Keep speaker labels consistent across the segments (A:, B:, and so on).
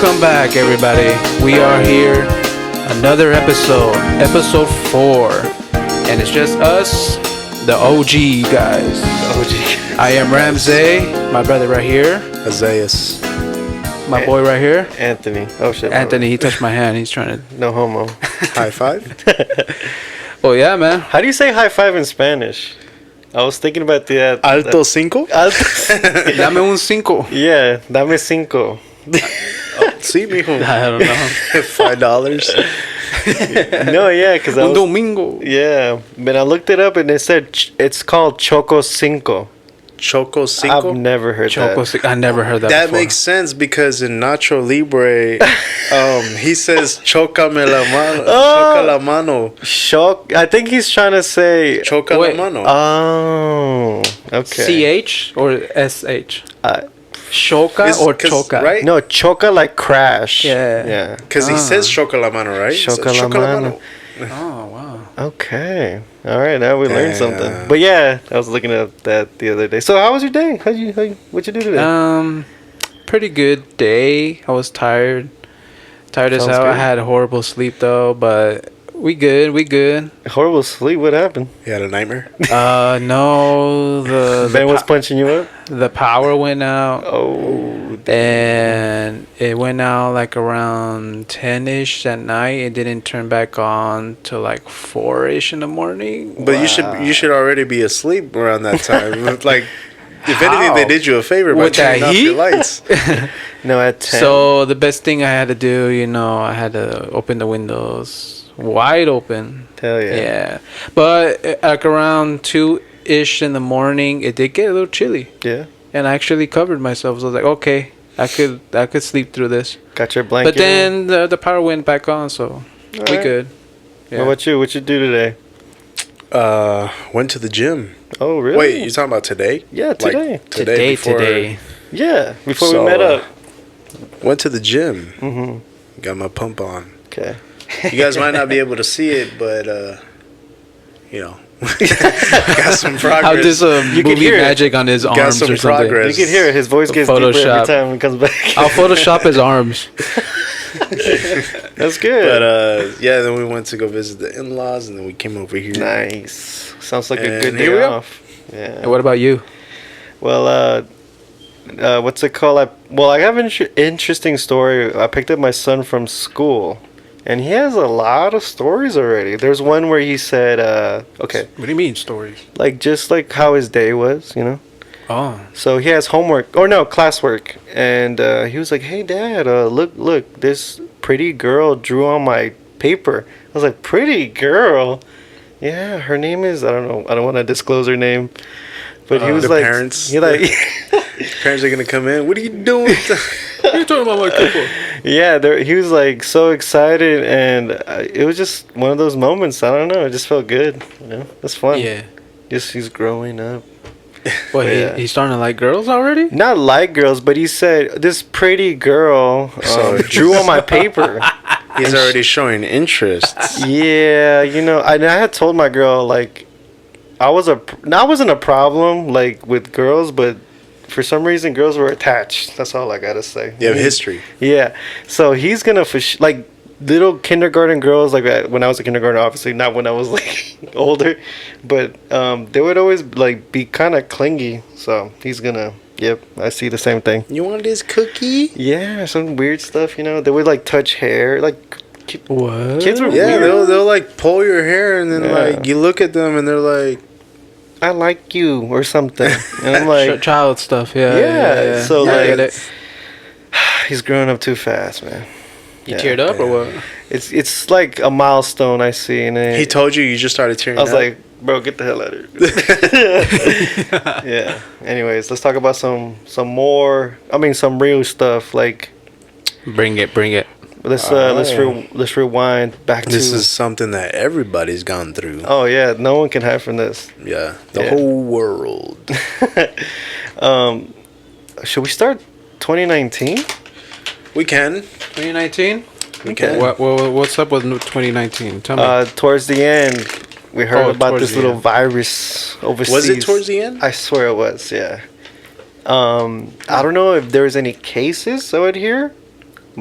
A: Welcome back, everybody. We are here, another episode 4, and it's just us, the OG guys.
B: OG.
A: I am Ramsey, my brother right here,
C: Isaias.
A: my boy right here,
B: Anthony. Oh shit.
A: Anthony. He touched my hand. He's trying to.
B: No homo.
C: High five.
A: Oh yeah, man.
B: How do you say high five in Spanish? I was thinking about the
C: Alto cinco.
A: Dame un cinco.
B: Yeah, dame cinco.
C: See, mijo.
A: I don't know.
C: $5.
B: No, yeah, because I
A: Un
B: was,
A: domingo.
B: yeah, but I looked it up and it said it's called Choco Cinco.
C: Choco cinco.
B: I've never heard
A: Choco.
B: that.
A: I never heard that.
C: That
A: before.
C: makes sense because in Nacho Libre, he says "Chocame la mano." Choca la mano.
B: Shock. I think he's trying to say.
C: Choca
A: Wait.
C: la mano.
B: Oh, okay.
A: CH or SH.
B: Uh,
A: Choca
C: It's
A: or
C: 'cause,
A: choca.
C: right?
B: no, choca like crash.
A: Yeah.
B: Yeah.
C: Because he says "Choca la mano," right?
B: Choca
C: So,
B: la mano.
A: Oh wow.
B: Okay. All right. Now we learned
C: Yeah.
B: something. But yeah, I was looking at that the other day. So how was your day? What you do today?
A: Pretty good day. I was tired. Tired as
B: Sounds
A: hell. I
B: good.
A: had horrible sleep though, but we good.
B: Horrible sleep. What happened?
C: You had a nightmare.
A: No,
B: Ben was punching you up.
A: the power went out,
B: Oh.
A: and it went out like around 10ish at night. It didn't turn back on till like 4ish in the morning.
C: But you should already be asleep around that time. Like, if anything,
A: How?
C: they did you a favor by
A: With that
C: turning off your
A: heat?
C: lights.
B: No, at 10.
A: So the best thing I had to do, I had to open the windows wide open.
B: Hell yeah.
A: Yeah, but like around 2ish in the morning, it did get a little chilly,
B: Yeah.
A: and I actually covered myself. So I was like, okay, I could sleep through this.
B: Got your blanket.
A: But then the power went back on, so we
B: Alright.
A: good.
B: What about you? What you do today?
C: Went to the gym.
B: Oh, really?
C: Wait, you talking about today?
B: Yeah, today.
C: Like today.
A: Today.
B: Yeah, before
C: So,
B: we met up.
C: Went to the gym.
B: Mm-hmm.
C: Got my pump on.
B: Okay.
C: You guys might not be able to see it, but got some progress.
A: How does
B: You can
A: movie
B: hear it.
A: magic on his
C: Got
A: arms
C: some
A: or something?
C: progress.
B: You can hear it. His voice gets deeper every
A: Photoshop.
B: time it comes back.
A: I'll Photoshop his arms.
B: That's good.
C: But yeah, then we went to go visit the in-laws, and then we came over here.
B: Nice. Sounds like a
C: And
B: good
C: here we
B: day
C: are.
B: off. Yeah.
A: And what about you?
B: Well, what's it called? I have an interesting story. I picked up my son from school, and he has a lot of stories already. There's one where he said, okay,
A: What do you mean stories?
B: just like how his day was,
A: Oh,
B: So he has homework, or no, classwork, and he was like, "Hey, Dad, look, this pretty girl drew on my paper." I was like, "Pretty girl?" Yeah, her name is, I don't know. I don't want to disclose her name, but he was
C: The
B: like,
C: parents.
B: He like,
C: Parents are gonna come in. What are you doing?
A: what are you talking about my couple?
B: yeah, he was like so excited, and it was just one of those moments. I don't know. It just felt good. It's fun.
A: Yeah.
B: Just he's growing up.
A: What,
B: Yeah.
A: he's starting to like girls already?
B: Not like girls, but he said this pretty girl drew on my paper.
C: He's already showing interest.
B: Yeah, I had told my girl like I wasn't a problem like with girls, but for some reason girls were attached. That's all I gotta say.
C: You have history.
B: Yeah, so he's gonna like little kindergarten girls like that when I was a kindergarten, obviously not when I was like older, but they would always like be kind of clingy. So he's gonna. Yep, I see the same thing.
C: You want this cookie?
B: Yeah, some weird stuff. They would like touch hair, like.
A: What?
B: Kids were
C: Yeah,
B: weird.
C: they'll like pull your hair, and then
B: Yeah.
C: like you look at them, and they're like,
B: I like you or something, and I'm like,
A: Child stuff, yeah.
B: Yeah, so,
A: I
B: like,
A: get it.
B: he's growing up too fast, man.
A: You
B: Yeah.
A: teared up or what?
B: It's like a milestone I see, and
C: he told you just started tearing
B: I was
C: up.
B: like, bro, get the hell out of here. Yeah. Anyways, let's talk about some real stuff. Like,
A: Bring it.
B: let's
C: Oh.
B: let's rewind back to.
C: This is something that everybody's gone through.
B: Oh yeah, no one can hide from this.
C: Yeah, the
B: Yeah.
C: whole world.
B: Should we start 2019?
C: We can.
A: 2019?
C: We can.
A: What's up with 2019? Tell me.
B: Towards the end, we heard
A: Oh,
B: about
A: towards
B: this
A: the
B: little
A: end.
B: virus overseas.
C: Was it towards the end?
B: I swear it was. Yeah. I don't know if there was any cases out here,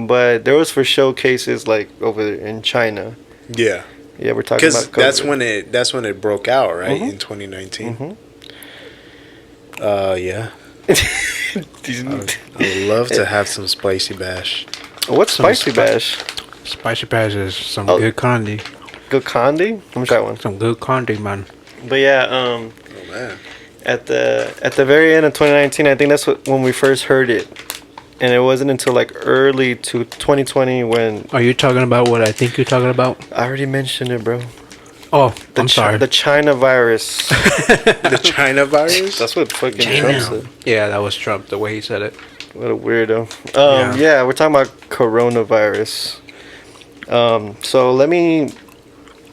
B: but there was for showcases like over in China.
C: Yeah.
B: Yeah, we're talking about
C: because
B: COVID.
C: that's when it broke out, right?
B: Mhm.
C: In 2019.
B: Mhm.
C: Yeah. I would love to have some spicy bash.
B: What's spicy bash?
A: Spicy Bash is some
B: Oh.
A: good candy.
B: Good candy? Let me try one.
A: Some good candy, man.
B: But yeah,
C: Oh man.
B: at the very end of 2019, I think that's when we first heard it, and it wasn't until like early to 2020 when
A: Are you talking about what I think you're talking about?
B: I already mentioned it, bro.
A: Oh, I'm sorry.
B: The China virus.
C: The China virus?
B: That's what fucking
A: China.
B: Trump said.
A: Yeah, that was Trump, the way he said it.
B: What a weirdo.
A: Yeah.
B: Yeah, we're talking about coronavirus. So let me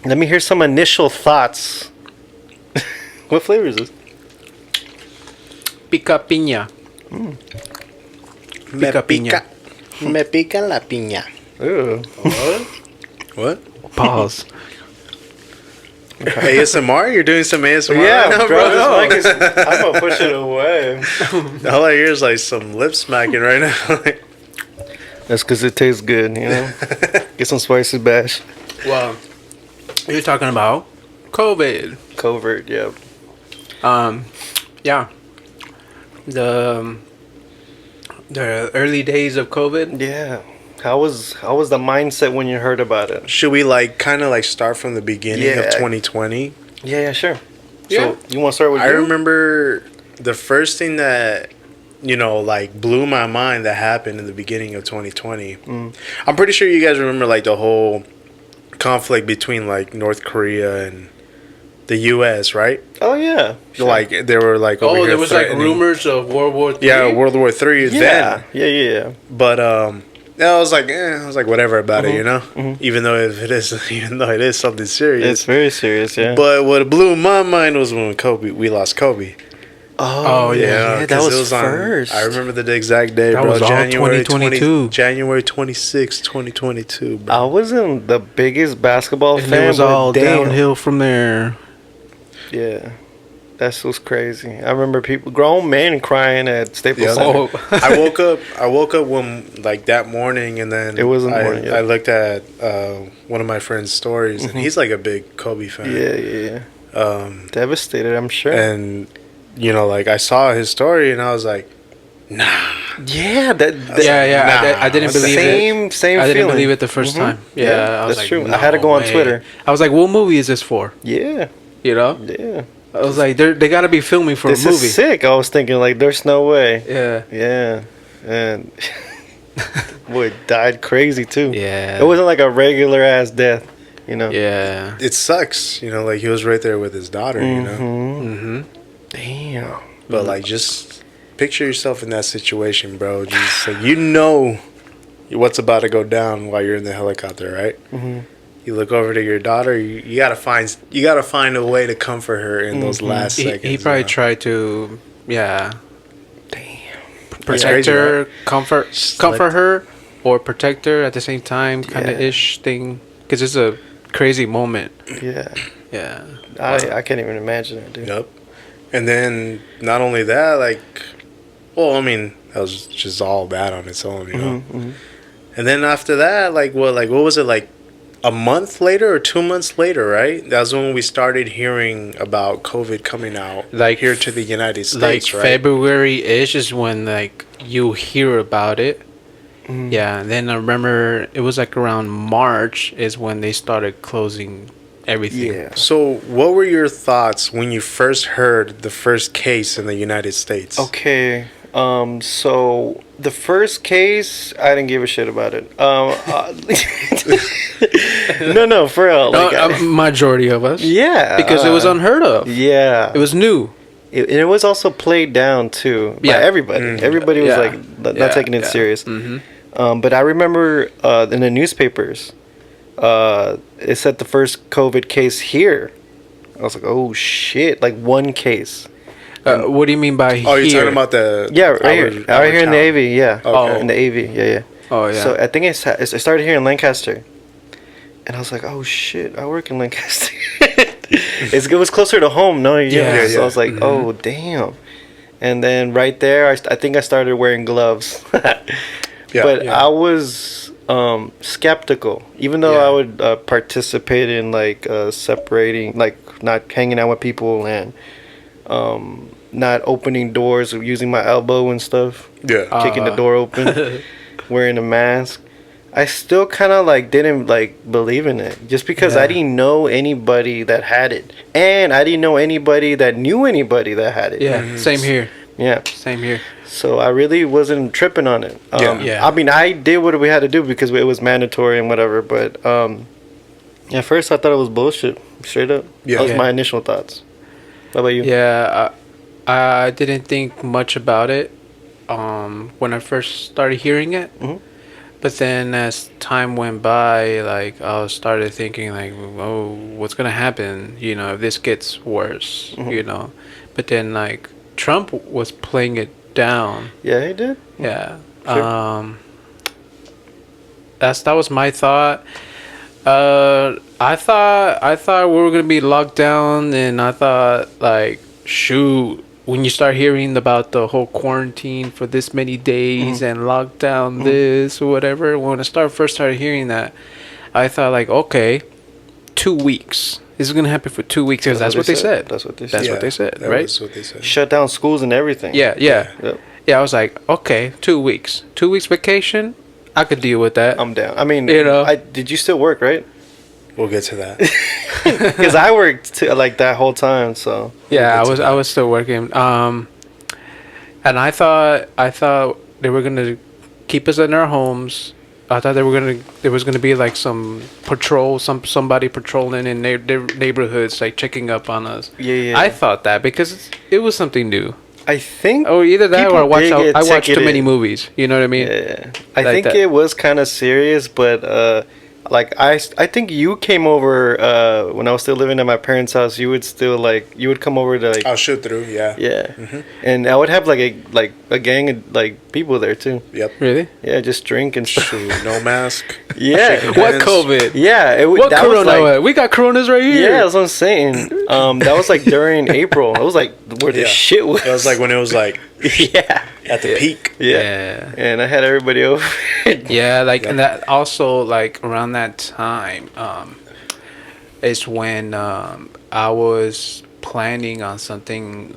B: hear some initial thoughts. What flavor is this?
A: Pica piña.
C: Me
A: Pica
C: pica. Me pica la piña.
B: Ew.
C: What?
A: Pause.
C: ASMR? You're doing some ASMR
B: Yeah,
C: right now,
B: bro.
C: bro?
B: This mic is, I'm gonna push it away.
C: All I hear is like some lip smacking right now.
B: That's because it tastes good, you know. Get some spicy bash.
A: Well, you're talking about COVID.
B: Covert, yeah.
A: Yeah. The early days of COVID.
B: Yeah. How was the mindset when you heard about it?
C: Should we like kind of like start from the beginning of
B: Yeah.
C: 2020?
B: Yeah, sure.
A: Yeah.
B: So you want to start with
C: I
B: you?
C: remember the first thing that like blew my mind that happened in the beginning of 2020. I'm pretty sure you guys remember like the whole conflict between like North Korea and the U.S., right?
B: Oh yeah. Sure.
C: Like they were like over here
A: There was like
C: threatening-
A: rumors of World War III.
C: Yeah, World War III
B: Yeah.
C: then.
B: Yeah.
C: But I was like whatever about it, you know. Even though it is something serious.
B: It's very serious, yeah.
C: But what blew my mind was when we lost Kobe.
B: Oh yeah, that
C: 'cause
B: was first.
C: I remember the exact day,
A: That
C: bro.
A: was all 2022.
C: January 26, 2022, bro.
B: I wasn't the biggest basketball
A: And
B: fan.
A: it was
B: but
A: all
B: damn.
A: downhill from there.
B: Yeah, that's what's crazy. I remember grown men crying at Staples
C: Yeah.
B: Center.
A: Oh.
C: I woke up when like that morning, and then
B: It was in the morning, yeah.
C: I looked at one of my friend's stories, and he's like a big Kobe fan.
B: Yeah. Devastated, I'm sure.
C: And like I saw his story, and I was like, nah.
B: yeah,
A: I didn't believe it.
B: Same
A: I didn't
B: feeling.
A: believe it the 1st time. Yeah, I was
B: that's
A: like,
B: true. I
A: no
B: had to go on
A: way.
B: Twitter.
A: I was like, what movie is this for?
B: Yeah,
A: You know?
B: yeah.
A: I was like, they got to be filming for
B: This
A: a movie.
B: is sick. I was thinking like, there's no way.
A: Yeah.
B: Yeah, and boy, died crazy too.
A: Yeah.
B: It wasn't like a regular ass death, you know.
A: Yeah.
C: It sucks, like he was right there with his daughter,
A: Mm-hmm.
B: Damn.
C: But like, just picture yourself in that situation, bro. Just like what's about to go down while you're in the helicopter, right? You look over to your daughter. You gotta find a way to comfort her in those last seconds.
A: He probably tried to,
B: Damn.
A: protect
C: crazy,
A: her,
C: right?
A: comfort her, or protect her at the same time, kind of
B: Yeah.
A: ish thing. Because it's a crazy moment.
B: Yeah.
A: Yeah.
B: I can't even imagine it, dude.
C: Yep. And then not only that, I mean, that was just all bad on its own, you know. And then after that, what was it, like a month later or 2 months later, right? That was when we started hearing about COVID coming out,
A: Like,
C: here to the United States, right?
A: February-ish is when you hear about it. Yeah, and then I remember it was around March is when they started closing everything.
B: Yeah.
C: So, what were your thoughts when you first heard the first case in the United States?
B: Okay. So the first case, I didn't give a shit about it. No, for real.
A: No,
B: Like,
A: majority of us.
B: yeah.
A: Because it was unheard of.
B: Yeah.
A: It was new.
B: It was also played down too by
A: Yeah.
B: everybody. Everybody was
A: Yeah.
B: like not
A: Yeah,
B: taking it
A: yeah.
B: serious.
A: Mm-hmm.
B: But I remember in the newspapers, it said the first COVID case here. I was like, oh shit! Like one case.
A: What do you mean by
C: Oh, you're
A: here?
C: talking about the
B: Yeah, right here in the AV. Yeah,
C: Okay.
B: in the AV. Yeah.
A: Oh yeah.
B: So I think I started here in Lancaster, and I was like, oh shit! I work in Lancaster. It was closer to home, no?
A: Yeah,
B: So I was like, oh damn. And then right there, I think I started wearing gloves but
A: Yeah.
B: I was skeptical. Even though
C: Yeah.
B: I would participate in like separating, like not hanging out with people and not opening doors, using my elbow and stuff,
C: Yeah.
B: kicking the door open, wearing a mask. I still kind of like didn't like believe in it just because I
A: Yeah.
B: didn't know anybody that had it, and I didn't know anybody that knew anybody that had it.
A: Yeah. Same here.
B: Yeah.
A: Same here.
B: So I really wasn't tripping on it.
A: Yeah.
B: I mean, I did what we had to do because it was mandatory and whatever. But at first, I thought it was bullshit. Straight up.
C: Yeah.
B: That was
A: Yeah.
B: my initial thoughts. What about you?
A: Yeah. I didn't think much about it when I first started hearing it.
B: Mhm.
A: But then as time went by, like I started thinking like, oh, what's gonna happen? You know, if this gets worse,
B: Mhm.
A: you know. But then like Trump was playing it down.
B: Yeah, he did.
A: Yeah.
B: Sure.
A: That was my thought. I thought we were gonna be locked down, and I thought like, shoot, when you start hearing about the whole quarantine for this many days and lockdown this or whatever, when I first started hearing that, I thought like, okay, 2 weeks. This is gonna happen for 2 weeks because that's what they said.
B: That's what they said.
A: That's what they said,
C: That
A: right?
C: was what they said.
B: Shut down schools and everything.
A: Yeah, yeah,
B: Yep.
A: yeah. I was like, okay, 2 weeks, 2 weeks vacation. I could deal with that.
B: I'm down. I mean,
A: You know.
B: did you still work, right?
C: We'll get to that.
B: Because I worked like that whole time. So
A: Yeah,
C: We'll get to
A: I was still working. And I thought they were gonna keep us in our homes. I thought there was gonna be like some patrol, somebody patrolling in their neighborhoods, like checking up on us.
B: Yeah.
A: I thought that because it was something new.
B: I think.
A: Oh, either that
B: people
A: or
B: did get
A: I watched too many
B: ticketed.
A: movies. You know what I mean?
B: Yeah, I
A: Like
B: think
A: that.
B: it was kind of serious, but like I think you came over when I was still living at my parents' house. You would still you would come over to like
C: I'll shoot through. Yeah.
B: yeah, and I would have like a gang of like people there too.
C: Yep.
A: Really?
B: Yeah, just drink and stuff.
C: Shoot, no mask.
B: Yeah,
C: Shaking
A: What
C: hands.
A: COVID?
B: yeah.
A: What
B: that was
A: corona?
B: like,
A: We got coronas right here.
B: yeah, that's what I'm saying. That was like during April. It was like where the
C: Yeah.
B: shit was.
C: It was like when it was like
B: yeah,
C: at the peak.
B: yeah,
A: Yeah.
B: and I had everybody over.
A: Yeah, like and that also like around that time is when I was planning on something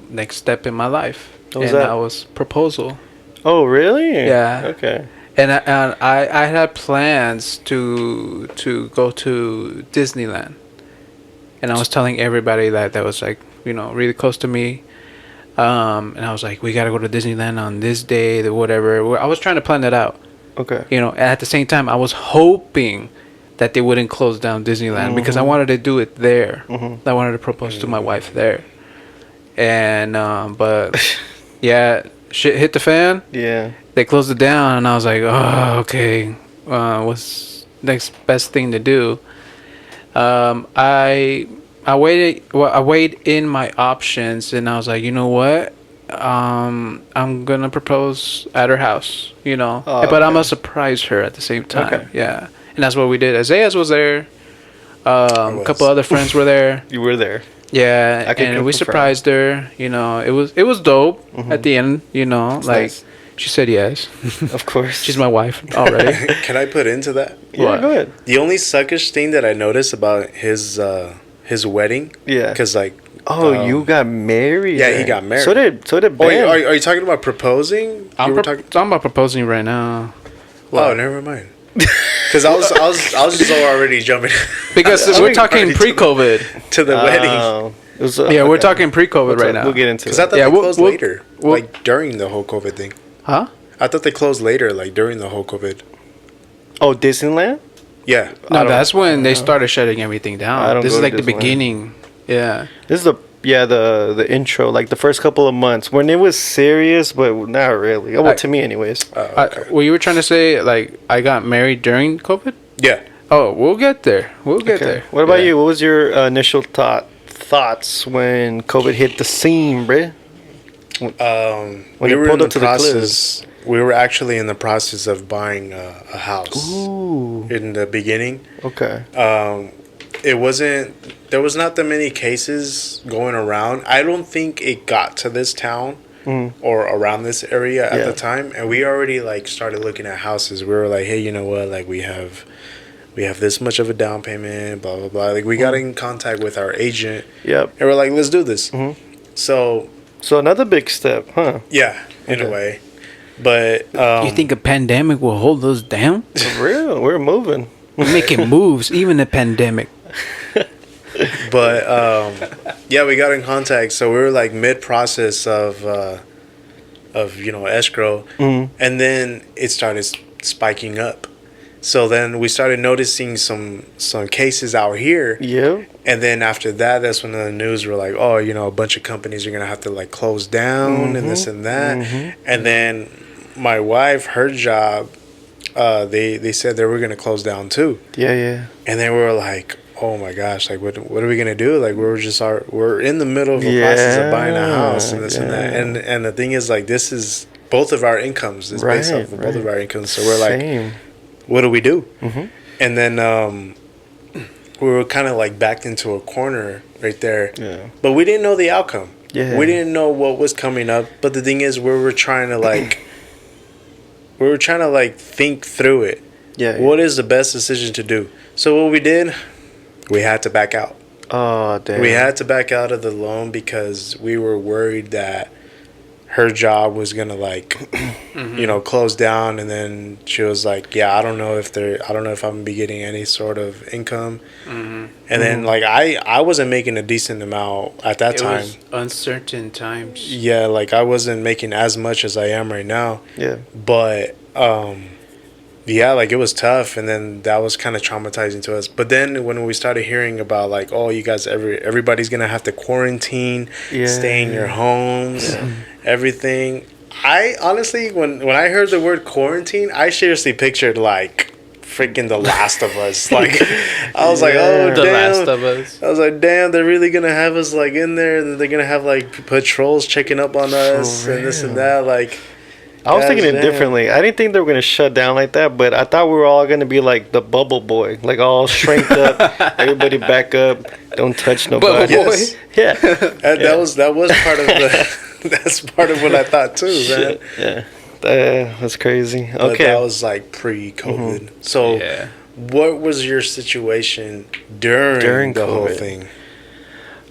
A: next step in my life.
B: What was
A: and
B: that?
A: that was proposal.
B: Oh, really?
A: Yeah.
B: Okay.
A: And I had plans to go to Disneyland. And I was telling everybody that was like, you know, really close to me. And I was like, we got to go to Disneyland on this day, or whatever. I was trying to plan that out.
B: Okay.
A: You know, and at the same time, I was hoping that they wouldn't close down Disneyland because I wanted to do it there. I wanted to propose to my wife there. And, but, yeah, shit hit the fan.
B: Yeah.
A: They closed it down, and I was like, oh, okay. What's next best thing to do? I waited. Well, I weighed in my options, and I was like, you know what? I'm gonna propose at her house. You know,
B: Oh,
A: but I'm
B: okay.
A: gonna surprise her at the same time.
B: Okay.
A: Yeah, and that's what we did. Isaiah was there. A
C: was.
A: couple other friends were there.
B: You were there.
A: Yeah,
B: I can
A: and we
B: confirm.
A: surprised her. You know, it was dope at the end. You know, like
B: nice.
A: she said yes.
B: Of course.
A: She's my wife already.
C: Can I put into that?
B: Yeah,
A: What?
B: go ahead.
C: The only suckish thing that I noticed about his wedding,
B: Yeah.
C: because like,
B: Oh, you got married.
C: yeah,
B: then.
C: he got married.
B: So did
C: oh,
B: Ben.
C: are you talking about proposing?
A: I'm
C: You were talking.
A: talking about proposing right now.
C: Oh, never mind. Because I was just already jumping
A: Because
B: I
A: we're
B: think
A: talking
C: already
A: pre-COVID.
C: to the wedding.
B: It was,
A: Yeah, we're
B: okay.
A: talking pre-COVID
B: What's
A: right
B: up?
A: now.
B: We'll get into
C: Because I
B: it.
C: thought
A: Yeah,
C: they
A: we'll-
C: closed
A: we'll-
C: later,
A: we'll-
C: like during the whole COVID thing.
A: Huh?
C: I thought they closed later, like during the whole COVID.
B: Oh, Disneyland?
C: Yeah.
B: I
A: No,
B: don't-
A: that's when they started shutting everything
B: I
A: down.
B: don't
A: This
B: go
A: is
B: to
A: like the
B: Disneyland.
A: beginning. Yeah.
B: This is the intro, like the first couple of months when it was serious, but not really. Well, to me, anyways.
C: Okay.
A: Well, you were trying to say like I got married during COVID?
C: Yeah.
A: Oh, we'll get there. We'll get there.
B: What about
A: Yeah.
B: you? What was your initial thoughts when COVID hit the scene, bruh? When
C: We
B: you
C: were in
B: pulled
C: the
B: up to the
C: process. We were actually in the process of buying a house
B: Ooh.
C: in the beginning.
B: Okay.
C: It wasn't. There was not that many cases going around. I don't think it got to this town or around this area at
B: Yeah.
C: the time, and we already like started looking at houses. We were like, hey, you know what? Like we have this much of a down payment, blah blah blah. Like we got in contact with our agent,
B: Yep.
C: and we're like, let's do this. So
B: So another big step, huh?
C: yeah, in a
B: Okay.
C: way, but
A: You think a pandemic will hold us down?
B: For real, we're moving.
A: We're making moves, even a pandemic.
C: But yeah, we got in contact. So we were like mid process of escrow, and then it started spiking up. So then we started noticing some cases out here,
B: Yeah.
C: and then after that, that's when the news were like, oh, a bunch of companies are gonna have to like close down and this and that, and then my wife, her job, they said they were gonna close down too.
B: Yeah, yeah.
C: And then we were like, oh my gosh, like what are we gonna do? Like we're in the middle of a process of buying a house and this and that. And the thing is, like, this is both of our incomes. It's based off of both of our incomes. So we're like, what do we do? And then we were kind of like backed into a corner right there.
B: Yeah.
C: But we didn't know the outcome.
B: Yeah.
C: We didn't know what was coming up. But the thing is, we were trying to think through it.
B: Yeah.
C: What is the best decision to do? So what we did, we had to back out.
B: Oh, damn.
C: We had to back out of the loan because we were worried that her job was gonna close down, and then she was like, yeah, I don't know if I'm gonna be getting any sort of income. And then like I wasn't making a decent amount at that time.
A: It was uncertain times.
C: Yeah, like I wasn't making as much as I am right now.
B: Yeah.
C: But yeah, like it was tough, and then that was kind of traumatizing to us. But then when we started hearing about like, oh, you guys, everybody's gonna have to quarantine, stay in your homes, everything. I honestly, when I heard the word quarantine, I seriously pictured like freaking The Last of Us. Like I was like, oh,
A: The
C: damn.
A: Last of Us.
C: I was like, damn, they're really gonna have us like in there, and they're gonna have like patrols checking up on us and this and that, like.
B: I was thinking it
C: Damn.
B: differently. I didn't think they were gonna shut down like that, but I thought we were all gonna be like the Bubble Boy, like all shrinked up. Everybody back up. Don't touch nobody.
A: Bubble Boy?
C: Yes.
B: Yeah.
C: That was part of the. That's part of what I thought too, man.
B: Shit. Yeah. That's crazy.
C: But
B: Okay.
C: that was like pre-COVID. So,
A: Yeah.
C: what was your situation during the whole
B: COVID.
C: thing?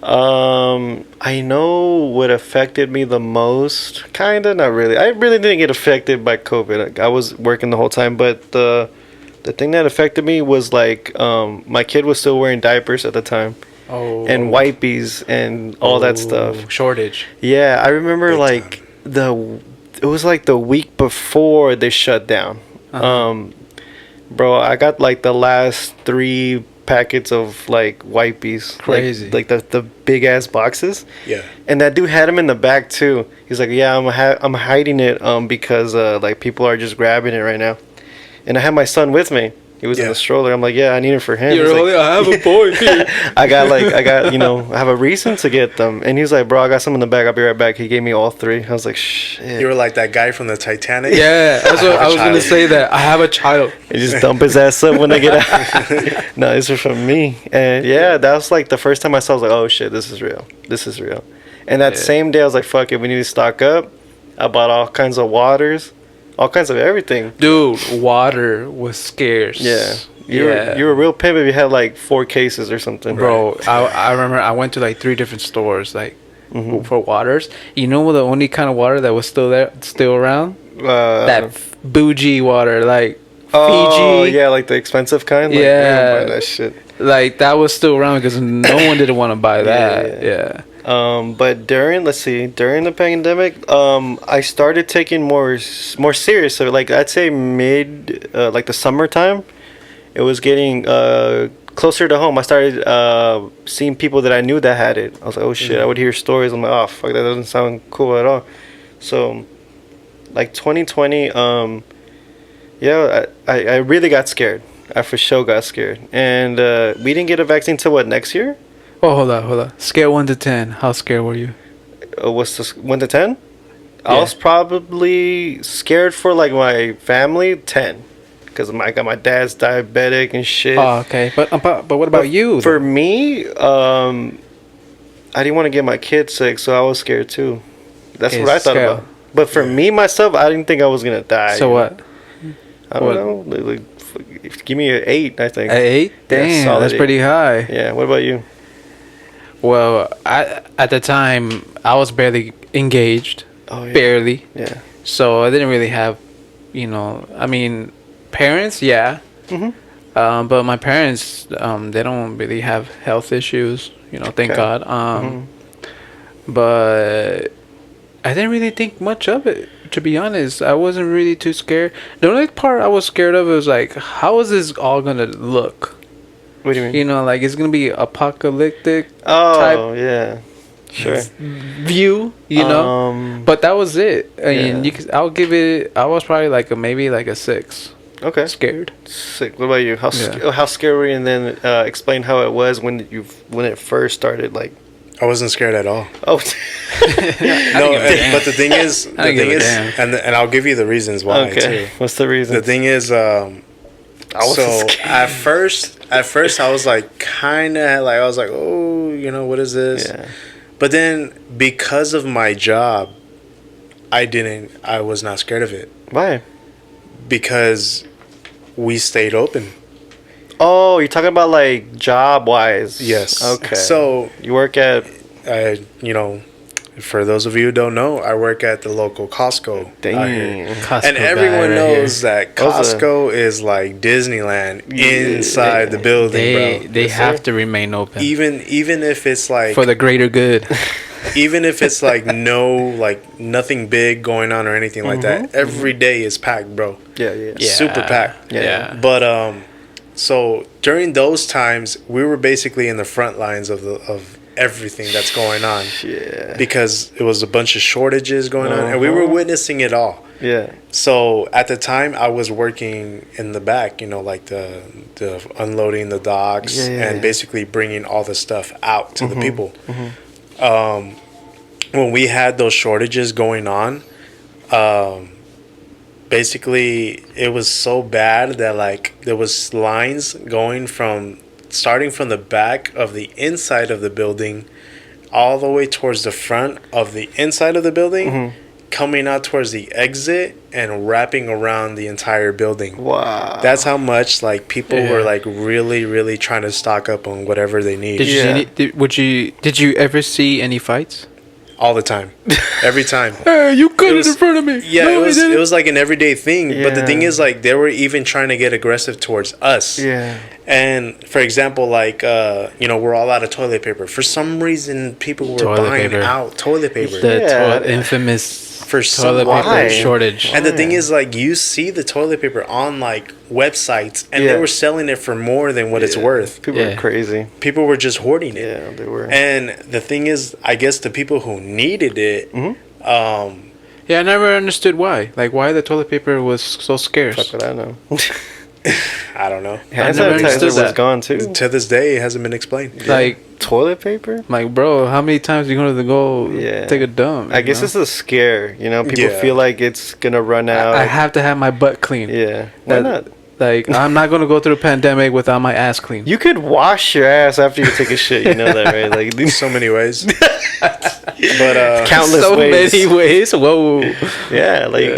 B: I know what affected me the most. Kinda, not really. I really didn't get affected by COVID. I was working the whole time, but the thing that affected me was like my kid was still wearing diapers at the time.
A: Oh.
B: And wipies and all that stuff.
A: Shortage.
B: Yeah, I remember
C: Big
B: like it was like the week before they shut down. Bro, I got like the last 3 packets of like wipies.
A: Crazy.
B: Like the big ass boxes.
C: Yeah.
B: And that dude had them in the back too. He's like, yeah, I'm hiding it because like people are just grabbing it right now. And I had my son with me. He was in
C: Yeah.
B: the stroller. I'm like, yeah, I need it for him.
A: You're
B: He's like,
A: only, I have a boy here.
B: I got I have a reason to get them. And he's like, bro, I got some in the bag. I'll be right back. He gave me all 3. I was like, shit.
C: You were like that guy from the Titanic.
A: Yeah, that's what I was gonna
C: child.
A: say. That I have a child.
B: He just dump his ass up when they get out. No, this was from me. And yeah, that was like the first time I saw. I was like, oh shit, this is real. This is real. And that
A: Yeah.
B: same day, I was like, fuck it, we need to stock up. I bought all kinds of waters, all kinds of everything.
A: Dude, water was scarce.
B: Yeah. You're a real pimp if you had like 4 cases or something.
A: Bro, I remember I went to like 3 different stores like for waters. You know what? The only kind of water that was still around, that bougie water, like
B: Oh,
A: Fiji.
B: yeah, like the expensive kind. Like,
A: Yeah.
B: we don't buy that shit.
A: Like that was still around because no one didn't want to buy that.
B: Yeah.
A: Yeah.
B: But during the pandemic, I started taking more serious. So like I'd say mid, like the summertime, it was getting closer to home. I started seeing people that I knew that had it. I was like, oh shit! I would hear stories. I'm like, oh fuck, that doesn't sound cool at all. So, like 2020, yeah, I really got scared. I for sure got scared, and we didn't get a vaccine till what, next year?
A: Oh, hold on. Scale 1 to 10. How scared were you?
B: What's this, 1 to 10? I
A: Yeah.
B: was probably scared for like my family 10, because I got my dad's diabetic and shit.
A: Oh, okay. But what about you?
B: For me, I didn't want to get my kids sick, so I was scared too. That's
A: Okay,
B: what I thought
A: scale.
B: about. But for me myself, I didn't think I was gonna die.
A: So what?
B: I don't
A: what?
B: know. Give me an 8. I think.
A: An 8?
B: Yeah,
A: Damn,
B: solid
A: that's
B: 8.
A: pretty high.
B: Yeah. What about you?
A: Well, at the time I was barely engaged,
B: Oh yeah.
A: barely.
B: Yeah.
A: So I didn't really have, I mean, parents, yeah.
B: Mhm.
A: But my parents, they don't really have health issues, thank
B: Okay.
A: God. But I didn't really think much of it, to be honest. I wasn't really too scared. The only part I was scared of was like, how is this all gonna look?
B: What do you mean?
A: Like it's gonna be apocalyptic
B: Oh yeah. Sure.
A: view, But that was it. I mean,
B: Yeah.
A: I'll give it. I was probably like maybe like a 6.
B: Okay.
A: Scared.
B: Sick. What about you? How
A: Yeah.
B: how scary were you? And then explain how it was when it first started. Like,
C: I wasn't scared at all.
B: oh,
C: No, but the thing is,
A: I didn't give a damn.
C: and I'll give you the reasons why
B: okay.
C: too.
B: What's the reason?
C: The thing is,
B: I was
C: so
B: scared.
C: at first I was like kind of like I was like, oh, what is this?
B: Yeah.
C: But then because of my job, I was not scared of it
B: Why?
C: because we stayed open.
B: Oh, you're talking about like job wise.
C: Yes.
B: Okay.
C: So
B: you work at
C: for those of you who don't know, I work at the local Costco out here.
B: dang.
A: Costco
C: And
A: guy
C: everyone
A: right
C: knows
A: here.
C: that Costco is like Disneyland inside the building, bro.
A: They
B: Yes,
A: have
B: sir.
A: to remain open
C: Even if it's like
A: for the greater good.
C: even if it's like nothing big going on or anything like that, every day is packed, bro.
B: Yeah, yeah.
A: Yeah.
C: Super packed.
A: Yeah.
C: But so during those times, we were basically in the front lines of everything that's going on
B: Yeah.
C: because it was a bunch of shortages going on, and we were witnessing it all.
B: Yeah.
C: So at the time, I was working in the back, like the unloading the docks and basically bringing all the stuff out to the people. When we had those shortages going on, basically it was so bad that like there was lines going starting from the back of the inside of the building all the way towards the front of the inside of the building, coming out towards the exit and wrapping around the entire building.
B: Wow.
C: That's how much like people
A: Yeah.
C: were like really, really trying to stock up on whatever they need.
A: Did you see did you ever see any fights?
C: All the time, every time.
A: Hey, you cut
C: It
A: it,
C: was-
A: in front of me.
C: Yeah,
A: No,
C: it was like an everyday thing. But the thing
B: Yeah.
C: is, like, they were even trying to get aggressive towards us.
B: Yeah.
C: And for example, like, we're all out of toilet paper. For some reason, people were
A: Toilet
C: buying
A: paper.
C: out toilet paper.
A: The
B: Yeah.
A: infamous
C: For
A: toilet
C: some-
A: paper
B: Why?
A: shortage.
C: And the thing is, like, you see the toilet paper on like websites, and
B: Yeah.
C: they were selling it for more than what it's worth.
B: People
A: Yeah.
B: are crazy.
C: People were just hoarding it.
B: Yeah, they were.
C: And the thing is, I guess the people who needed it,
A: Yeah, I never understood why. Like why the toilet paper was so scarce.
B: Fuck what I know.
C: I don't know.
B: Hand
A: never
B: sanitizer
A: understood
B: was
A: that.
B: gone too.
C: To this day, it hasn't been explained.
A: Like
B: Toilet paper?
A: bro, how many times you go to the
B: Yeah.
A: take a dump?
B: I guess it's a scare. People
C: Yeah.
B: feel like it's gonna run out.
A: I have to have my butt clean.
B: Yeah. Why
A: That-
B: not?
A: Like I'm not gonna go through a pandemic without my ass clean.
B: You could wash your ass after you take a shit. You know that, right? Like
C: So many ways. But
B: countless
A: so
B: ways.
A: many ways. Whoa.
B: Yeah, like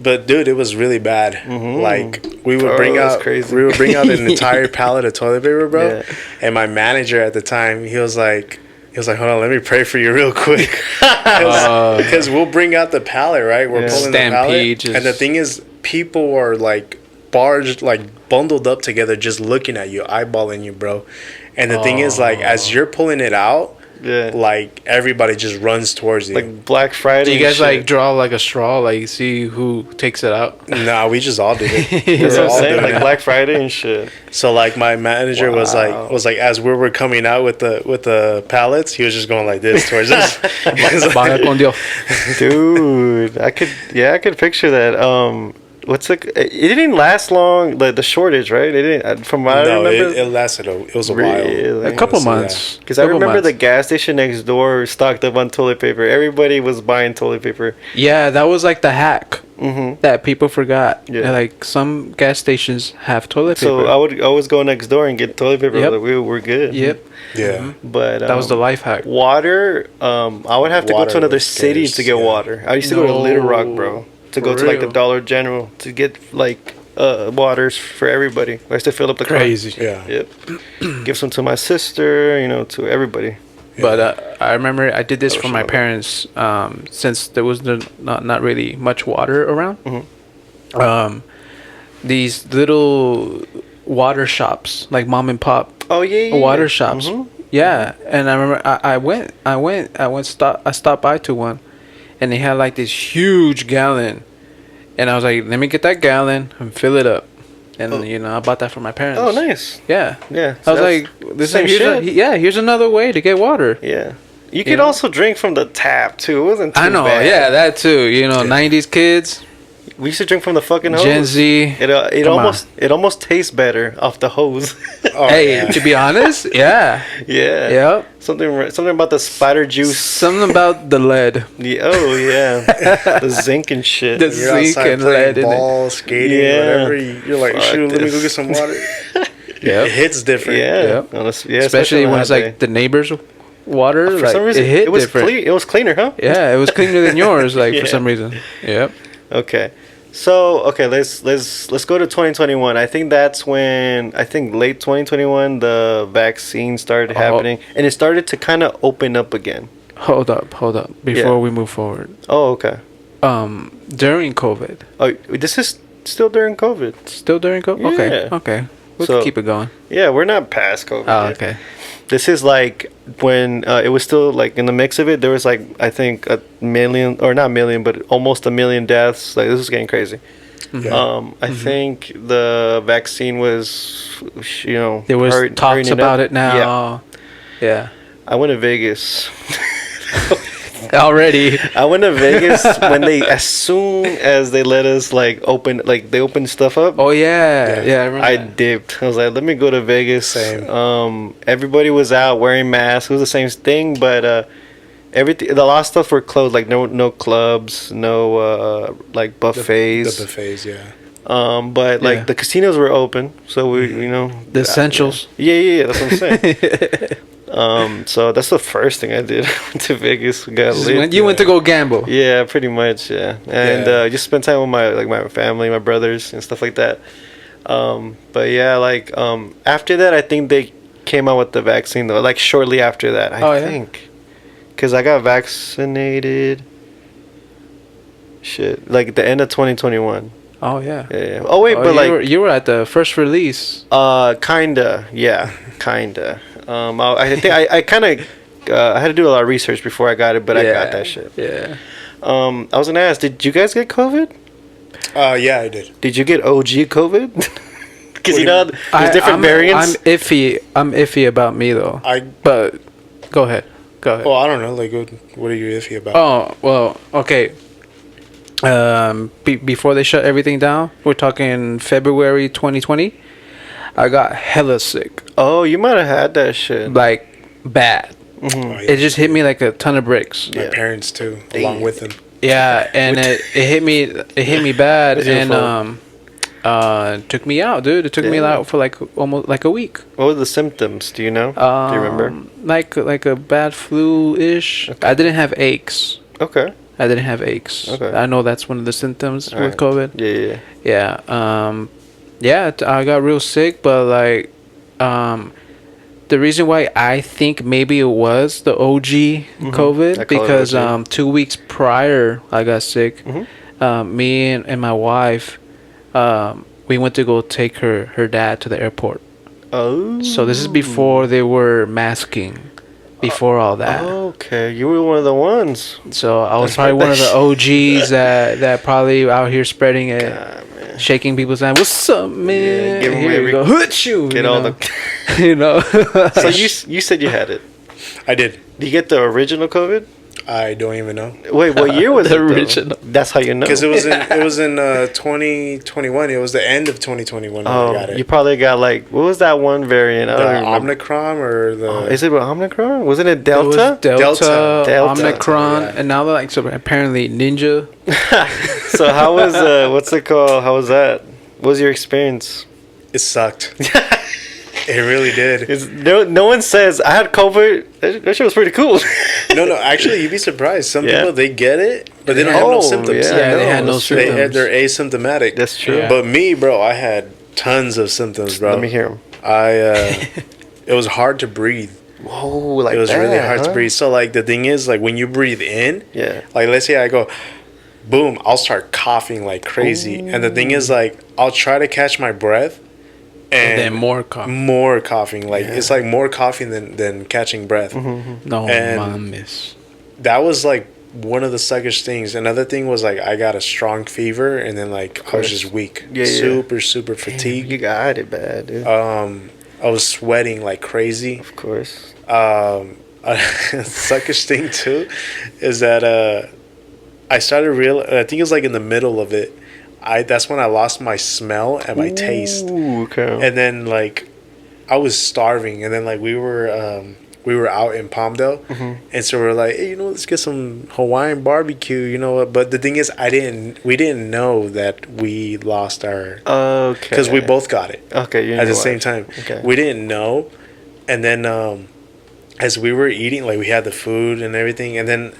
C: but dude, it was really bad. Like we would
B: Oh,
C: bring
B: that's
C: out
B: crazy.
C: we would bring out an entire pallet of toilet paper, bro.
B: Yeah.
C: And my manager at the time, he was like, hold on, let me pray for you real quick. Because we'll bring out the pallet, right? We're
B: Yeah.
C: pulling the pallet,
A: Stampede just-
C: and the thing is, people are like bundled up together, just looking at you, eyeballing you, bro. And the thing is, like, as you're pulling it out,
B: yeah,
C: like everybody just runs towards you.
B: like Black Friday.
A: Do you
B: and
A: guys
B: shit.
A: like draw like a straw, like see who takes it out?
C: Nah, we just all did it. We
B: That's
C: were
B: what I'm
C: all
B: saying,
C: doing
B: like
C: it.
B: Black Friday and shit.
C: So like my manager was
B: Wow.
C: like as we were coming out with the pallets, he was just going like this towards us. He was like-
A: Vaya con Dios.
B: Dude, I could picture that. What's it didn't last long. The shortage, right? It didn't. From what I
C: no,
B: remember,
C: it lasted. It was a
B: Really?
C: while.
A: A couple
C: Honestly, yeah.
A: months.
B: because I
A: Couple
B: remember
A: months.
B: the gas station next door stocked up on toilet paper. Everybody was buying toilet paper.
A: Yeah, that was like the hack. that people forgot.
B: Yeah.
A: And, like some gas stations have toilet paper.
B: So I would always go next door and get toilet paper.
A: Yep.
B: Like, we're good.
A: Yep.
C: Yeah.
B: But
A: That was the life hack.
B: Water. I would have to go
C: Water
B: to another
C: was
B: city
C: scarce,
B: to get
C: yeah.
B: water. I used to go to Little Rock, bro, to go
A: For
B: to like the
A: real?
B: Dollar General to get like waters for everybody. I used to fill up the
A: Crazy.
C: Yeah.
B: car. Yep. Give some to my sister. To everybody.
A: But I remember I did this
B: That was
A: for my
B: shallow.
A: parents since there was not really much water around. These little water shops, like mom and pop
B: Oh yeah.
A: water shops. Yeah, and I remember I stopped by to one, and they had like this huge gallon, and I was like, let me get that gallon and fill it up, and I bought that for my parents.
B: Oh, nice.
A: Yeah.
B: Yeah.
A: I was
B: that's
A: like, this
B: same
A: here's
B: shit.
A: here's another way to get water.
B: Yeah. You could
A: know?
B: also drink from the tap too. It wasn't too
A: I know,
B: bad.
A: yeah, that too. 90s kids,
B: We used to drink from the fucking hose.
A: Gen Z.
B: It
A: Come
B: almost tastes better off the hose.
C: Oh,
A: Hey,
C: yeah.
A: to be honest, yeah.
B: Yeah.
A: Yep.
B: Something about the spider juice.
A: Something about the lead.
B: Yeah, oh yeah. The zinc and shit.
A: The
C: You're
A: zinc
C: outside
A: and
C: playing
A: lead in it.
C: ball, skating,
B: Yeah.
C: whatever. You're like,
B: Fuck
C: shoot, let me go
B: this.
C: get some water.
A: Yep.
C: It hits different.
B: Yeah.
A: Yep.
B: Yeah,
A: Especially
B: on
A: when
B: that
A: it's like
B: day.
A: the neighbors' water.
B: For
A: like,
B: some reason
A: it hit
B: it was
A: different.
B: clean. It was cleaner, huh?
A: Yeah, it was cleaner than yours. Like
B: Yeah.
A: for some reason. Yep.
B: Okay. So let's go to 2021. I think that's when late 2021 the vaccine started happening and it started to kind of open up again.
A: Hold up. Before we move forward.
B: Oh, okay.
A: During COVID.
B: Oh, this is still during COVID.
A: Still during COVID?
B: Yeah.
A: Okay. We
B: So-
A: can keep it going.
B: Yeah, we're not past COVID.
A: Oh,
B: yet.
A: okay.
B: This is like when it was still like in the mix of it. There was like I think a million or not million, but almost a million deaths. Like this was getting crazy.
C: Yeah.
B: I think the vaccine was,
A: There was
B: hurrying
A: talks about
B: up.
A: it now. Yeah.
B: I went to Vegas.
A: Already.
B: I went to Vegas as soon as they let us they opened stuff up.
A: Oh yeah. Yeah, I remember.
B: I
A: that.
B: dipped. I was like, let me go to Vegas.
C: Same.
B: Everybody was out wearing masks. It was the same thing, but everything. The lot of stuff were closed. Like no clubs, no like buffets.
C: The buffets, yeah.
B: But
A: Yeah.
B: like the casinos were open, so we
A: The essentials.
B: Yeah. That's what I'm saying. So that's the first thing I did. Went to Vegas. Got lit.
A: You went to go gamble.
B: Yeah, pretty much. Yeah, and
C: Yeah.
B: just spend time with my family, my brothers, and stuff like that. But yeah, after that, I think they came out with the vaccine though. Like shortly after that, I think, because I got vaccinated. Shit, like the end of 2021.
A: Oh yeah.
B: Yeah. Oh wait, but
A: you were at the first release.
B: kinda. Yeah, kinda. I think I kind of I had to do a lot of research before I got it, but I got that shit.
A: Yeah.
B: I was gonna ask, did you guys get COVID?
C: Yeah, I did.
B: Did you get OG COVID? Because
C: What do you mean?
B: there's different variants.
A: I'm iffy about me though. But go ahead.
C: Well, I don't know. Like, what are you iffy about?
A: Oh well, okay. Before they shut everything down, we're talking February 2020. I got hella sick,
B: Oh, you might have had that shit.
A: like bad.
C: Oh, yeah.
A: It just hit me like a ton of bricks.
C: My
B: Yeah.
C: parents too, along with them.
A: Yeah, and it hit me bad,
B: It's your
A: and took me out, dude. It took me
B: Damn.
A: out for like almost like a week.
B: What were the symptoms? Do you know? Do you remember?
A: Like a bad flu ish. I didn't have aches.
B: Okay.
A: I didn't have aches.
B: Okay.
A: I know that's one of the symptoms with
B: Alright.
A: COVID.
B: Yeah.
A: Yeah. I got real sick, but like, the reason why I think maybe it was the OG
B: I
A: COVID
B: call it
A: because
B: OG.
A: 2 weeks prior I got sick. Me and my wife, we went to go take her dad to the airport.
B: Oh.
A: So this is before they were masking, before all that.
B: Okay, you were one of the ones.
A: So I was
B: That's
A: probably
B: right.
A: one of the OGs that probably out here spreading it,
B: God, man.
A: shaking people's hand. What's up, man?
B: give 'em
A: Here
B: every-
A: we go. Hut you.
B: Get
A: you
B: all
A: know?
B: the.
A: You know.
B: So you said you had it.
C: I did.
B: Did you get the original COVID?
C: I don't even know.
B: Wait, what year was
A: The
B: it? though?
A: original.
B: That's how you know.
C: Because it was in 2021. It was the end of 2021 when I got it.
B: You probably got what was that one variant? I
C: The
B: don't remember.
C: Omicron or the
B: Is it Omicron? Wasn't it
A: It
B: Delta?
A: was Delta,
C: Delta.
B: Delta.
A: Omicron,
C: Yeah.
A: and now they're like so apparently Ninja.
B: So how was what's it called? How was that? What was your experience?
C: It sucked. It really did.
B: No one says I had COVID. That shit was pretty cool.
C: No, actually, you'd be surprised. Some
B: Yeah.
C: people, they get it, but they don't have no symptoms.
A: Yeah, they had no symptoms.
C: They're asymptomatic.
B: That's true.
A: Yeah.
C: But me, bro, I had tons of symptoms, bro.
B: Let me hear them.
C: It was hard to breathe.
B: Whoa, like
C: It was
B: that,
C: really hard
B: huh?
C: to breathe. So, like, the thing is, like, when you breathe in,
B: Yeah.
C: like, let's say I go, boom, I'll start coughing like crazy. And the thing is, like, I'll try to catch my breath. And
A: then more cough.
C: more coughing. Like, it's like more coughing than catching breath.
A: No
C: And-
A: mames.
C: That was, like, one of the suckish things. Another thing was, like, I got a strong fever, and then, like, I was just weak.
B: Yeah, yeah.
C: Super fatigued.
B: You got it bad, dude.
C: I was sweating like crazy.
B: Of course.
C: A suckish thing too is that I started I think it was like in the middle of it. That's when I lost my smell and my taste.
B: Ooh, okay.
C: And then like I was starving, and then like we were out in Palmdale, and so we're like, hey, let's get some Hawaiian barbecue, what? But the thing is, we didn't know that we lost our
B: Okay.
C: because we both got it.
B: Okay,
C: at the same time.
B: Okay.
C: We didn't know, and then as we were eating, like we had the food and everything, and then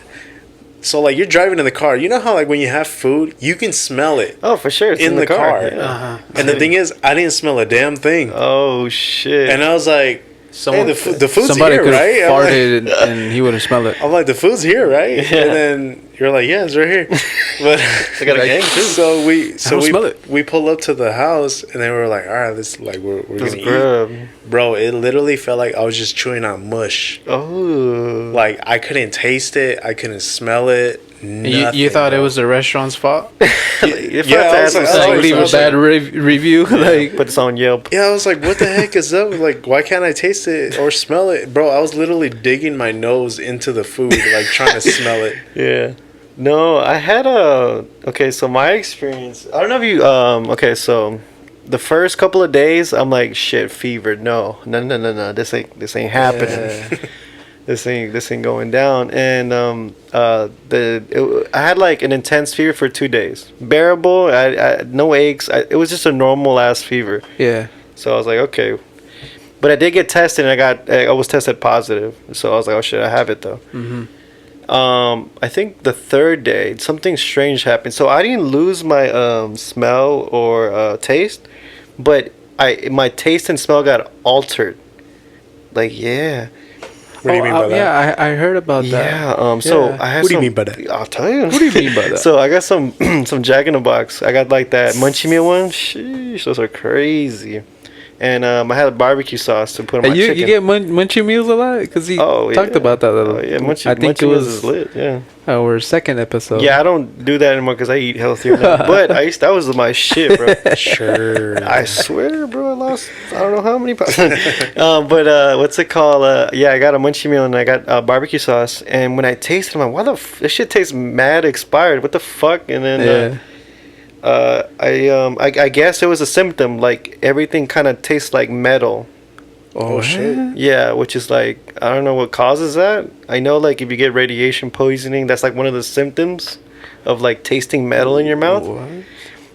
C: so like you're driving in the car. You know how like when you have food, you can smell it
B: Oh, for sure. It's
C: in the car.
B: Yeah.
C: And the thing is, I didn't smell a damn thing,
B: Oh shit.
C: and I was like,
A: Someone,
C: hey, the food's
A: somebody
C: here,
A: could have
C: right?
A: farted and he would have smelled it.
C: I'm like, the food's here, right? And then you're like, yeah, it's right here. But
B: I got a gang too.
C: so we
A: smell it.
C: we pull up to the house, and then we were like, all right, let's like we're
B: Just
C: gonna
B: grub.
C: eat, bro. It literally felt like I was just chewing on mush.
B: Oh.
C: Like I couldn't taste it, I couldn't smell it.
A: You thought it was the restaurant's fault?
B: If
C: Yeah, I
B: I
C: was
B: had
C: like,
B: some
C: oh,
A: Like,
C: it's
A: leave a
C: like-
A: bad review? Like,
B: put this on Yelp.
C: Yeah, I was like, what the heck is up? Like, why can't I taste it or smell it, bro? I was literally digging my nose into the food, like trying to smell it.
B: Yeah. No, I had okay, so my experience, I don't know if you okay, so the first couple of days I'm like shit, fever. No. This ain't happening. This ain't going down. And I had like an intense fever for 2 days. Bearable. I no aches. It was just a normal ass fever.
A: yeah.
B: So I was like, okay. But I did get tested, and I was tested positive. So I was like, oh shit, I have it though. I think the third day something strange happened. So I didn't lose my smell or taste, but my taste and smell got altered. Like yeah.
C: What do you mean by that?
A: Yeah, I heard about that.
B: Yeah. So
A: Yeah.
B: I had
C: What do you
B: some-
C: mean by that?
B: I'll tell you.
A: What do you mean by that?
B: So I got some Jack in the Box. I got like that Munchie Meal one. Sheesh, those are crazy. And I had a barbecue sauce to put on my
A: you
B: chicken.
A: get munchie meals a lot? Because he talked about that.
B: Oh yeah, Munchie.
A: I think
B: Munchie
A: it
B: Meals
A: was
B: is lit. Yeah.
A: our second episode.
B: Yeah, I don't do that anymore because I eat healthier now. But that was my shit, bro.
C: Sure.
B: I swear, bro, I lost I don't know how many pounds. But what's it called? Yeah, I got a Munchie Meal and I got barbecue sauce. And when I tasted it, I'm like, why this shit tastes mad expired? What the fuck? And then I guess it was a symptom. Like everything kind of tastes like metal.
C: Oh shit.
B: Yeah, which is like I don't know what causes that. I know like if you get radiation poisoning, that's like one of the symptoms of like tasting metal in your mouth.
A: What?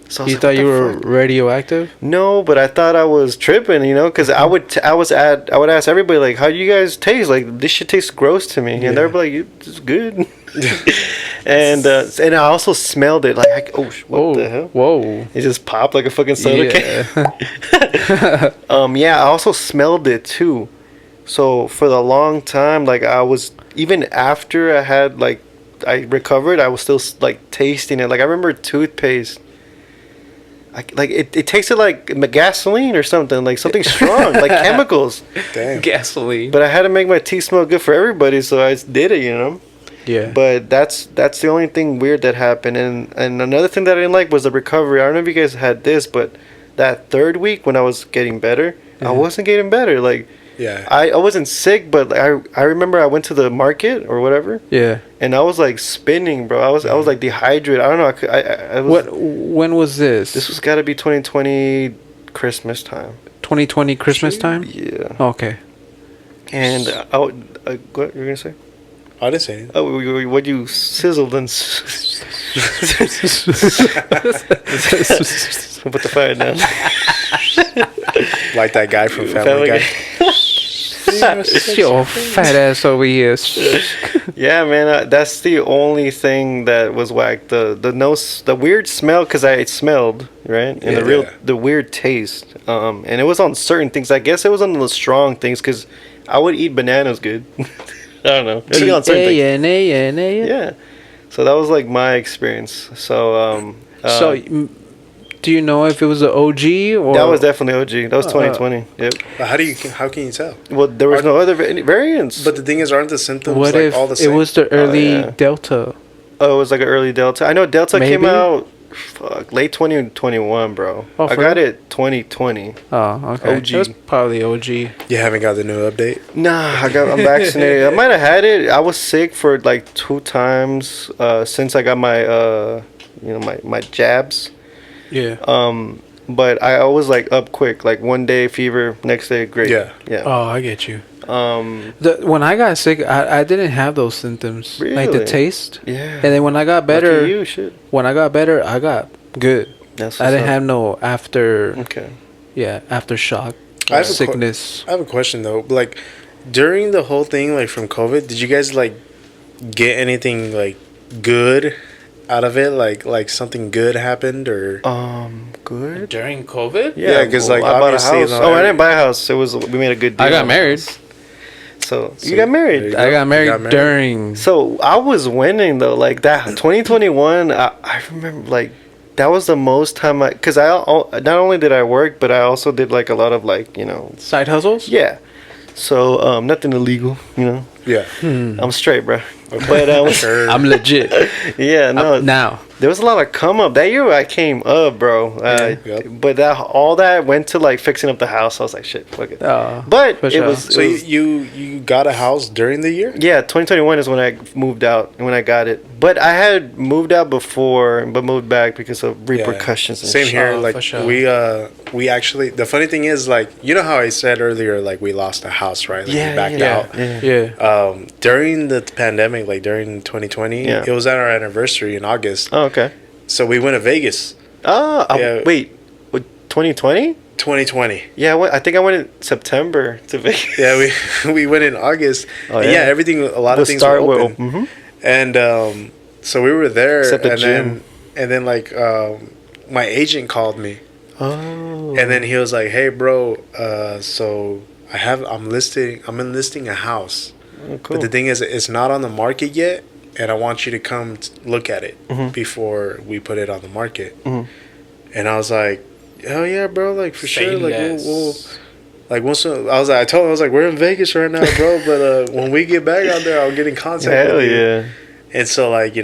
B: So I was
A: You
B: like,
A: thought
B: what
A: you
B: the
A: were
B: fuck?
A: radioactive?
B: No, but I thought I was tripping, because I would ask everybody like, how do you guys taste? Like this shit tastes gross to me, and they're like, it's good. and I also smelled it like, what the hell?
A: Whoa.
B: It just popped like a fucking soda can.
A: Yeah.
B: Yeah, I also smelled it too. So for the long time, like I was even after I recovered, I was still like tasting it. Like I remember toothpaste. It tasted like gasoline or something, like something strong, like chemicals.
C: Damn.
A: Gasoline.
B: But I had to make my teeth smell good for everybody, so I just did it.
A: Yeah.
B: But that's the only thing weird that happened. And another thing that I didn't like was the recovery. I don't know if you guys had this, but that third week when I was getting better, I wasn't getting better. Like
C: Yeah.
B: I wasn't sick, but I remember I went to the market or whatever,
A: Yeah.
B: and I was like spinning, bro. I was like dehydrated. I don't know. I was,
A: When was this?
B: This was got to be 2020 Christmas time.
A: 2020 Christmas time?
B: Yeah.
A: Okay.
B: And what you were gonna say?
C: I didn't say anything.
B: Oh, what you sizzled and put the fire down.
C: Like that guy from Family Guy.
A: Your fat ass over here.
B: Yeah, man, that's the only thing that was whack. The weird smell, because I smelled, right, and the weird taste. And it was on certain things. I guess it was on the strong things, because I would eat bananas good. I don't know. It was on certain things. Yeah. So that was like my experience. So
A: do you know if it was an OG or
B: that was definitely OG. That was 2020. Yep.
C: But how can you tell?
B: Well, there was no other variants.
C: But the thing is, aren't the symptoms
A: what
C: like
A: if
C: all the same?
A: it was the early Delta?
B: Oh, it was like an early Delta. I know Delta came
A: Maybe?
B: out late 2021, bro.
A: Oh,
B: I got it 2020.
A: Oh, okay.
B: OG.
A: It was probably OG.
C: You haven't got the new update?
B: Nah, I'm vaccinated. I might have had it. I was sick for like 2 times since I got my my jabs.
A: Yeah.
B: But I always like up quick, like one day fever, next day great.
C: Yeah.
A: Oh, I get you. When I got sick, I didn't have those symptoms, like the
B: Really?
A: taste.
B: Yeah.
A: And then when I got better,
B: Lucky you, shit.
A: when I got better, I got good.
B: That's
A: I
B: what's
A: didn't
B: up.
A: have no after.
B: Okay.
A: Yeah, aftershock
C: I have a
A: sickness.
C: I have a question though. Like during the whole thing, like from COVID, did you guys like get anything like good out of it? Like something good happened or?
B: Good.
A: During COVID?
C: Yeah, 'cause, like,
B: I bought a
C: obviously,
B: house.
C: you know,
B: Oh, I didn't buy a house. We made a good deal.
A: I got married.
B: So you got married.
C: there you
A: I got married,
C: You got married.
A: during.
B: So I was winning though, like that 2021. I remember like that was the most time because I not only did I work, but I also did like a lot of like
A: Side hustles?
B: yeah. So nothing illegal,
C: Yeah.
B: I'm straight, bro. But
C: Sure.
A: I'm legit.
B: yeah, no.
A: Now.
B: There was a lot of come up that year. I came up, bro.
C: Yep.
B: But all that went to like fixing up the house. I was like, shit, fuck it. But
A: for
B: it
A: sure.
B: was.
C: So
B: it was-
C: you got a house during the year?
B: Yeah, 2021 is when I moved out and when I got it. But I had moved out before, but moved back because of repercussions. And
C: Same
B: shit.
C: here.
A: Oh,
C: Like
A: for sure.
C: we actually, the funny thing is, like, you know how I said earlier, like we lost a house, right? Like, we backed
A: Yeah.
C: out.
A: Yeah.
C: During the pandemic, like during 2020,
B: Yeah.
C: it was at our anniversary in August.
B: Oh, okay.
C: So we went to Vegas.
B: Yeah. Wait, 2020?
C: 2020.
B: Yeah, I think I went in September to Vegas.
C: Yeah, we went in August.
B: Oh,
C: And
B: yeah.
C: everything. A lot of things were open.
B: Mhm.
C: And so we were there.
B: Except the
C: and
B: gym.
C: then like my agent called me.
B: Oh.
C: And then he was like, "Hey, bro, so I'm enlisting a house,
B: Oh, cool.
C: but the thing is, it's not on the market yet, and I want you to come look at it before we put it on the market." And I was like, "Hell yeah, bro! Like for
A: Say
C: sure, like
A: less.
C: we'll like once I told him, I was like, we're in Vegas right now, bro, but when we get back out there, I'll get in contact
B: Hell
C: with you."
B: yeah.
C: And so like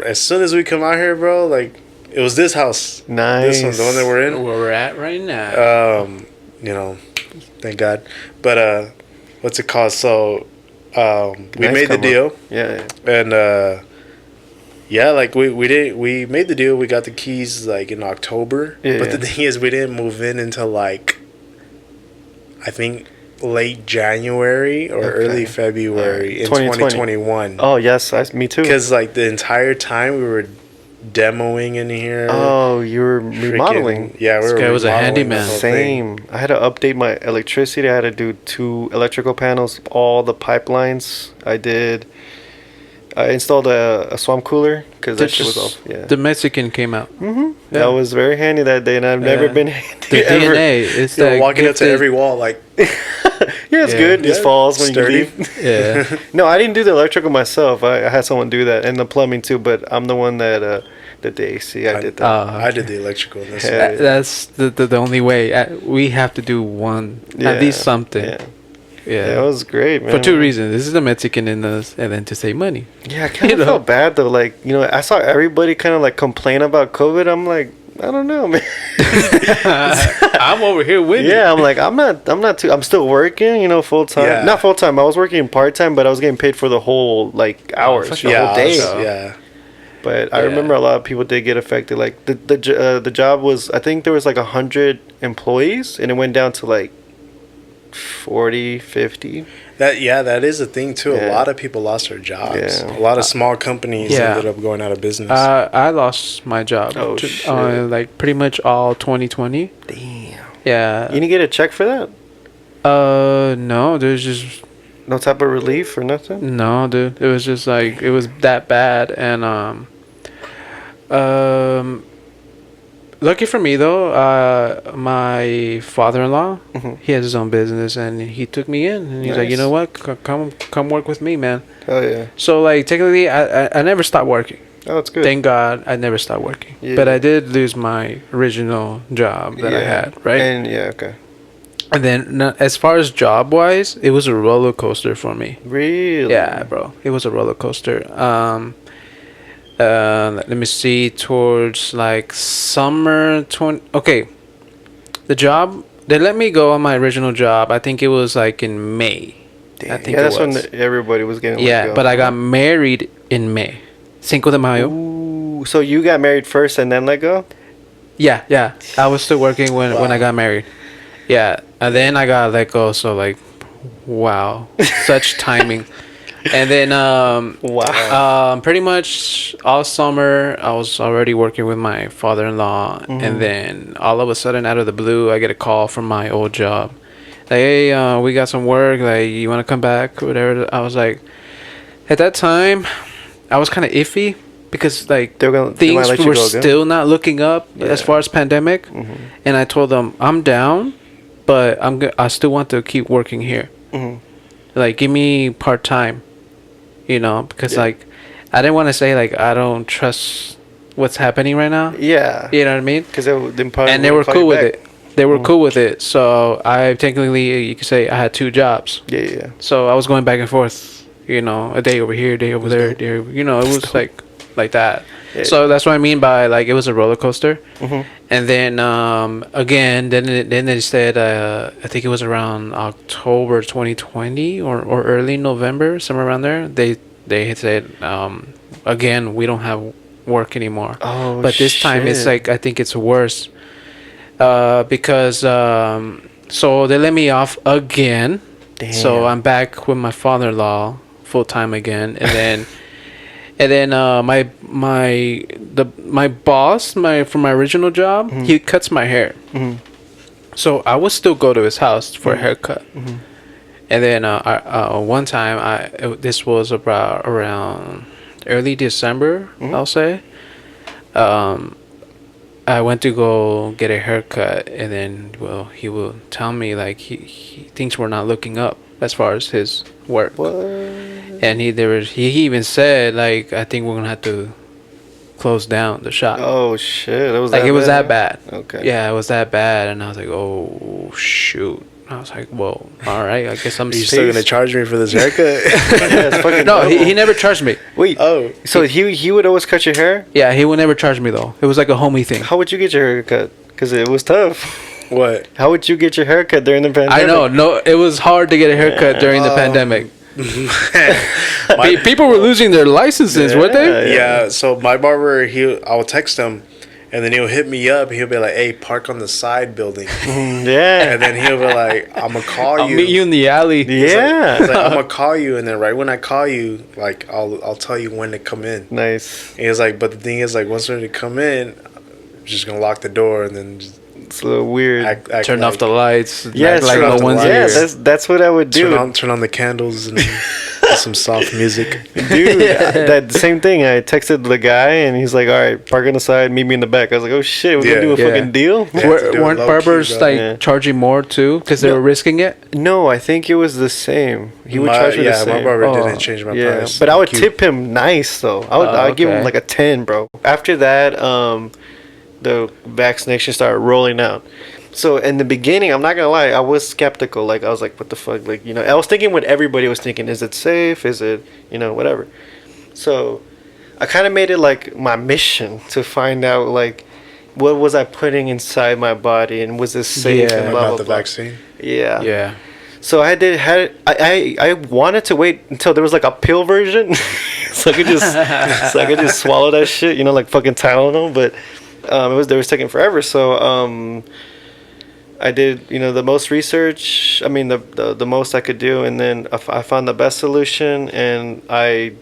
C: as soon as we come out here, bro, like it was this house,
B: Nice.
C: this one, the one that we're in.
A: Where we're at right now.
C: Thank God. But what's it called? So we
B: Nice
C: made the
B: come
C: deal,
B: up. Yeah.
C: and like we made the deal. We got the keys like in October,
B: Yeah,
C: but
B: yeah.
C: the thing is, we didn't move in until like I think late January or early February in 2021.
B: Oh yes, me too.
C: Because like the entire time we were demoing in here.
B: Oh, you were
C: freaking-
B: remodeling.
C: Yeah, we
A: This
C: were
A: guy was a
C: remodeling
A: handyman.
C: the whole thing.
B: Same. I had to update my electricity. I had to do 2 electrical panels, all the pipelines. I installed a swamp cooler because that shit was off. Yeah.
A: The Mexican came out.
B: That was very handy that day, and I've never
A: Yeah.
B: been handy
A: The
B: ever.
A: DNA is
C: You're
A: that
C: walking up to
A: gifted-
C: every wall like
B: Yeah, it's
A: Yeah.
B: good. It just
C: Yeah.
B: falls when
C: Sturdy.
B: you leave.
A: Yeah.
B: No, I didn't do the electrical myself. I had someone do that, and the plumbing too. But I'm the one that did the AC. I did that.
C: I did the electrical. And this
B: Yeah.
A: That's the only way. We have to do one, at least something.
B: Yeah.
A: Yeah.
B: Yeah, it was great, man.
A: For 2 reasons. This is the Mexican in us, and then to save money.
B: Yeah, I kind of
A: You know?
B: felt bad though. Like, I saw everybody kind of like complain about COVID. I'm like, I don't know, man.
A: I'm over here with
B: Yeah, I'm like, I'm still working, full time.
C: Yeah.
B: Not full time. I was working part time, but I was getting paid for the whole like hours,
A: for
B: the
A: sure.
C: yeah,
B: whole day.
C: yeah.
B: But I
A: Yeah.
B: remember a lot of people did get affected. Like the job was, I think there was like 100 employees, and it went down to like 40, 50.
C: That is a thing too. A
B: Yeah.
C: lot of people lost their jobs.
B: Yeah.
C: A lot of small companies
A: Yeah.
C: ended up going out of business.
A: I lost my job.
B: Oh, shit.
A: Like pretty much all 2020.
B: Damn.
A: Yeah.
B: You didn't get a check for that?
A: No, there's just
B: No type of relief or nothing?
A: no, dude. It was just like it was that bad, and lucky for me though, my father-in-law,
B: Mhm.
A: he has his own business, and he took me in, and he's like, you
B: Nice.
A: know what, come work with me, man.
B: Oh, yeah.
A: So like technically, I never stopped working.
B: Oh, that's good.
A: Thank God, I never stopped working.
B: Yeah.
A: But I did lose my original job that I had, right?
B: And, yeah, okay.
A: And then as far as job wise, it was a roller coaster for me.
B: Really?
A: Yeah, bro, it was a roller coaster. Let me see, towards like summer 20. Okay, the job they let me go on my original job. I think it was like in May.
B: Damn.
A: I think
B: yeah,
A: it
B: that's
A: was.
B: when everybody was getting let
A: Yeah,
B: go.
A: but I got married in May, Cinco de Mayo.
B: Ooh, so you got married first and then let go?
A: Yeah. I was still working when I got married. Yeah, and then I got let go. So like, wow, such timing. And then
B: Wow.
A: pretty much all summer I was already working with my father-in-law,
B: Mm-hmm.
A: and then all of a sudden, out of the blue, I get a call from my old job. Like, hey, we got some work. Like, you want to come back or whatever? I was like, at that time, I was kind of iffy because like
B: They might
A: things
B: let you
A: were
B: go again?
A: still not looking up as
B: Yeah. Mm-hmm.
A: far as pandemic. And I told them I'm down, but I still want to keep working here.
B: Mhm.
A: Like, give me part time, because
B: Yeah.
A: like I didn't want to say like I don't trust what's happening right now.
B: Yeah.
A: You know what I mean?
B: Because they
A: And they were cool with it. They were cool with it. So I technically, you could say, I had two jobs.
B: Yeah.
A: So I was going back and forth, a day over here, a day over there, day over, it was like that.
B: Yeah.
A: So that's what I mean by like it was a roller coaster.
B: Mhm.
A: And then again, then they said I think it was around October 2020 or early November, somewhere around there. They had said again, we don't have work anymore.
B: Oh,
A: But this time it's
B: shit.
A: like I think it's worse because so they let me off again. So
B: Damn.
A: I'm back with my father-in-law full time again, and then my boss from my original job, he cuts my hair.
B: Mhm.
A: So I would still go to his house for a haircut. And then one time this was about around early December, I'll say. I went to go get a haircut, and then he will tell me like he things were not looking up as far as his work.
B: What?
A: And he even said like I think we're gonna have to close down the shop.
B: Oh shit! It was
A: Like
B: that
A: it was that
B: bad.
A: bad.
B: Okay.
A: Yeah, it was that bad, and I was like, oh shoot. I was like, well, all right. I guess I'm
C: Are you still gonna charge me for this haircut?
B: Yeah, it's fucking
A: No,
B: double.
A: he never charged me.
B: Wait.
C: Oh.
B: So he would always cut your hair?
A: Yeah, he would never charge me though. It was like a homie thing.
B: How would you get your hair cut? Because it was tough.
C: What?
B: How would you get your hair cut during the pandemic?
A: I know. No, it was hard to get a haircut during the pandemic. People were losing their licenses, weren't they?
C: Yeah. So my barber, I'll text him, and then he'll hit me up. He'll be like, "Hey, park on the side building,"
B: Yeah.
C: and then he'll be like, "I'm gonna call
A: I'll
C: you."
A: meet you in the alley.
B: Yeah.
C: He's like, I'm gonna call you, and then right when I call you, like I'll tell you when to come in.
B: Nice.
C: And he's like, but the thing is, like, once we're to come in, I'm just gonna lock the door and then just
B: It's a little weird.
C: act
A: Turn off
C: like,
A: the lights.
B: Yeah,
A: Act like
C: turn
A: no
C: off the
A: one's
C: lights.
A: here.
B: that's what I would do.
C: turn on the candles and put some soft music.
B: Dude, that same thing. I texted the guy and he's like, "All right, park on the side, meet me in the back." I was like, "Oh shit, we're
C: Yeah.
B: gonna do a
A: Yeah.
B: fucking deal."
C: Yeah. to do it
A: Weren't
C: low-key,
A: barbers
C: bro.
A: like
B: Yeah.
A: charging more too because they
B: No.
A: were risking it?
B: No, I think it was the same. He would charge me the same.
C: my barber
A: Oh.
C: didn't change my
B: Yeah,
C: price.
B: but I would
C: Cute.
B: tip him nice though. I'd give him
A: okay.
B: like a 10, bro. After that, the vaccination started rolling out. So in the beginning, I'm not gonna lie, I was skeptical. Like I was like, what the fuck? Like, I was thinking what everybody was thinking. Is it safe? Is it, whatever. So I kind of made it like my mission to find out like what was I putting inside my body and was this safe
A: Yeah.
B: and blah
C: about
B: blah
C: the
B: blah.
C: vaccine.
B: Yeah.
A: Yeah.
B: So I wanted to wait until there was like a pill version, so I could just swallow that shit, like fucking Tylenol. But they was taking forever. So I did, the most research. I mean, the most I could do, and then I found the best solution, and I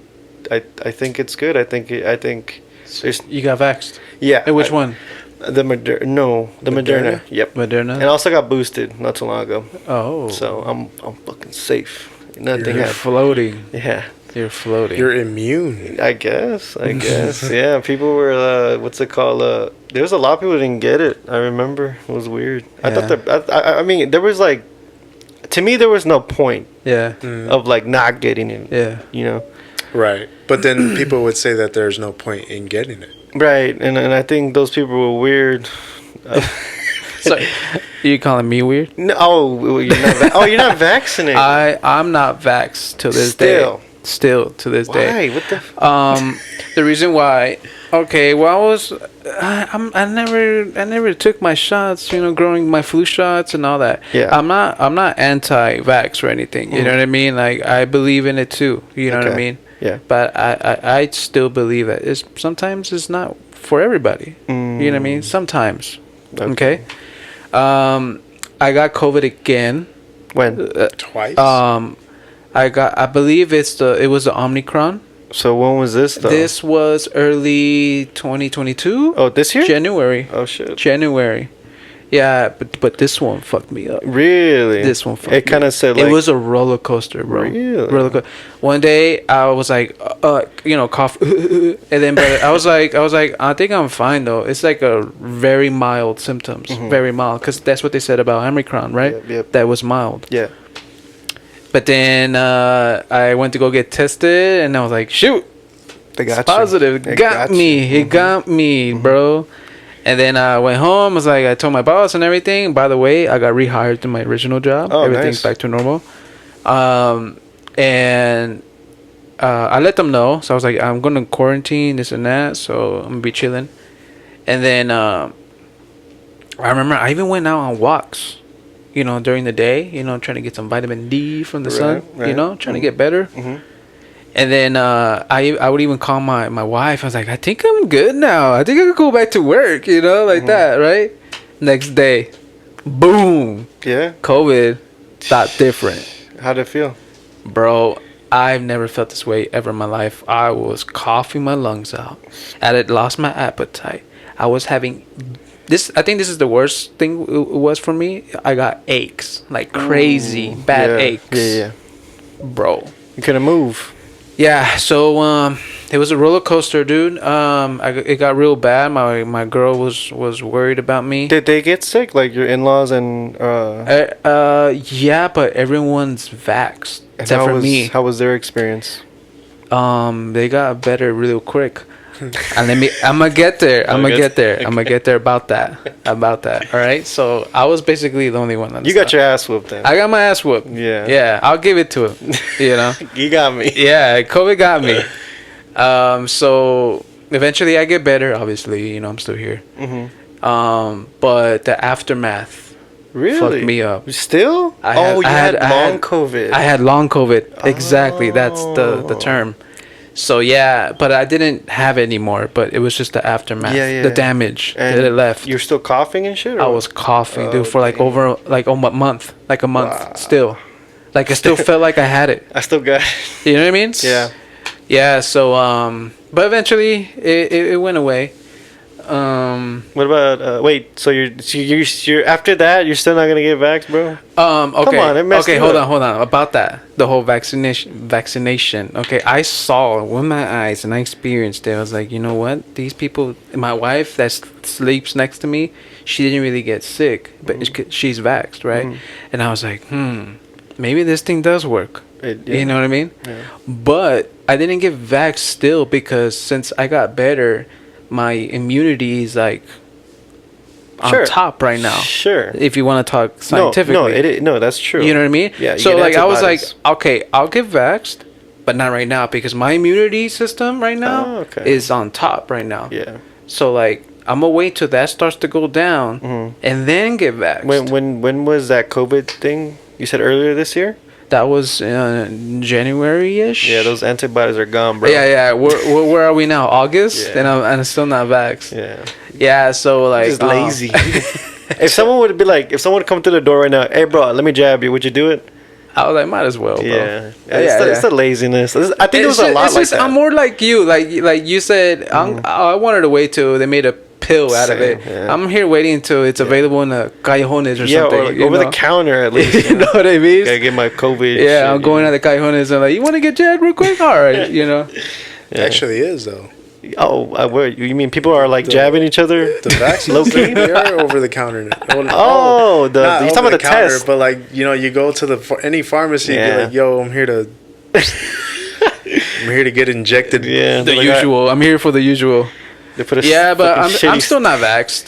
B: think it's good. I think there's
A: You got vaxxed.
B: yeah.
A: Hey, which one?
B: The Moderna. Yep.
A: Moderna.
B: And I also got boosted not too long ago,
A: Oh,
B: so I'm fucking safe. Nothing
A: you're
B: happened.
A: floating.
B: Yeah.
A: You're floating.
C: You're immune.
B: I guess. Yeah, people were. What's it called? There was a lot of people who didn't get it. I remember. It was weird. I
A: Yeah.
B: thought that. I mean, there was like, to me, there was no point
A: yeah.
B: of like not getting it.
A: Yeah.
B: You know.
C: Right. But then people would say that there's no point in getting it.
B: Right, and I think those people were weird.
A: So, you calling me weird?
B: No, you're not vaccinated.
A: I'm not vaxxed to this
B: Still.
A: day. Still to this day.
B: Why? What the?
A: The reason why. Okay, well, I never took my shots. Growing my flu shots and all that.
B: Yeah.
A: I'm not anti-vax or anything. You know what I mean? Like, I believe in it too. You know what I
B: Okay.
A: mean?
B: Yeah.
A: But I still believe that sometimes it's not for everybody. You know what I mean? Sometimes. Okay. I got COVID again.
B: When?
C: Twice?
A: I believe it was the Omicron.
B: So when was this though?
A: This was early 2022.
B: Oh, this year?
A: January.
B: Oh shit.
A: January. Yeah, but this one fucked me up.
B: Really?
A: This one fucked
B: It
A: me
B: kind
A: up.
B: of said like.
A: It was a roller coaster, bro.
B: Really?
A: One day I was like, cough, and then but I was like, I think I'm fine though. It's like a very mild symptoms, very mild, because that's what they said about Omicron, right?
B: Yep.
A: That was mild.
B: Yeah.
A: But then I went to go get tested, and I was like, shoot,
B: They got
A: it's positive.
B: you.
A: It got me. It got me, bro. And then I went home. I told my boss and everything. By the way, I got rehired to my original job.
B: Oh,
A: Everything's
B: nice.
A: back to normal. And I let them know. So I was like, I'm going to quarantine, this and that. So I'm going to be chilling. And then I remember I even went out on walks, during the day, trying to get some vitamin D from the sun,
B: right.
A: trying to get better.
B: Mm-hmm.
A: And then I would even call my wife. I was like, I think I'm good now. I think I could go back to work, like that, right? Next day, boom,
B: Yeah.
A: COVID, that different.
B: How'd it feel?
A: Bro, I've never felt this way ever in my life. I was coughing my lungs out. I had lost my appetite. I was having this. I think this is the worst thing it was for me. I got aches, like crazy bad aches.
B: Yeah.
A: Bro.
B: You couldn't move.
A: Yeah, so it was a roller coaster, dude. It got real bad. My girl was worried about me.
B: Did they get sick? Like your in-laws and
A: Yeah, but everyone's vaxxed except for me.
B: How was their experience?
A: They got better real quick. And I'm gonna get there. I'm gonna get there about that. All right. So I was basically the only one.
B: You got your ass whooped then.
A: I got my ass whooped.
B: Yeah.
A: Yeah. I'll give it to him.
B: You got me.
A: Yeah. COVID got me. So eventually I get better. Obviously, I'm still here.
B: Mm-hmm.
A: But the aftermath
B: Really?
A: fucked me up.
B: Still?
A: I
B: had long
A: had-
B: COVID.
A: I had long COVID. Exactly. That's the term. So yeah, but I didn't have it anymore. But it was just the aftermath,
B: Yeah.
A: the damage
B: And
A: that it left.
B: You're still coughing and shit? Or
A: I was coughing, dude, for like
B: dang.
A: over a month,
B: Wow.
A: still. Like I still felt like I had it.
B: I still got it.
A: You know what I mean?
B: Yeah.
A: Yeah. So but eventually it went away.
B: What about wait? So you're after that? You're still not gonna get vaxxed, bro?
A: Okay.
B: on, it messed
A: Okay,
B: you
A: hold
B: up.
A: on. About that, the whole vaccination. Okay, I saw with my eyes and I experienced it. I was like, you know what? These people, my wife that sleeps next to me, she didn't really get sick, but she's vaxxed, right? And I was like, maybe this thing does work. You know what I mean?
B: Yeah.
A: But I didn't get vaxxed still because since I got better, my immunity is like on top right now.
B: Sure.
A: If you want to talk scientifically.
B: No, that's true.
A: You know what I mean?
B: Yeah. you
A: So
B: get
A: like I was like,
B: antibodies.
A: okay, I'll get vaxxed, but not right now because my immunity system right now
B: Oh, okay.
A: is on top right now.
B: Yeah.
A: So like I'm gonna wait till that starts to go down and then get vaxxed.
B: When was that COVID thing? You said earlier this year?
A: That was January-ish.
B: Yeah, those antibodies are gone, bro.
A: Yeah. Where are we now? August,
B: Yeah.
A: and I'm still not vaxxed.
B: Yeah.
A: Yeah, so like
B: Just lazy. If someone would be like, if someone would come to the door right now, hey bro, let me jab you, would you do it?
A: I was like, might as well, bro.
B: Yeah, it's the laziness. I think it was
A: It's
B: a lot
A: it's
B: like
A: just,
B: that.
A: I'm more like you. Like you said, I wanted to wait till they made a pill out of
B: Same,
A: it.
B: yeah.
A: I'm here waiting until it's available in the callejones or
B: Yeah,
A: something.
B: or
A: you
B: over
A: know?
B: the counter at least.
A: You know what I mean?
B: Gotta get my COVID.
A: Yeah,
B: shit,
A: I'm going
B: you
A: to the callejones and I'm like, you want to get jabbed real quick? All right, you know.
C: It actually is though.
B: Oh, where you mean people are like jabbing each other?
C: The vaccines, they are over the counter. Well,
B: Oh, you're
C: not
B: talking
C: over
B: about the
C: counter,
B: test.
C: but like you go to any pharmacy,
B: Yeah.
C: be like, yo, I'm here to get injected.
B: Yeah,
A: The
B: like
A: usual. I'm here for the usual.
B: They put a
A: Yeah, but
B: fucking
A: I'm
B: shitty
A: still not vaxxed.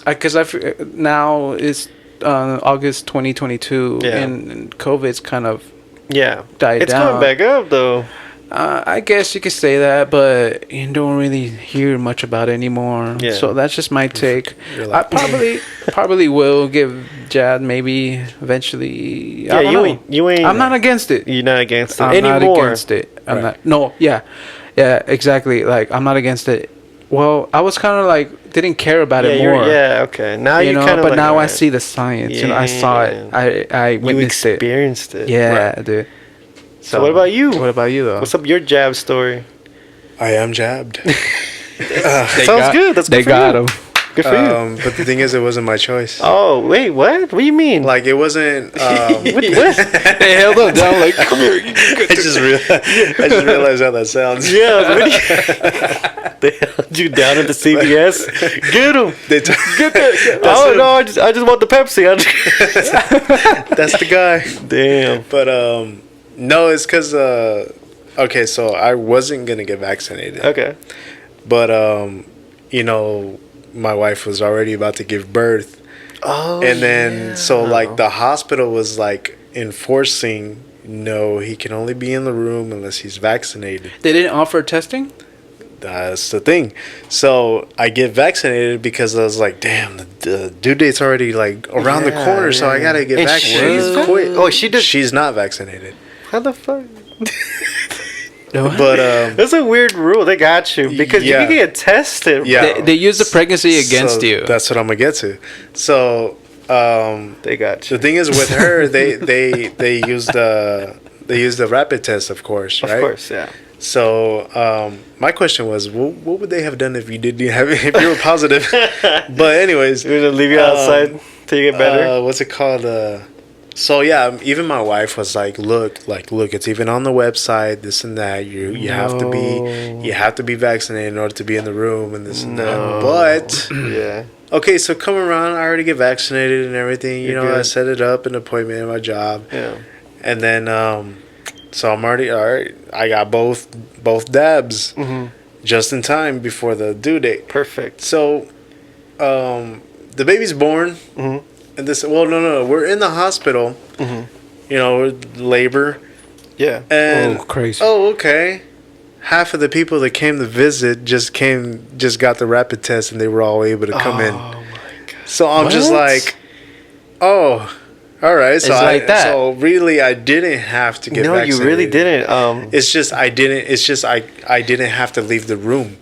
A: Because now it's August 2022,
B: Yeah.
A: and COVID's kind of
B: Yeah,
A: died
B: it's
A: down.
B: going back up though.
A: I guess you could say that, but you don't really hear much about it anymore.
B: Yeah.
A: So that's just my take.
C: You're
A: I
C: like-
A: probably will give Jad maybe eventually.
B: Yeah,
A: I don't know.
B: you ain't.
A: I'm not against it.
B: You're not against it
A: I'm
B: anymore.
A: not against it. I'm not. No. Yeah. Yeah. Exactly. Like I'm not against it. Well, I was kind of like didn't care about it more.
B: Yeah, okay. Now
A: You
B: you
A: know,
B: kind of.
A: but
B: like,
A: now I
B: alright.
A: see the science. You know, I saw it. I
B: You
A: witnessed it.
B: experienced it.
A: Yeah, dude.
B: So what about you?
A: What about you though?
B: What's up your jab story?
C: I am jabbed.
B: Sounds good. That's good
A: They
B: for
A: got
B: you.
A: him.
B: Good for you.
C: But the thing is, it wasn't my choice.
B: Oh wait, what? What do you mean?
C: Like it wasn't.
B: what?
A: They held him down like, come here.
C: I just realized how that sounds.
B: Yeah, what do you- they held you down at the CVS. Get him.
C: They t-
B: Get that. Oh
C: him.
B: no, I just want the Pepsi.
C: That's the guy.
B: Damn.
C: But no, it's because okay, so I wasn't gonna get vaccinated,
B: Okay.
C: but you know, my wife was already about to give birth,
B: Oh.
C: and then so like the hospital was like enforcing, no, he can only be in the room unless he's vaccinated.
A: They didn't offer testing?
C: That's the thing. So I get vaccinated because I was like, damn, the due date's already like around the
B: Yeah,
C: corner, so I
B: yeah.
C: gotta get
B: And
C: vaccinated
B: she's-
C: quick.
B: Oh, she does-
C: She's not vaccinated,
B: How the fuck?
C: but
B: That's a weird rule. They got you because
C: Yeah.
B: you can get tested.
C: Yeah.
A: They use the pregnancy against
C: So
A: you.
C: That's what I'm gonna get to. So
B: They got you.
C: the thing is with her, they used the rapid test, of course, right?
B: Of course, yeah.
C: So my question was, what would they have done if you didn't have if you were positive? But anyways,
B: We're gonna leave you outside till you get better.
C: what's it called? So yeah, even my wife was like, look, it's even on the website, this and that. You have to be vaccinated in order to be in the room and this and that. But
B: Yeah.
C: okay, so come around, I already get vaccinated and everything.
B: You're
C: I
B: good.
C: set it up, an appointment at my job.
B: Yeah.
C: And then so I'm already all right. I got both dabs just in time before the due date.
B: Perfect.
C: So the baby's born. And no, we're in the hospital. Labor.
B: Yeah.
C: And
A: crazy.
C: oh, okay. Half of the people that came to visit just got the rapid test, and they were all able to come in.
B: Oh my god.
C: So I'm just
A: What?
C: like, oh, all right. So
A: It's like that.
C: So really, I didn't have to get
B: No,
C: vaccinated.
B: you really didn't.
C: It's just I didn't. It's just I didn't have to leave the room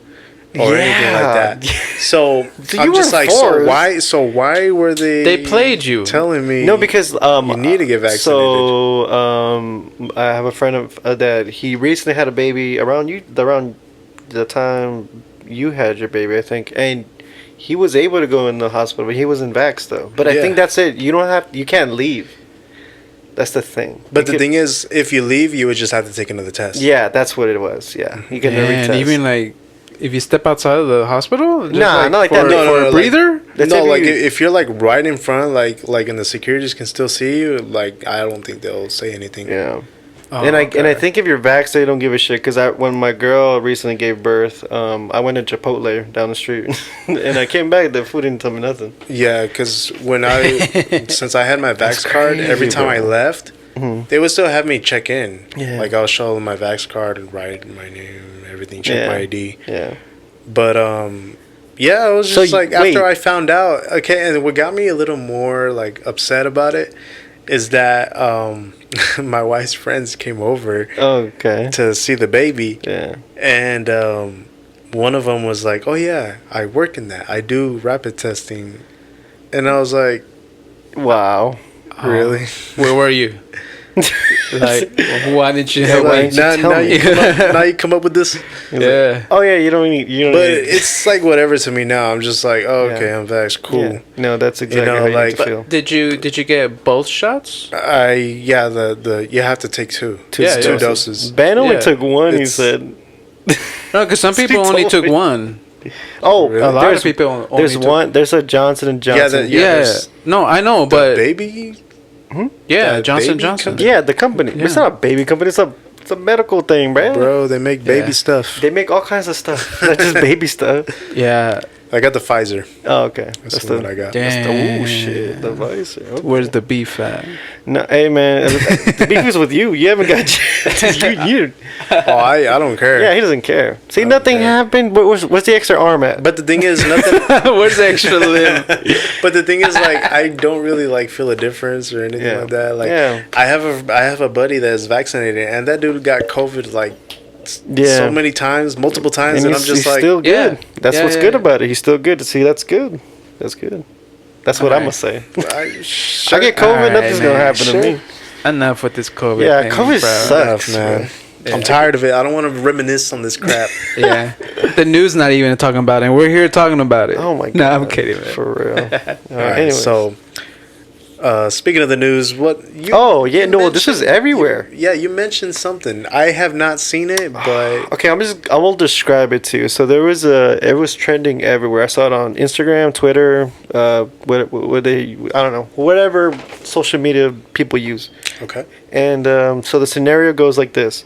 C: or anything like that. So
B: So
C: I'm
B: you
C: just
B: were
C: like,
B: forced.
C: so why were they?
A: They played you.
C: telling me
B: No, because
C: you need to get vaccinated.
B: So I have a friend of that he recently had a baby around the time you had your baby, I think, and he was able to go in the hospital, but he wasn't vaxxed though. But I
C: Yeah.
B: think that's it. You can't leave. That's the thing.
C: But the thing is, if you leave, you would just have to take another test.
B: Yeah, that's what it was. Yeah, you can never
A: And
B: test.
A: even like, if you step outside of the hospital, just
B: Nah, not like that.
A: for,
B: No,
A: for
C: no,
A: a breather.
B: That's
C: no,
B: if
C: like
B: you-
C: if you're like right in front, like and the securities can still see you, like I don't think they'll say anything.
B: yeah.
A: Oh,
B: and I
A: okay.
B: think if you're vaxxed, they don't give a shit. Because when my girl recently gave birth, I went to Chipotle down the street, and I came back. The food didn't tell me nothing.
C: Yeah, because when since I had my Vax card,
B: crazy,
C: every time I
B: bro.
C: left, they would still have me check in.
B: Yeah.
C: Like I'll show them my Vax card and write my name, everything, check
B: Yeah.
C: my ID.
B: Yeah.
C: But yeah, I was
B: So
C: just like
B: wait.
C: after I found out. Okay, and what got me a little more like upset about it is that my wife's friends came over
B: Okay.
C: to see the baby.
B: Yeah.
C: And one of them was like, "Oh yeah, I work in that. I do rapid testing And I was like,
B: Wow.
C: really?
A: Where were you? Like, why didn't you?
B: Yeah,
A: why
B: like,
A: didn't you-
C: Now you come up with this.
A: yeah.
B: Oh yeah, you don't need.
C: But it's like whatever to me now. I'm just like, oh, okay, I'm vaxxed. Cool.
B: Yeah. No, that's exactly
C: know,
B: how you
C: like-
B: need to feel.
A: Did you get both shots?
C: The you have to take two.
A: Yeah,
C: Two
A: yeah.
C: doses.
B: Ben only
A: Yeah.
B: took one. He
C: It's-
B: said.
A: No, because some
B: He
A: people only
B: told
A: took
B: me.
A: one.
B: Oh,
C: Really?
A: A lot
B: there's,
A: of people only
B: there's
A: took
B: one. There's a Johnson and Johnson.
C: Yeah,
A: Yeah.
C: there's
A: No, I know,
C: the
A: but
C: baby.
A: yeah,
C: that
A: Johnson
C: baby
A: Johnson.
C: company?
B: Yeah, the company. It's
A: Yeah.
B: not a baby company. It's a medical thing, bro.
C: Bro, they make baby
A: Yeah.
C: stuff.
B: They make all kinds of stuff, not just baby stuff.
A: Yeah.
C: I got the Pfizer.
B: Oh, okay.
C: That's the one I got.
B: That's the
A: Damn.
B: oh shit. The vice. Okay.
A: Where's the beef at?
B: No, hey man, the beef is with you. You haven't got you.
C: Oh, I don't care.
B: Yeah, he doesn't care. See, nothing happened. But what's the extra arm at?
C: But the thing is, nothing.
A: Where's the extra limb?
C: But the thing is, like, I don't really like feel a difference or anything
B: Yeah.
C: like that. Like,
B: Yeah.
C: I have a buddy that's vaccinated, and that dude got COVID like
B: Yeah.
C: so many times, multiple times, and I'm
B: he's
C: just like,
B: still good.
A: Yeah.
B: That's
A: Yeah,
B: what's
A: yeah,
B: good
A: yeah.
B: about it. He's still good. See, that's good. That's good. That's what I'm gonna
A: Alright.
B: say. I get COVID,
A: Alright,
B: nothing's gonna
A: man.
B: happen to me.
A: Enough with this COVID.
B: Yeah,
A: thing,
B: COVID
A: bro.
B: sucks,
C: man.
B: man.
C: I'm tired of it. I don't want to reminisce on this crap.
A: Yeah, the news not even talking about it. And we're here talking about it.
B: Oh my god.
A: No, I'm kidding, man.
B: For real.
C: All right.
B: Anyways.
C: So, speaking of the news, what? You,
B: Oh yeah,
C: you
B: no, this is
C: mentioned-
B: everywhere.
C: Yeah, you mentioned something. I have not seen it, but
B: Okay, I will describe it to you. So it was trending everywhere. I saw it on Instagram, Twitter, what they, I don't know, whatever social media people use.
C: okay.
B: And so the scenario goes like this.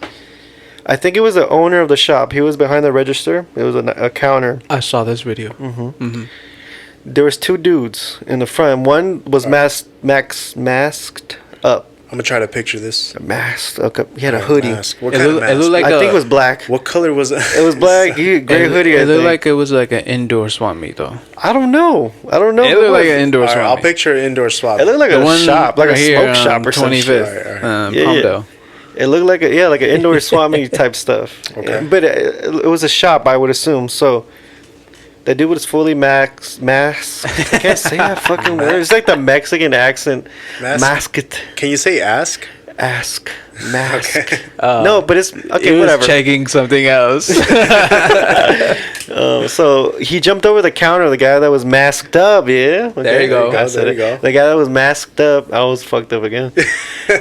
B: I think it was the owner of the shop. He was behind the register. It was a counter.
A: I saw this video.
B: There was two dudes in the front. One was masked up.
C: I'm gonna try to picture this.
B: Masked up. He had a hoodie.
C: Mask. What
A: It
C: kind of
A: look- it
C: mask?
A: looked like
B: I
A: a-
B: think it was black.
C: What color was it?
B: It was black. Gray hoodie.
A: It
B: I
A: looked
B: think.
A: like it was like an indoor swap meet though.
B: I don't know.
A: It looked like an indoor
C: All right,
A: swap
C: I'll
A: meet.
C: picture an indoor swap.
B: It looked like
A: The
B: a
A: one
B: shop, like
A: right
B: a
A: here
B: smoke
A: on
B: shop or something.
A: 25th,
C: All right.
B: Yeah, yeah.
A: Palmdale.
B: It looked like like an indoor swap meet type stuff.
C: Okay.
B: But it was a shop, I would assume. So the dude was fully masked. I can't say that fucking word. It's like the Mexican accent. Masked.
C: Can you say ask?
B: Ask. Mask.
C: Okay.
B: No, but it's okay.
A: He was
B: Whatever.
A: checking something else.
B: So he jumped over the counter. The guy that was masked up. Yeah. Okay,
A: There you go.
B: I said
C: There
B: it.
C: you go.
B: The guy that was masked up. I was fucked up again.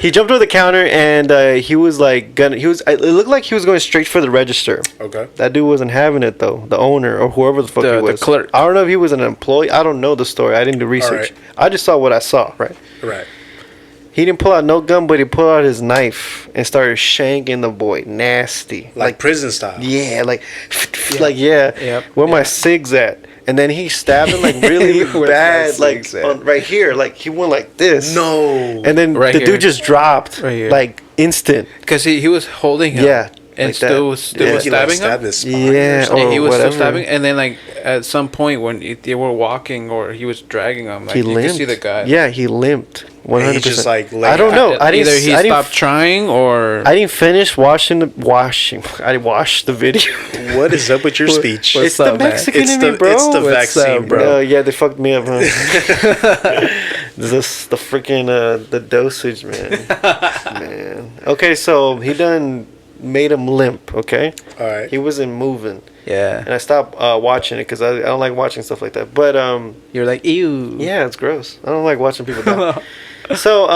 B: He jumped over the counter and he was like gonna. He was. It looked like he was going straight for the register.
C: Okay.
B: That dude wasn't having it though. The owner or whoever the fuck
A: The
B: he was.
A: clerk.
B: I don't know if he was an employee. I don't know the story. I didn't do research.
C: right.
B: I just saw what I saw. Right.
C: Right.
B: He didn't pull out no gun, but he pulled out his knife and started shanking the boy. Nasty.
C: Like prison style.
B: Yeah, like, like yeah.
A: Yep.
B: Where my cigs at? And then he stabbed him like really
A: Where's my
B: bad, like
A: cigs at?
B: right here. Like he went like this.
C: No.
B: And then
A: Right
B: the
A: here.
B: dude just dropped,
A: Right here.
B: like instant.
A: Because he was holding him.
B: Yeah,
A: And
B: like
A: still
B: that.
A: was still
B: Yeah.
A: was
C: He, like,
A: stabbing
C: stabbed
A: him.
C: his spine or
B: Yeah,
C: something.
B: or
A: He was
B: whatever.
A: still stabbing, and then like at some point when they were walking or he was dragging him, like
B: He
A: you
B: limped.
A: could see the guy.
B: Yeah, he limped. 100%.
C: And he just, like, laid
B: I don't
C: out.
B: know. I didn't.
A: Either he
B: I didn't
A: stopped trying or
B: I didn't finish washing. I watched the video.
C: What is up with your speech?
A: What's
B: It's the
A: up, man?
B: Mexican
C: It's
B: in
C: the
B: me, bro.
C: it's the
A: What's
C: vaccine,
A: up,
C: bro.
B: Yeah, they fucked me up, huh? This the freaking the dosage, man. Man. Okay, so he done made him limp. Okay,
C: All right.
B: he wasn't moving,
A: yeah.
B: and I stopped watching it because I don't like watching stuff like that. But
A: You're like ew.
B: yeah, it's gross. I don't like watching people die. So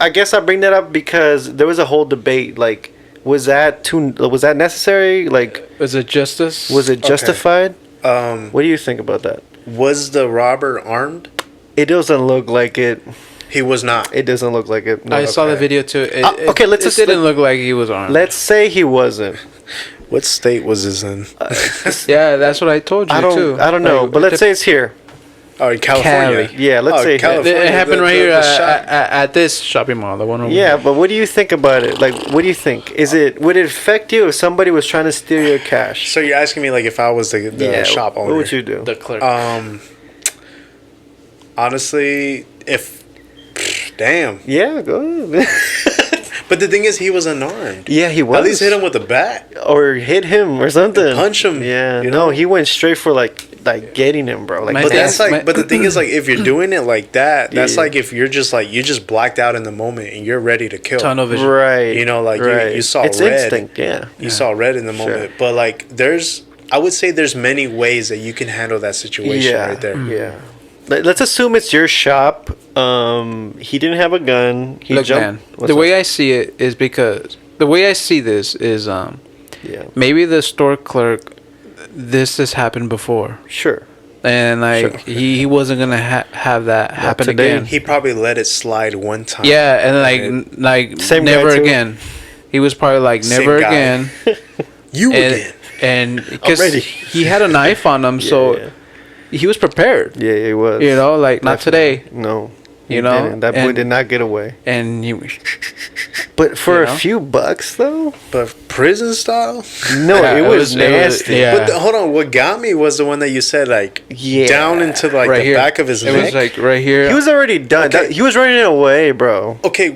B: I guess I bring that up because there was a whole debate. Like, was that necessary? Like,
A: Was it justice?
B: was it justified?
C: Um,
B: What do you think about that?
C: was the robber armed?
B: It doesn't look like it.
C: He was not.
B: It doesn't look like it. No.
A: I saw the
C: okay.
A: video too. It,
B: Okay, let's
A: it
B: just-
A: didn't look like he was armed.
B: Let's say he wasn't.
C: What state was this in?
A: Yeah, that's what I told you too.
B: I don't know,
A: Like,
B: but let's say it's here.
C: Oh, in California.
A: Cali.
B: Yeah, let's say-
C: California.
A: It happened
C: the-
A: right
C: the-
A: here
C: the shop.
A: at this shopping mall, the one over
B: Yeah,
A: here.
B: but what do you think about it? Like, what do you think? Would it affect you if somebody was trying to steal your cash?
C: So you're asking me like if I was the shop owner?
B: What would you do?
A: The clerk.
C: Honestly, if damn.
B: Yeah, go ahead.
C: But the thing is, he was unarmed.
B: Yeah, he was.
C: At least hit him with a bat.
B: or hit him or something.
C: Punch him,
B: Yeah,
C: you
B: no,
C: know?
B: he went straight for like like getting him, bro. Like,
A: My
C: But
A: thing-
C: that's like,
A: my-
C: but the thing is, like, if you're doing it like that, that's
B: Yeah.
C: like if you're just like you just blacked out in the moment and you're ready to kill.
A: Tunnel vision.
B: right,
C: You know, like
B: right.
C: you saw
B: it's
C: red.
B: instinct, yeah.
C: You saw red in the
B: Sure.
C: moment, but like I would say there's many ways that you can handle that situation
B: Yeah,
C: right there.
B: yeah. Let's assume it's your shop. He didn't have a gun. He
A: Look,
B: jumped.
A: man,
B: What's
A: the
B: up?
A: way I see it is because the way I see this is
B: yeah,
A: maybe the store clerk, this has happened before,
B: sure.
A: and like
B: Sure.
A: he wasn't gonna have that happen
B: today.
A: again.
C: He probably let it slide one time.
A: Yeah, and like
B: Same guy
A: never
B: too?
A: again. He was probably like
C: Same
A: never
C: guy.
A: again,
C: You
A: and
C: again.
A: and because
B: Already.
A: he had a knife on him, so
B: yeah.
A: he was prepared.
B: Yeah, it was.
A: You know, like not today.
B: No.
A: You
B: he
A: know,
B: didn't. That boy
A: and-
B: did not get away.
A: And he,
B: But for
A: You
B: a
A: know?
B: few bucks, though,
C: But prison style.
B: no,
A: Yeah,
B: it was nasty.
A: yeah.
C: But hold on, what got me was the one that you said like
B: Yeah.
C: down into like
A: right
C: the
A: here,
C: back of his
A: it
C: neck.
A: was like right here.
B: He was already done.
C: Okay.
B: He was running away, bro.
C: Okay,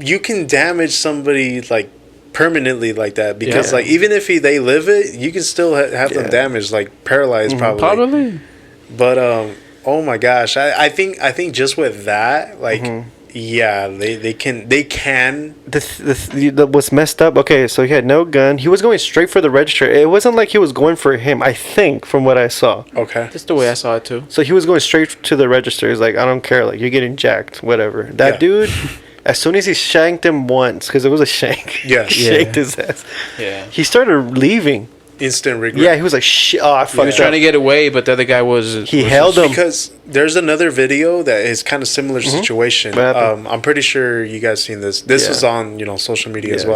C: you can damage somebody like permanently like that because
B: Yeah.
C: like even if they live it, you can still have them
B: Yeah.
C: damaged, like paralyzed probably.
A: probably.
C: But oh my gosh, I think just with that, like yeah, they can
B: What's messed up? Okay, so he had no gun. He was going straight for the register. It wasn't like he was going for him. I think from what I saw.
C: okay.
A: That's the way I saw it too.
B: So he was going straight to the register. He's like, I don't care. Like, you're getting jacked. Whatever. That
C: Yeah.
B: dude, as soon as he shanked him once, because it was a shank.
C: Yeah.
B: he shanked his ass.
A: Yeah.
B: He started leaving.
C: Instant regret.
B: Yeah, he was like, shit. Oh, I
A: He was
B: fucked
A: trying
B: up.
A: to get away, but the other guy was.
B: He
A: was
B: held him.
C: Because there's another video that is kind of similar situation.
B: What happened?
C: I'm pretty sure you guys seen this. This
B: Yeah.
C: was on social media as
B: Yeah,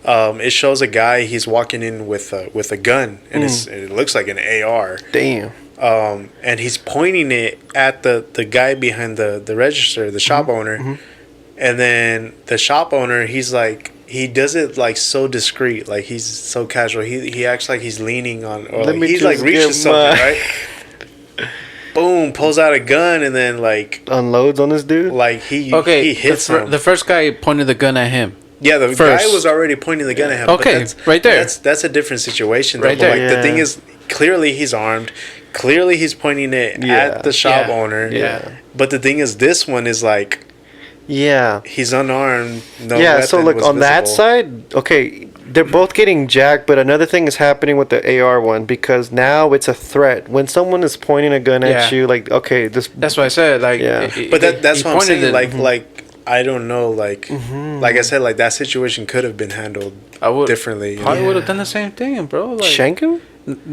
C: well. It shows a guy. He's walking in with a gun, and it looks like an AR.
B: Damn.
C: And he's pointing it at the guy behind the register, the shop owner. And then the shop owner, he's like, he does it like so discreet, like he's so casual. He acts like he's leaning on, or
B: Let
C: like
B: me
C: he's like
B: just
C: reaches
B: get
C: something,
B: my-
C: right? Boom, pulls out a gun, and then like
B: Unloads on this dude.
C: he
A: Okay,
C: he hits him.
A: the first guy pointed the gun at him.
C: Yeah, the
A: First.
C: guy was already pointing the gun at him.
A: Okay,
C: but
A: right there.
C: That's a different situation. Though.
A: Right
C: But,
A: there.
C: like the
B: Yeah.
C: thing is, clearly he's armed. Clearly he's pointing it
B: Yeah.
C: at the shop
A: Yeah.
C: owner.
B: Yeah.
C: But the thing is, this one is like
B: Yeah.
C: he's unarmed. No
B: Yeah, so
C: weapon
B: look,
C: was
B: on that
C: visible.
B: side, okay, they're both getting jacked, but another thing is happening with the AR one because now it's a threat. When someone is pointing a gun
A: Yeah.
B: at you, like, okay, this.
A: That's what I said. Like,
B: Yeah.
C: But that's
A: he
C: what I'm
A: pointed
C: saying.
A: it-
C: Like I don't know. Like I said, like that situation could have been handled
A: I would
C: differently. You
A: probably
C: know?
A: would have done the same thing, bro. Like,
B: Shank him?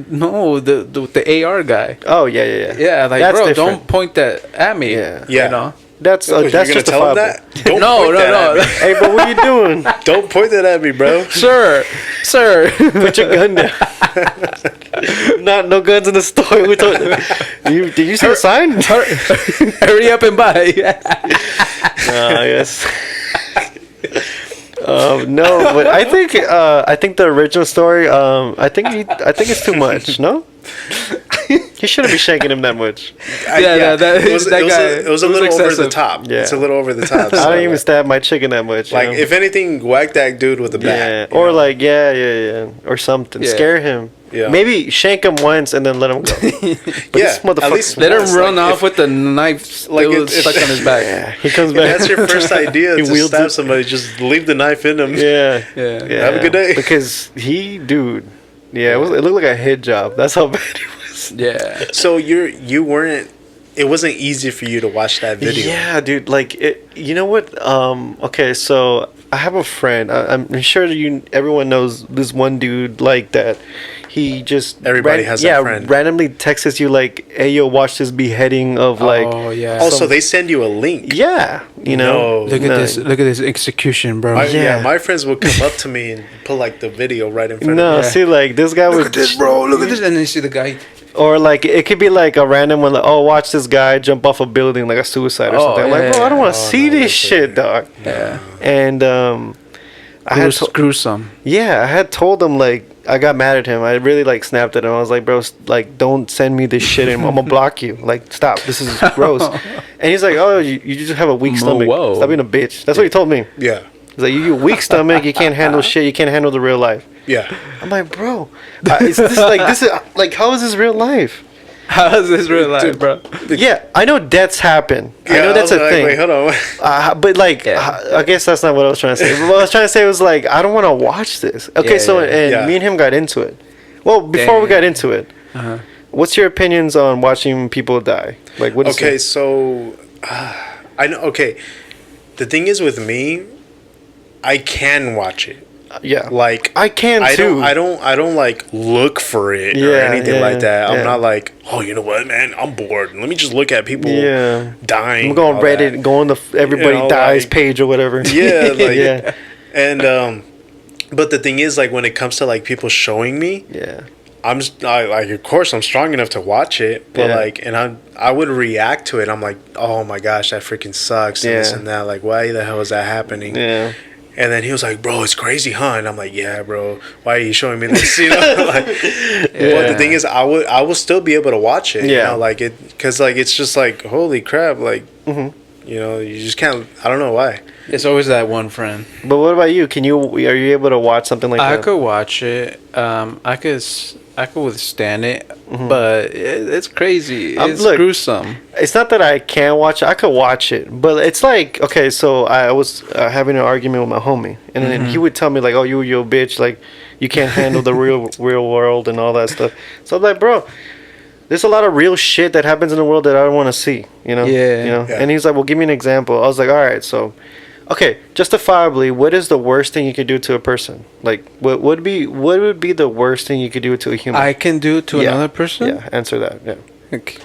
A: no, the AR guy.
B: Oh, yeah, yeah, yeah.
A: Yeah, like
B: That's
A: bro,
B: different.
A: don't point that at me.
B: Yeah.
C: Yeah.
A: You know.
B: That's
C: You're
B: that's
C: gonna tell him
B: justifiable.
C: that? Don't
A: No,
C: point that
A: no,
C: at
A: no.
C: me.
B: Hey, but what are you doing?
C: Don't point that at me, bro.
A: Sir.
B: Put your gun down. No guns in the store. We told you. Did you see the sign?
A: Hurry up and buy.
B: Yes. No, but I think the original story. I think it's too much. No, he shouldn't be shanking him that much.
A: Yeah, that
C: it was,
A: that
C: it was
A: guy.
C: a, it was a
A: it was
C: little over the
A: excessive.
C: top.
B: Yeah.
C: It's a little over the top.
B: I
C: so,
B: don't even stab my chicken that much.
C: like
B: you know?
C: if anything, whack that dude with a
B: yeah,
C: bat.
B: or
C: you know?
B: like yeah, or something.
A: Yeah.
B: Scare him.
C: Yeah.
B: Maybe shank him once and then let him go. But this
C: Yeah, at least
A: Let him
C: once,
A: run
C: like,
A: off
C: if-
A: with the knife
C: like,
A: still
C: if-
A: stuck on his back.
B: Yeah, he comes
C: If
B: back.
C: that's your first idea
B: He
C: to
B: wields
C: stab
B: it.
C: somebody, just leave the knife in them.
B: Yeah.
A: Yeah.
C: Have a good day.
B: Because dude, yeah, it looked like a hit job. That's how bad it was.
A: Yeah.
C: So you weren't. It wasn't easy for you to watch that video.
B: Yeah, dude. Like, you know what? Okay, so I have a friend. I'm sure everyone knows this one dude like that. He just
C: Everybody has that friend.
B: randomly texts you like, "Hey, yo, watch this beheading of like."
A: Oh yeah.
C: Also, they send you a link.
B: Yeah, you know.
C: No.
A: Look at
B: No.
A: this! Look at this execution, bro.
B: Yeah.
C: My friends would come up to me and put like the video right in front
B: No,
C: of me.
A: Yeah.
B: see, like this guy would.
A: Look at this, bro. Look at this, and then you see the guy.
B: Or like it could be like a random one. Like, oh, watch this guy jump off a building like a suicide or
A: Oh,
B: something. I'm like, bro, I don't want to
C: yeah.
B: see
C: Oh, no,
B: this
C: that's
B: shit, dog.
A: Yeah.
B: And I had
A: Gruesome.
B: I had told him like I got mad at him. I really like snapped at him. I was like, bro, like don't send me this shit anymore. I'm gonna block you. Like stop. This is gross. And he's like, oh, you just have a weak stomach.
A: Whoa.
B: Stop being a bitch. That's what he told me.
C: Yeah.
B: He's like, you weak stomach. You can't handle shit. You can't handle the real life.
C: Yeah.
B: I'm like, bro, is this like how is this real life?
A: How is this real life,
C: Dude.
A: bro?
B: Yeah, I know deaths happen. I know that's a thing.
C: Wait, hold on.
B: But like,
A: Yeah.
B: I guess that's not what I was trying to say. What I was trying to say was like, I don't want to watch this. Okay,
A: Yeah,
B: so
A: yeah.
B: and
C: Yeah.
B: me and him got into it. Well, before we
A: Damn.
B: got into it,
A: Uh-huh.
B: what's your opinions on watching people die? Like, what is
C: Okay,
B: it?
C: so I know. Okay, the thing is with me, I can watch it.
B: Yeah,
C: Like
B: I can
C: I
B: too.
C: I don't like look for it or
B: Yeah,
C: anything
B: yeah,
C: like that. I'm
B: yeah.
C: not like, oh, you know what, man? I'm bored. Let me just look at people
B: Yeah.
C: dying.
B: I'm going
C: all
B: Reddit,
C: that.
B: go on the everybody
C: You know,
B: dies
C: like-
B: page or whatever.
C: Yeah, like
B: yeah,
C: and but the thing is, like when it comes to like people showing me,
B: yeah,
C: like of course I'm strong enough to watch it, but
B: Yeah.
C: like and I would react to it. I'm like, oh my gosh, that freaking sucks and this
B: Yeah.
C: and that. Like, why the hell is that happening?
B: yeah.
C: And then he was like, bro, it's crazy, huh? And I'm like, yeah, bro, why are you showing me this? You know, like, but the thing is, I will still be able to watch it. You
B: Yeah.
C: know, like it, because like it's just like, holy crap, like,
B: Mhm.
C: you know, you just can't. I don't know why.
A: It's always that one friend.
B: But what about you? Are you able to watch something like
A: I
B: that?
A: could watch it. I could withstand it, but it's crazy. It's
B: look,
A: gruesome.
B: It's not that I can't watch it. I could watch it, but it's like, okay, so I was having an argument with my homie, and then he would tell me like, "Oh, you a bitch, like you can't handle the real world and all that stuff." So I'm like, bro, there's a lot of real shit that happens in the world that I don't want to see, you know?
A: Yeah.
B: You know.
C: Yeah.
B: And he's like, "Well, give me an example." I was like, "All right, so." Okay, justifiably, what is the worst thing you could do to a person? Like, what would be the worst thing you could do to a human?
A: I can do it to
B: Yeah.
A: another person.
B: Yeah, answer that. Yeah.
A: Okay.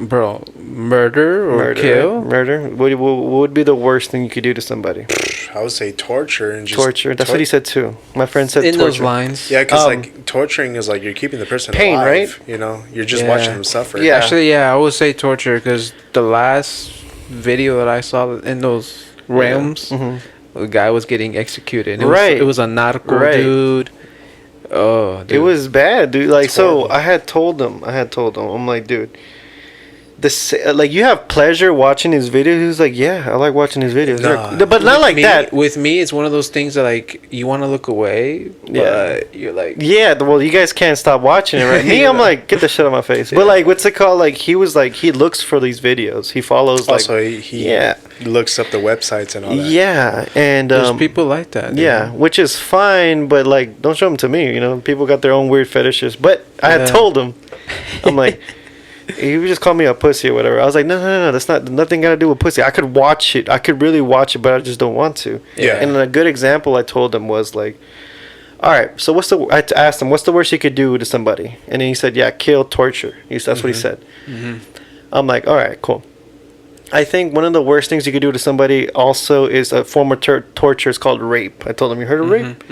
A: Bro, murder or
B: Murder.
A: kill?
B: Murder. What would be the worst thing you could do to somebody?
C: I would say torture and just
B: Torture. That's what he said too. My friend said
A: In
B: torture.
A: those lines.
C: Yeah, because
B: Um,
C: like torturing is like you're keeping the person
B: pain,
C: alive,
B: right?
C: You know, you're just
A: Yeah.
C: watching them suffer.
B: Yeah.
A: Actually, yeah, I would say torture because the last video that I saw in those realms,
B: Mhm.
A: the guy was getting executed.
B: Right.
A: It was a narco
B: Right.
A: dude. Oh, dude.
B: It was bad, dude. Like,
C: It's
B: so
C: horrible.
B: I had told him. I'm like, dude, this like you have pleasure watching his videos. He was like, yeah, I like watching his videos.
C: Nah.
B: But not
A: With
B: like
A: me,
B: that.
A: With me, it's one of those things that like you want to look away, but
B: Yeah.
A: you're like,
B: Yeah, well, you guys can't stop watching it, right? Me, I'm
A: Yeah.
B: like, get the shit out of my face.
A: Yeah.
B: But like, what's it called? Like, he was like, he looks for these videos. He follows like,
C: Also, he
B: yeah,
C: looks up the websites and all that.
B: yeah, and
A: there's people like that. dude.
B: yeah, which is fine, but like, don't show them to me. You know, people got their own weird fetishes. But I had
A: Yeah.
B: told him, I'm like, he would just call me a pussy or whatever. I was like, no, that's not nothing got to do with pussy. I could watch it. I could really watch it, but I just don't want to.
C: Yeah.
B: And a good example I told him was like, all right, so I asked him, what's the worst you could do to somebody? And then he said, yeah, kill, torture. That's what he said. I'm like, all right, cool. I think one of the worst things you could do to somebody also is a form of torture. It's called rape. I told him, you heard of rape?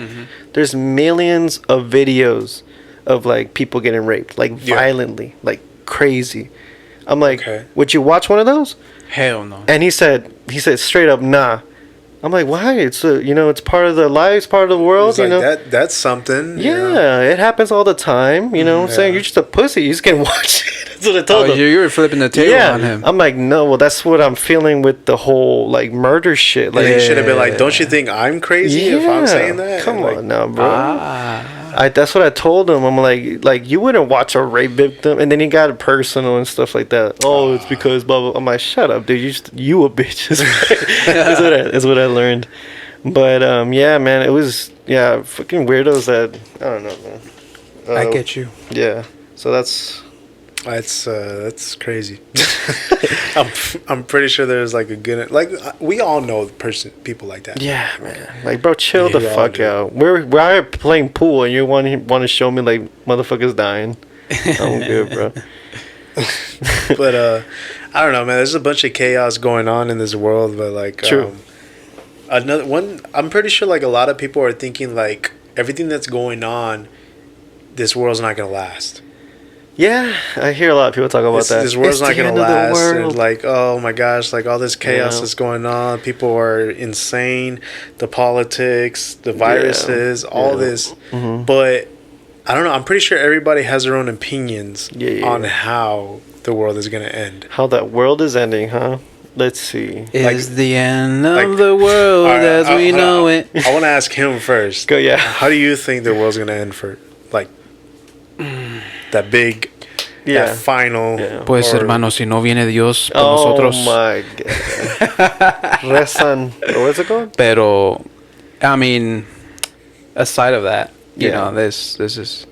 B: There's millions of videos of like people getting raped, like
C: Yeah.
B: violently, like crazy. I'm like,
C: Okay.
B: would you watch one of those?
A: Hell no.
B: And he said straight up, nah. I'm like, why? It's it's part of the life, it's part of the world,
C: It's
B: you
C: like
B: know.
C: that's something. you know?
B: Yeah, it happens all the time. You know what I'm saying?
C: Yeah.
B: You're just a pussy. You just can watch it. That's what I
A: Oh,
B: told him.
A: you were flipping the table
B: Yeah,
A: on him.
B: I'm like, no. Well, that's what I'm feeling with the whole like murder shit. Like,
C: Like, you should have been like,
A: Yeah.
C: don't you think I'm crazy if I'm saying that?
B: Come
C: Like,
B: on now, bro.
A: Ah.
B: That's what I told him. I'm like you wouldn't watch a rape victim, and then he got it personal and stuff like that. Oh, it's because blah blah. I'm like, shut up, dude. You a bitch. That's what I learned. But yeah, man, it was fucking weirdos that I don't know, man.
A: I get you.
B: Yeah. So that's
C: That's crazy. I'm pretty sure there's like a good we all know people like that.
B: yeah, man. Like, bro, chill
C: Yeah,
B: the
C: we all
B: fuck
C: do.
B: out. We're out playing pool, and you want to show me like motherfuckers dying. I'm good, bro.
C: But I don't know, man. There's a bunch of chaos going on in this world, but like
B: True.
C: another one. I'm pretty sure like a lot of people are thinking like everything that's going on, this world's not gonna last.
B: Yeah, I hear a lot of people talk about that.
C: This world's
B: It's
C: not
B: the
C: gonna
B: end of the
C: last. And
B: world.
C: like, oh my gosh, like all this chaos
B: Yeah.
C: is going on. People are insane. The politics, the viruses, all
B: Yeah.
C: this.
B: Mhm.
C: But I don't know. I'm pretty sure everybody has their own opinions
B: Yeah.
C: on how the world is gonna end.
B: How that world is ending, huh? Let's see.
A: Is the end of
C: like-
A: the world
C: All right,
A: as we know it.
C: I want to ask him first.
B: Go, yeah.
C: How do you think the world's gonna end for like that big
B: Yeah.
C: that final.
B: Yeah.
A: Pues
C: or-
A: hermano, si no viene Dios por
B: Oh
A: nosotros.
B: my god. Rezan. What's it called?
A: Pero, I mean, aside of that, you
B: Yeah.
A: know, this is,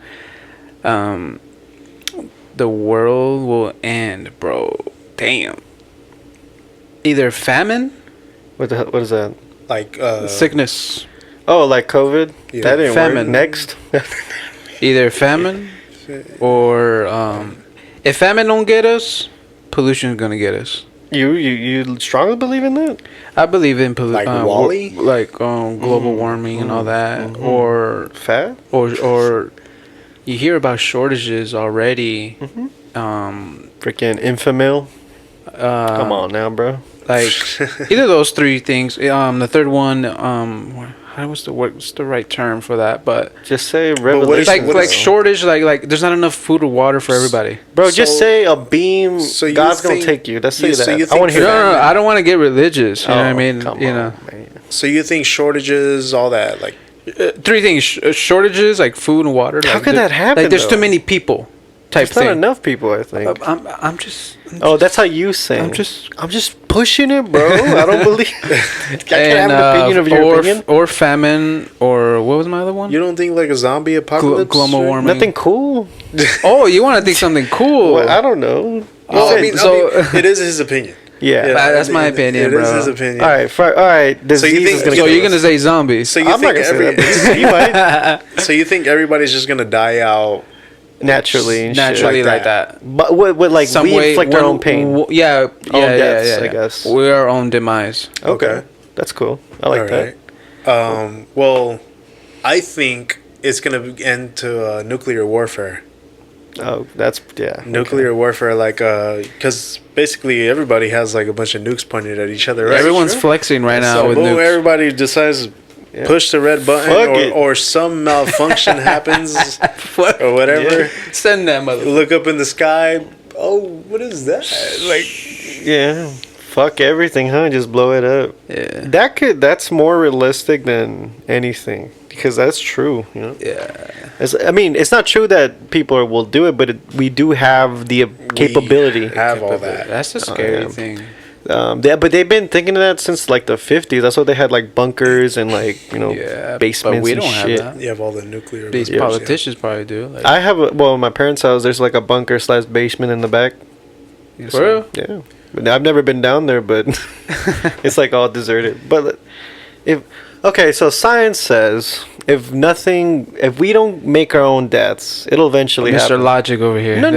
A: the world will end, bro. Damn. Either famine,
B: What is that?
C: like
A: sickness.
B: Oh, like COVID?
C: Yeah.
B: That didn't
A: Famine.
B: work. Next.
A: Either famine or if famine don't get us, pollution's gonna get us.
B: You strongly believe in that?
A: I believe in
C: Like Wall-E?
A: global warming and all that, or
B: Fat?
A: or you hear about shortages already.
B: Freaking Infamil? Come on now, bro.
A: Like either those three things. The third one, what's the right term for that? But
B: Just say
C: what is-
B: revelation.
A: like shortage, like there's not enough food or water for everybody.
B: Bro, just
C: So-
B: say a beam.
C: so you
B: God's
C: think-
B: gonna take you. Let's say
C: you- so
B: that.
C: you
B: I want to
C: think
B: hear
A: No,
B: that.
A: I don't want to get religious. You know what I
B: Oh,
A: mean?
B: come
A: You
B: on,
A: know,
B: man.
C: So you think shortages, all that, like
A: three things: shortages, like food and water.
B: How
A: like,
B: could
A: there-
B: that happen,
A: Like there's
B: though?
A: too many people. Type
B: There's not
A: thing.
B: enough people, I think.
A: I'm just.
B: Oh, that's how you say.
A: I'm just-
B: I'm just pushing it, bro. I don't believe. I can't have an opinion of your
A: or,
B: opinion.
A: or famine, or what was my other one?
C: you don't think like a zombie apocalypse?
A: global
C: right?
A: warming.
B: Nothing cool.
A: Oh, you want to think something cool?
B: Well, I don't know.
C: Well,
B: You
C: I mean,
A: So-
C: it is his opinion.
B: Yeah.
A: That's my opinion,
C: It is
A: bro.
C: his opinion.
B: All right. All right. Disease
C: you think-
B: is gonna
A: So
B: kill
A: you're
B: us.
A: gonna say zombies?
C: So you
B: I'm not
C: think
B: gonna say
C: every,
B: that. But you might
C: so you think everybody's just gonna die out?
B: naturally. And
A: Naturally,
B: shit.
A: like that.
B: But what like
A: Some
B: we
A: way,
B: inflict our own pain.
A: Yeah, yeah,
B: deaths,
A: yeah,
B: I guess.
A: We're our own demise.
B: Okay. That's cool. I like that.
C: Alright. Well, I think it's gonna end to nuclear warfare.
B: Oh, that's yeah.
C: Nuclear warfare, like, because basically everybody has like a bunch of nukes pointed at each other, right?
A: Everyone's flexing right now
C: So
A: with
C: boom,
A: nukes.
C: everybody decides
B: Yeah.
C: push the red button,
B: Fuck it.
C: or some malfunction happens or whatever.
B: Yeah.
A: Send that mother.
C: Look up in the sky. Oh, what is that? Like,
B: Yeah. Fuck everything, huh? Just blow it up.
A: Yeah.
B: That's more realistic than anything because that's true, you know.
A: Yeah.
B: I mean, it's not true that people will do it, but we do have the capability.
C: have all that.
A: That's a scary
B: yeah.
A: thing.
B: But they've been thinking of that since like the 50s. That's why they had like bunkers and like
A: Yeah,
B: basements
A: but we
B: and
A: don't have
B: shit.
A: that.
C: You have all the nuclear.
A: These
C: bunkers, yeah.
A: politicians probably do. Like,
B: I have my parents' house. There's like a bunker / basement in the back.
A: for real?
B: Yeah, but I've never been down there, but it's like all deserted. But so science says if we don't make our own deaths, it'll eventually
A: Mr.
B: happen.
A: Logic over here.
B: No.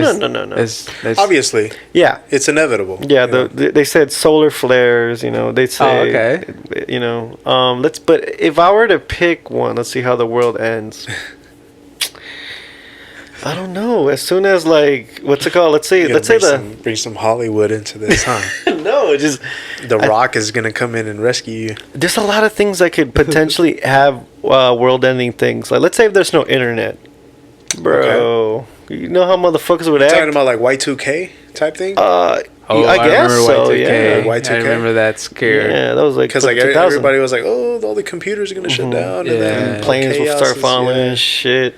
A: It's,
C: Obviously,
B: Yeah,
C: it's inevitable.
B: yeah.
C: you know?
B: They said solar flares. You know, they say.
A: okay.
B: You know, But if I were to pick one, let's see how the world ends. I don't know. As soon as like, what's it called? Let's
C: You're
B: say
C: gonna bring some Hollywood into this, huh?
B: no. It just
C: The Rock is gonna come in and rescue you.
B: there's a lot of things that could potentially have world-ending things. Like, let's say if there's no internet, bro. You know how motherfuckers would act.
C: Talking about like Y2K type thing.
A: Oh,
B: I guess
A: remember
B: so.
A: Y2K.
B: Yeah.
C: Y2K.
A: I remember that scare.
B: Yeah, that was like
C: Because like
B: 2000.
C: everybody was like, oh, all the computers are gonna shut down, and
A: Yeah.
C: then
B: Planes will
C: chaos
B: start
C: is-
B: falling
C: yeah.
B: and shit.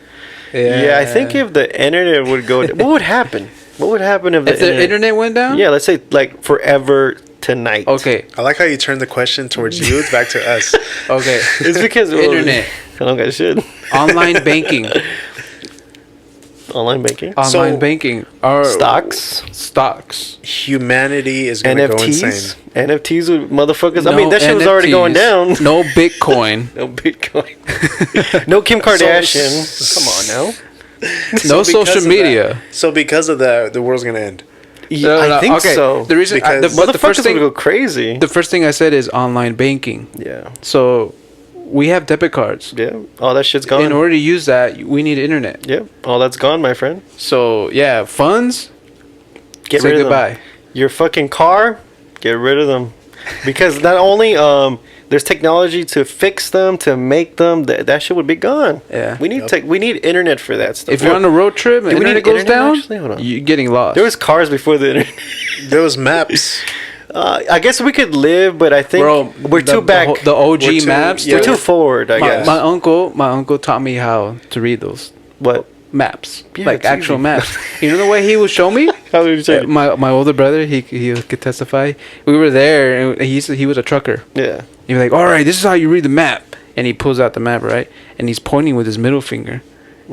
B: Yeah, I think if the internet would go, what would happen? What would happen if
A: If the internet went down?
B: Yeah, let's say like forever tonight.
A: Okay.
C: I like how you turned the question towards you, back to us.
A: Okay.
B: It's because
A: Internet.
B: I don't got shit.
A: Online banking.
B: Online banking.
A: Online banking. Or
B: Stocks.
A: Stocks.
C: Humanity is gonna go insane.
B: NFTs. NFTs with motherfuckers. I
A: No
B: mean, that shit was already going down.
A: NFTs. No Bitcoin.
B: No Bitcoin. No Kim Kardashian. Come on now.
A: No
C: because
A: social
C: of
A: media.
C: So because of that, the world's gonna end.
B: Yeah,
A: No, no,
B: I think
A: okay.
B: so.
A: The reason,
C: Because
A: but the
B: Motherfuckers
A: first
B: would
A: thing,
B: go crazy.
A: the first thing I said is online banking.
B: Yeah.
A: So we have debit cards.
B: Yeah. All that shit's gone.
A: In order to use that, we need internet.
B: Yep. All that's gone, my friend.
A: So yeah, funds.
B: Get
A: say
B: rid of
A: goodbye.
B: them. Your fucking car, get rid of them. Because not only there's technology to fix them, to make them, that shit would be gone.
A: Yeah.
B: We need we need internet for that stuff.
A: If you're on a road trip and
B: Do we need
A: internet goes
B: internet,
A: down,
B: actually? Hold on.
A: you're getting lost.
B: There was cars before the internet.
C: There was maps.
B: I guess we could live, but I think
A: Bro,
B: we're too back.
A: The OG
C: We're too-
A: maps.
C: yeah.
B: We're too forward, I
A: my,
B: guess.
A: my uncle taught me how to read those.
B: What?
A: maps,
B: Yeah,
A: like
B: it's
A: actual
B: easy.
A: maps. You know the way he would show me.
B: How would you say?
A: My older brother, he could testify. We were there, and he was a trucker.
B: Yeah.
A: He'd be like, "All right, this is how you read the map," and he pulls out the map, right, and he's pointing with his middle finger.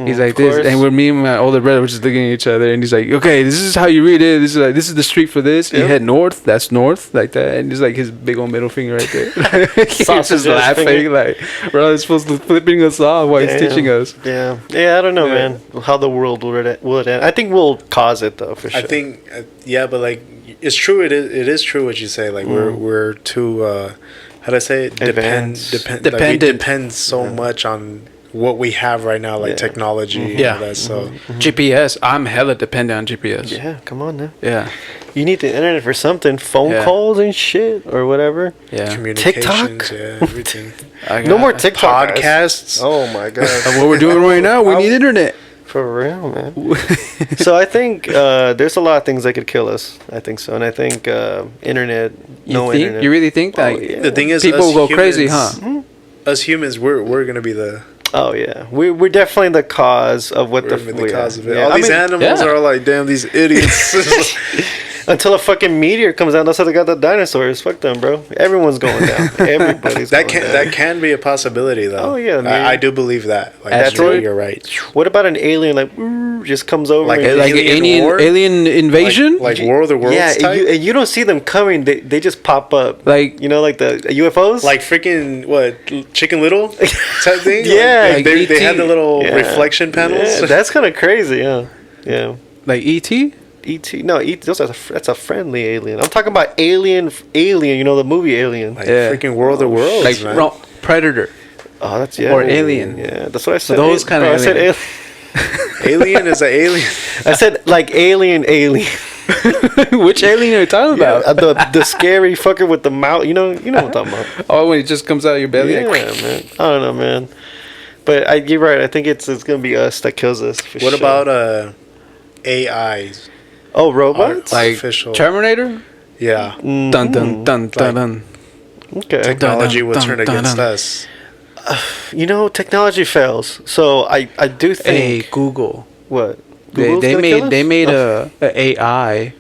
A: He's like
B: of
A: this,
B: course.
A: and we're me and my older brother, we're just looking at each other, and he's like, "Okay, this is how you read it. This is the street for this. You
B: Yep.
A: head north. That's north, like that." And he's like his big old middle finger right there. He's
B: Sausage
A: just
B: ass
A: laughing,
B: finger.
A: like, bro, he's supposed to flipping us off while he's
B: Damn.
A: teaching us.
B: Yeah. Yeah, I don't know,
A: Yeah.
B: man. How the world will it end. I think we'll cause it, though, for sure.
C: I think, yeah, but like it's true. It is true what you say. Like we're too. How do I say it?
B: Advanced.
C: Like we
A: Dependent.
C: depend so much on what we have right now, like
B: Yeah.
C: technology. And
A: Yeah.
C: all that, so
A: GPS, I'm hella dependent on GPS.
B: Yeah, come on now.
A: Yeah.
B: You need the internet for something. Phone
A: Yeah.
B: calls and shit or whatever.
A: Yeah.
C: communications, yeah, everything.
B: No more TikTok. guys.
C: Podcasts.
B: Oh my god.
A: What we're doing right now, we need internet.
B: For real, man. So I think there's a lot of things that could kill us. I think so, and I think internet.
A: You think?
B: Internet.
A: You really think that?
B: Oh, yeah.
C: The thing is,
A: People
C: us
A: will go crazy,
C: humans-
A: huh?
C: Us humans, we're gonna be the
B: Oh yeah, we're definitely the cause of what
C: we're the cause of it.
B: Yeah.
C: All
B: I
C: these
B: mean,
C: animals
A: yeah.
C: are like, damn, these idiots.
B: until a fucking meteor comes out, that's how they got the dinosaurs. Fuck them, bro. Everyone's going down. Everybody's
C: that
B: going
C: can
B: down.
C: that can be a possibility though.
B: Oh, yeah, maybe.
C: I do believe that. Like
A: Asteroid?
C: you're right.
B: What about an alien like just comes over?
C: Like
B: and
C: a-
A: Like
C: Alien war?
A: alien invasion?
C: Like World of Worlds
B: yeah,
C: type.
B: and you don't see them coming. They just pop up.
A: Like-
B: you know, like the UFOs.
C: Like freaking what Chicken Little type thing.
B: Yeah,
C: like they
A: E.T.
C: had the little
B: Yeah.
C: reflection panels.
B: Yeah, that's kind of crazy. Yeah.
A: Like ET?
B: E.T. No, E.T. That's a friendly alien. I'm talking about Alien. You know the movie Alien.
C: Like
A: Yeah.
C: freaking World of Worlds,
A: Like
C: man.
A: Predator.
B: Oh, that's yeah.
A: Or Alien.
B: Yeah, that's what I said.
A: Those kind of
B: I said
A: alien.
C: Alien is an alien.
B: I said like Alien.
A: Which alien are you talking about?
B: The scary fucker with the mouth. You know what I'm talking about.
A: Oh, when it just comes out of your belly?
B: Yeah,
A: like,
B: man. I don't know, man. But you're right. I think it's gonna be us that kills us. For
C: What
B: sure.
C: about AIs?
B: Oh, robots?
A: like
C: Artificial.
A: Terminator?
C: Yeah.
B: Mhm.
A: Dun dun dun dun dun.
B: Okay.
C: Technology will
A: dun,
C: turn
A: dun,
C: against
A: dun.
C: us.
B: You know, technology fails. So I do
A: Hey,
B: think
A: Google.
B: what
A: They,
B: Google's
A: they
B: gonna kill
A: made
B: us?
A: a AI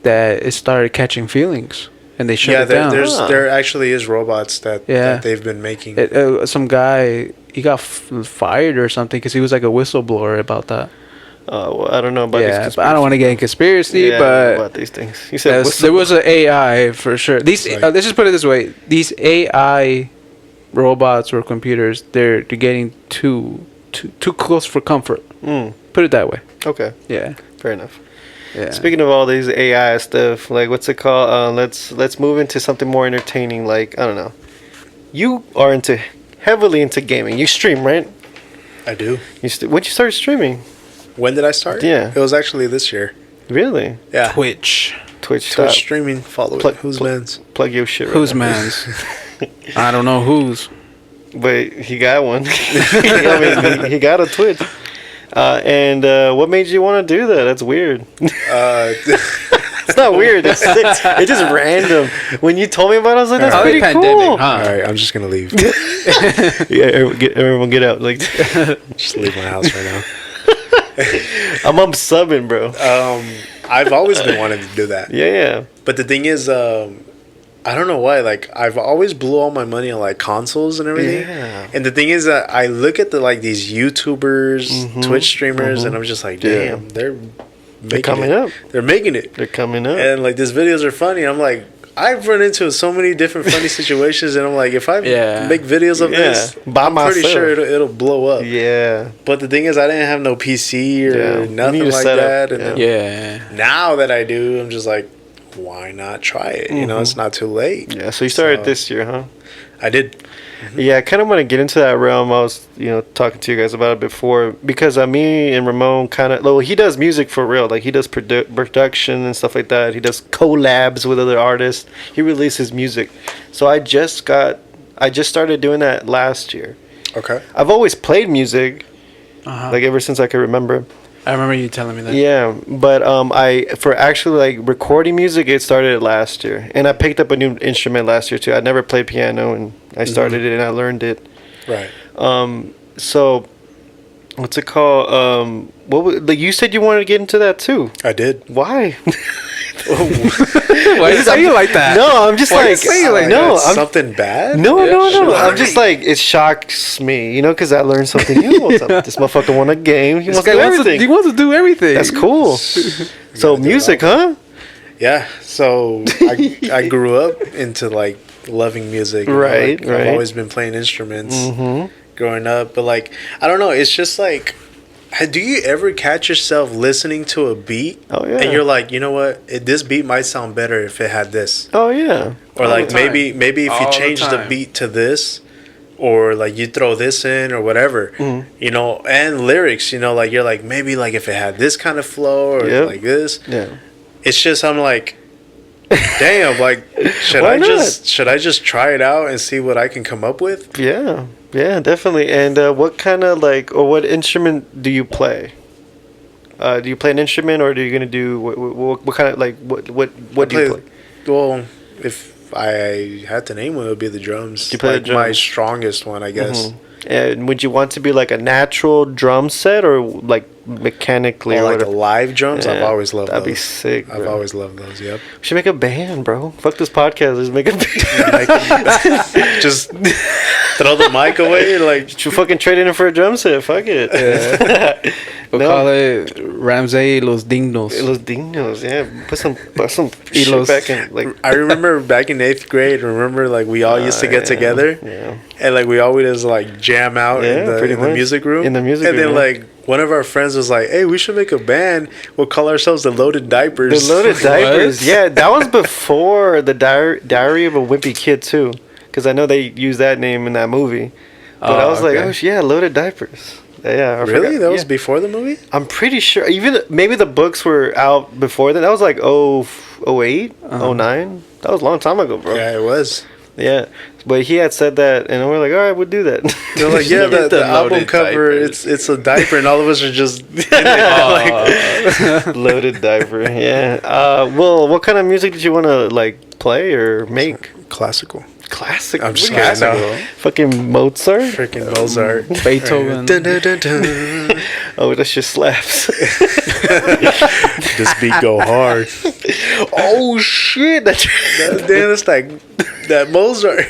A: that it started catching feelings, and they shut
C: Yeah,
A: it down.
C: there actually is robots that
A: Yeah.
C: they've been making.
A: Some guy, he got fired or something because he was like a whistleblower about that.
B: Well, I don't know about
A: Yeah,
B: these
A: but I don't want to get in conspiracy,
B: yeah, I don't know
A: but
B: about these things. You said
A: there was an AI for sure. These
C: Like-
A: let's just put it this way: these AI robots or computers, they're getting too close for comfort. Put it that way.
B: Okay,
A: Yeah,
B: fair enough.
A: yeah.
B: Speaking of all these AI stuff, like what's it called? Let's move into something more entertaining. Like I don't know, you are heavily into gaming. You stream, right?
C: I do.
B: When you started streaming?
C: When did I start?
B: Yeah.
C: It was actually this year.
B: Really?
C: Yeah.
A: Twitch.
B: Twitch.
C: Twitch
B: Stop.
C: streaming. Follow
B: Plug-
C: it. Who's
B: plug-
C: man's?
B: Plug your shit. Right
A: Whose
B: now.
A: man's? I don't know whose.
B: But he got one. I mean, he got a Twitch. And what made you want to do that? That's weird. It's not weird. It's just random. When you told me about it, I was like, that's
A: Probably
B: pretty
A: pandemic,
B: cool.
A: huh?
C: All right, I'm just gonna leave.
B: Yeah, everyone get out. Like,
C: Just leave my house right now.
B: I'm subbing, bro.
C: I've always been wanting to do that.
B: Yeah.
C: But the thing is, I don't know why. Like, I've always blew all my money on like consoles and everything.
B: Yeah.
C: And the thing is that I look at these YouTubers, Twitch streamers, and I'm just like,
B: Yeah.
C: damn, they're
B: coming
C: it.
B: up.
C: They're making it.
B: They're coming up.
C: And like, these videos are funny. I'm like, I've run into so many different funny situations, and I'm like, if I
A: Yeah.
C: make videos of this,
B: by
C: I'm pretty
B: myself.
C: sure it'll blow up.
B: Yeah.
C: But the thing is, I didn't have no PC or
B: Yeah. You
C: nothing
B: need to
C: like
B: set up,
C: that. And
B: yeah.
C: then
A: Yeah.
C: now that I do, I'm just like, why not try it? You know, it's not too late.
B: Yeah. So you started
C: So-
B: this year, huh?
C: I did.
B: Yeah, I kind of want to get into that realm. I was, talking to you guys about it before because me and Ramon well, he does music for real. Like he does production and stuff like that. He does collabs with other artists. He releases music. So I just started doing that last year.
C: Okay.
B: I've always played music,
A: Uh-huh.
B: like ever since I could remember.
A: I remember you telling me that.
B: Yeah, but for actually like recording music, it started last year, and I picked up a new instrument last year too. I never played piano, and I started it and I learned it.
C: Right.
B: So What's it called? Like you said you wanted to get into that too.
C: I did.
B: Why?
A: Why you say you like that?
B: No, I'm just
A: Why you
B: like,
A: say it like
B: no,
C: That's
B: I'm,
C: something bad.
B: no,
A: Yeah,
B: no, no.
A: sure.
B: I'm just like, it shocks me, because I learned something new. This motherfucker want a game. He
A: This
B: wants to
A: guy
B: do
A: wants to,
B: everything.
A: he wants to do everything.
B: That's cool. So
C: gotta do it
B: music,
C: all.
B: huh?
C: Yeah. So I grew up into like loving music.
B: Right,
C: Like,
B: right.
C: I've always been playing instruments
B: Mm-hmm.
C: growing up, but like I don't know. It's just like. Do you ever catch yourself listening to a beat
B: Oh, yeah.
C: and you're like, you know what, this beat might sound better if it had this,
B: Oh yeah.
C: or
A: All
C: like
A: the time.
C: maybe if
A: All
C: you
A: the
C: change the
A: time.
C: beat to this, or like you throw this in or whatever, you know, and lyrics, like you're like maybe like if it had this kind of flow or
B: Yep.
C: like this,
B: Yeah.
C: it's just I'm like, damn, like
B: Why not?
C: should I just try it out and see what I can come up with?
B: Yeah. Yeah, definitely. And what kind of or what instrument do you play? Do you play an instrument, or are you gonna do what kind of what do you play?
C: Well, if I had to name one, it would be the drums.
B: You play the
C: like my
B: drums.
C: strongest one, I guess.
B: Mhm. And would you want to be like a natural drum set, or like mechanically,
C: Or
B: or
C: like the
B: whatever?
C: live drums. I've
B: Yeah,
C: always loved
B: that'd
C: those.
B: be sick,
C: I've
B: bro.
C: always loved those. Yep.
B: We should make a band, bro. Fuck this podcast. Let's make a band.
C: Just throw the mic away. Like
B: You fucking trade it in for a drum set. Fuck it.
A: Yeah. We'll
B: No.
A: call it Ramsey Los Dignos.
B: Los Dinos, yeah. Put some
A: Y
B: shit
A: los-
B: back in, like.
C: I remember back in 8th grade. Remember, like we all used to get
B: yeah,
C: together,
B: Yeah.
C: and like we always like jam out
B: Yeah, pretty
C: in the
B: much.
C: music room.
B: In the music
C: and
B: room,
C: then
B: yeah.
C: like one of our friends was like, "Hey, we should make a band. We'll call ourselves the Loaded Diapers."
B: The Loaded Diapers.
A: What?
B: Yeah, that was before the Diary of a Wimpy Kid too, because I know they used that name in that movie. But I was like,
A: okay.
B: yeah, Loaded Diapers. Yeah, I
C: Really?
B: forgot.
C: That was
B: Yeah.
C: before the movie?
B: I'm pretty sure. Even maybe the books were out before that. That was like 08, 09. That was a long time ago, bro.
C: Yeah, it was.
B: Yeah, but he had said that, and we're like, all right, we'll do that.
C: They're like, yeah,
A: Look at
C: the
A: the
C: album
A: Loaded
C: cover,
A: Diapers.
C: it's a diaper, and all of us are just in it, like,
B: Loaded Diaper. Yeah. Well, what kind of music did you want to play or make?
C: classical.
B: Classic.
C: I'm just
B: What do you
C: kidding.
B: got?
C: No.
B: Fucking Mozart.
C: Freaking Mozart.
A: Beethoven.
C: Dun, dun, dun, dun.
B: Oh, that shit slaps.
C: This beat go hard.
B: Oh shit! That's
C: Damn, it's like that Mozart.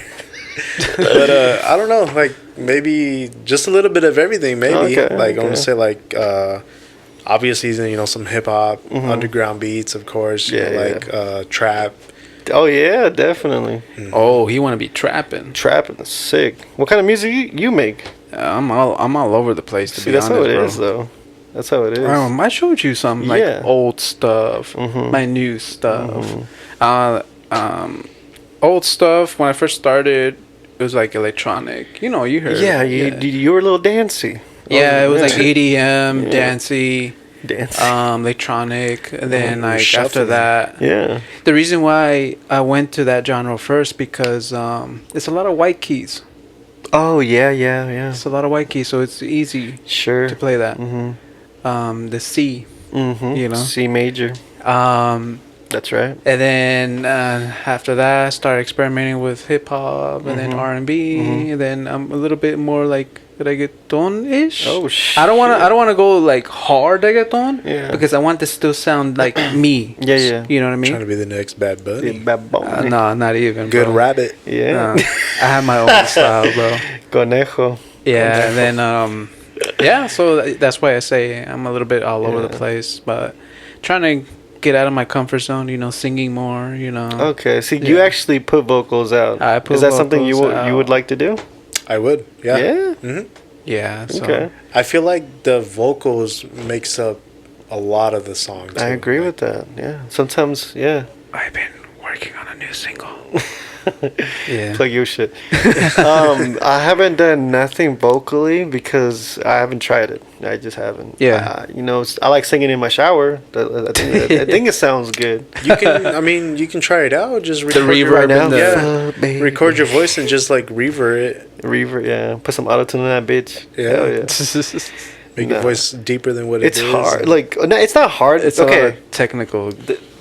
C: But I don't know, like maybe just a little bit of everything. Maybe
B: Okay,
C: like I want
B: okay.
C: to say like obviously some hip hop, underground beats, of course.
B: Yeah,
C: Trap.
B: Oh yeah, definitely.
A: Oh, he want to be trapping.
B: Trapping is sick. What kind of music you make?
A: I'm all over the place to
B: See,
A: be
B: that's
A: honest,
B: how it
A: bro.
B: is, though. That's how it is.
A: I showed you some like
B: Yeah.
A: old stuff, my new stuff. Old stuff. When I first started, it was like electronic. You heard.
B: Yeah, you were a little dancey.
A: Yeah, it was like
B: Yeah.
A: EDM,
B: Yeah.
A: dancey,
B: Dance.
A: electronic, and then like after
C: shuffling.
A: that,
B: Yeah.
A: the reason why I went to that genre first because it's a lot of white keys.
B: Oh yeah.
A: It's a lot of white keys, so it's easy
B: Sure.
A: to play that.
B: Mm-hmm.
A: The C,
B: Mm-hmm.
A: You know?
B: C major. That's right.
A: and then after that, I started experimenting with hip hop, and then R&B, and then I'm a little bit more like reggaeton-ish.
B: Oh, shit.
A: I don't want to go like hard reggaeton,
B: Yeah.
A: because I want this to sound like me.
B: Yeah.
A: You know what I
C: Trying
A: mean?
C: to be the next Bad Bunny.
A: No, not even.
C: Good
A: bro.
C: rabbit.
B: Yeah.
A: I have my own style, bro.
B: Conejo.
A: Yeah, and then yeah, so that's why I say I'm a little bit all over the
B: Yeah.
A: place, but trying to get out of my comfort zone, singing more,
B: Okay. See, you
A: Yeah.
B: actually put vocals out.
A: I put
B: Is that something you
A: vocals
B: you would
A: out.
B: like to do?
C: I would. Yeah.
B: Yeah.
C: hmm
A: Yeah, so
B: Okay.
C: I feel like the vocals makes up a lot of the song.
B: I
C: too.
B: agree with that. Yeah. Sometimes, yeah.
A: I've been working on a new single. Yeah.
B: Plug your shit. I haven't done nothing vocally because I haven't tried it. I just haven't.
A: Yeah.
B: I like singing in my shower. I think it sounds good.
C: You can. I mean, you can try it out. Just record
A: reverb
C: your,
A: Right now?
C: Yeah.
B: Fuck, baby.
C: Record your voice and just like reverb it.
B: Reverb, yeah. Put some auto tune in that bitch.
C: Yeah.
B: Hell yeah.
C: Make
B: Nah.
C: your voice deeper than what
B: It's
C: it is.
B: hard. Like, no, it's not hard.
A: It's
B: okay.
A: a lot of technical.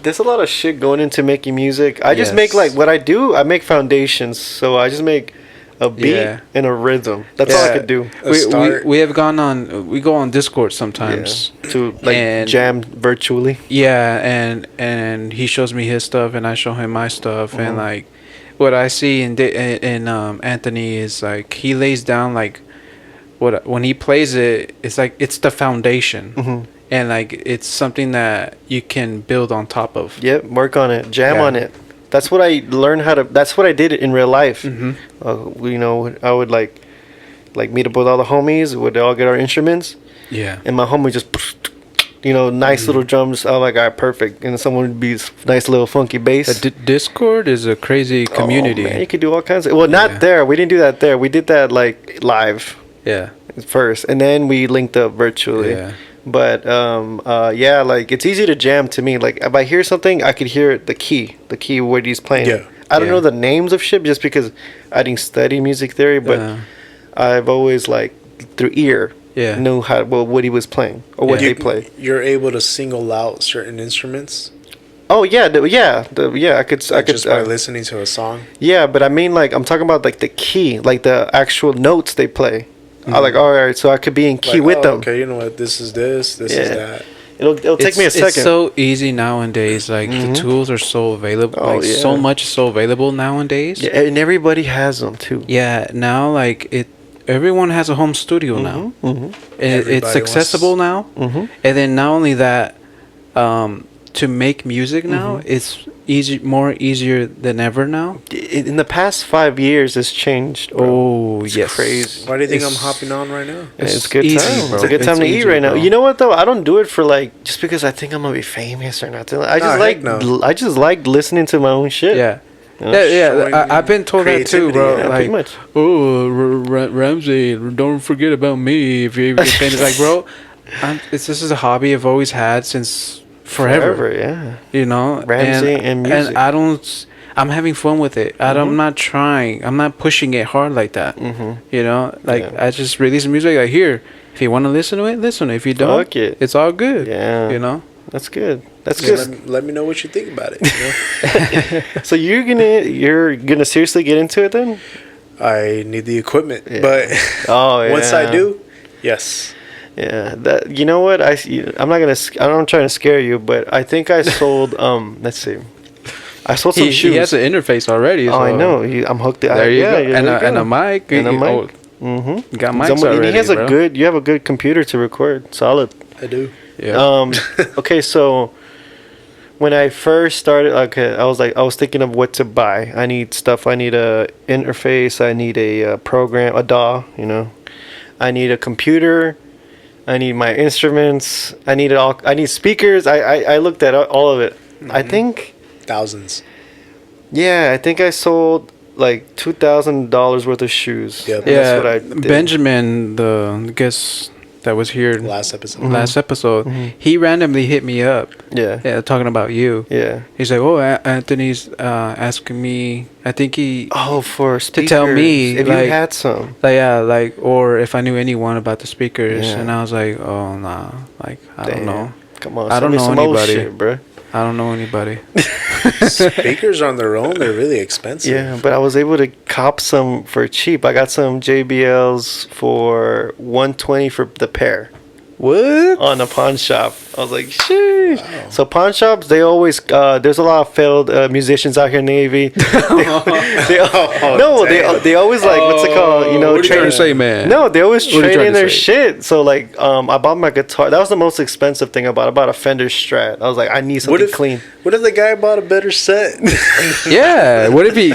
B: There's a lot of shit going into making music. I just make
A: Yes.
B: what I do. I make foundations. So I just make a beat,
A: Yeah.
B: and a rhythm. That's all I
A: Yeah.
B: could do.
A: We have gone on. We go on Discord sometimes.
B: Yeah. To like
A: And-
B: jam virtually.
A: Yeah, and he shows me his stuff, and I show him my stuff, and
B: Mhm.
A: like, what I see in Anthony is like he lays down like, what when he plays it, it's like it's the foundation,
B: Mhm.
A: and like it's something that you can build on top of.
B: Yep, work on it, jam
A: Yeah.
B: on it. That's what I learned how to. That's what I did in real life.
A: Mm-hmm.
B: You know, I would like meet up with all the homies. Would all get our instruments,
A: Yeah.
B: and my homie just, you know, nice little drums. Oh my god, perfect. And someone would be nice little funky bass.
A: Discord is a crazy community.
B: Oh, man, you could do all kinds of. Well, not
A: Yeah.
B: there. We didn't do that there. We did that like live
A: Yeah.
B: first, and then we linked up virtually.
A: Yeah.
B: But yeah, like it's easy to jam to me. Like if I hear something, I could hear the key where he's playing.
C: Yeah.
B: I don't
A: Yeah.
B: know the names of shit just because I didn't study music theory, but I've always like through ear
A: Yeah.
B: knew how what he was playing or what
A: Yeah.
B: they play.
C: You're able to single out certain instruments
B: Oh yeah, I could
C: just by listening to a song.
B: yeah, but I mean like I'm talking about like the key, like the actual notes they play. I like all right, so I could be in key
C: Like,
B: with
C: oh,
B: them.
C: Okay, you know what? This is this. This is
B: Yeah.
C: that.
B: It'll take me a second.
A: It's so easy nowadays. Like the tools are so available.
B: Oh,
A: like so
B: yeah.
A: much is so available nowadays.
B: Yeah, and everybody has them too.
A: Yeah, now like everyone has a home studio now.
B: Mm-hmm.
A: It's
C: Everybody
A: accessible now,
B: Mm-hmm.
A: and then not only that, to make music now, it's more easier than ever now.
B: In the past 5 years, it's changed. Bro.
A: Oh
B: It's
A: yes,
B: crazy.
C: Why do you think I'm
A: It's-
C: hopping on right now?
B: It's good
A: easy,
B: time.
A: bro.
B: It's a good time
A: It's
B: to eat
A: easy,
B: right now.
A: bro.
B: You know what though? I don't do it for like just because I think I'm gonna be famous or nothing. I just
C: heck no.
B: I just like listening to my own shit.
A: Yeah.
B: You know?
C: showing
A: I've been told that too,
C: creativity,
A: bro.
B: yeah,
A: like,
B: pretty much.
A: oh, Ramsey, don't forget about me if you get famous. Like, bro, this is a hobby I've always had since forever.
B: Yeah.
A: You know,
B: Ramsey and music.
A: and I don't. I'm having fun with it. I'm not trying. I'm not pushing it hard like that.
B: Mm-hmm.
A: You know, like
B: Yeah.
A: I just release music. Like here, if you want to listen to it, listen. If you don't,
B: Fuck it.
A: it's all good.
B: Yeah.
A: You know.
B: That's good. That's
C: Just
B: good.
C: let me know what you think about it. You know?
B: So you're gonna seriously get into it then?
C: I need the equipment,
B: Yeah.
C: but
B: Oh yeah.
C: once I do, yes.
B: Yeah, that you know what I'm not gonna I'm not trying to scare you, but I think I sold let's see, I sold some shoes.
A: He has an interface already.
B: Oh, I
A: so-
B: know. I'm hooked.
A: There you go.
B: Yeah,
A: And
B: there you
A: and
B: go.
A: a mic.
B: And a mic.
A: Oh,
B: Mm-hmm.
A: you got mics already,
B: He has a
A: bro.
B: good. You have a good computer to record. Solid.
C: I do.
A: Yeah.
B: Okay, so when I first started, okay, I was thinking of what to buy. I need stuff. I need a interface. I need a program, a DAW. You know, I need a computer. I need my instruments. I need it all. I need speakers. I looked at all of it. I think,
C: Thousands.
B: yeah, I think I sold like $2,000 worth of shoes.
C: Yep.
B: And
A: Yeah,
B: that's what I did.
A: Benjamin, the guest that was here
C: Last episode.
A: last episode, he randomly hit me up.
B: Yeah.
A: Yeah, talking about you.
B: Yeah.
A: He's like, "Oh, Anthony's asking me. I think he
B: Oh, for speakers.
A: tell me,
B: if
A: like-
B: you had some.
A: like yeah, like or if I knew anyone about the speakers."
B: Yeah.
A: And I was like, "Oh nah, like I don't
B: Damn.
A: know.
B: Come on.
A: I
B: send
A: don't
B: me
A: know
B: some old
A: anybody.
B: shit, bro.
A: I don't know anybody."
C: Speakers on their own, they're really expensive.
B: Yeah, but I was able to cop some for cheap. I got some JBLs for $120 for the pair
A: What?
B: on a pawn shop. I was like, sheesh. So pawn shops, they always there's a lot of failed musicians out here in the Navy. They always like what's it called? You know,
A: what are you trying
B: train-
A: to say, man?
B: No, they always
A: What are you
B: trade
A: trying
B: in
A: to
B: their
A: say?
B: shit. So like, I bought my guitar. That was the most expensive thing I bought. I bought a Fender Strat. I was like, I need something clean.
C: What if the guy bought a better set?
A: Yeah. What if he?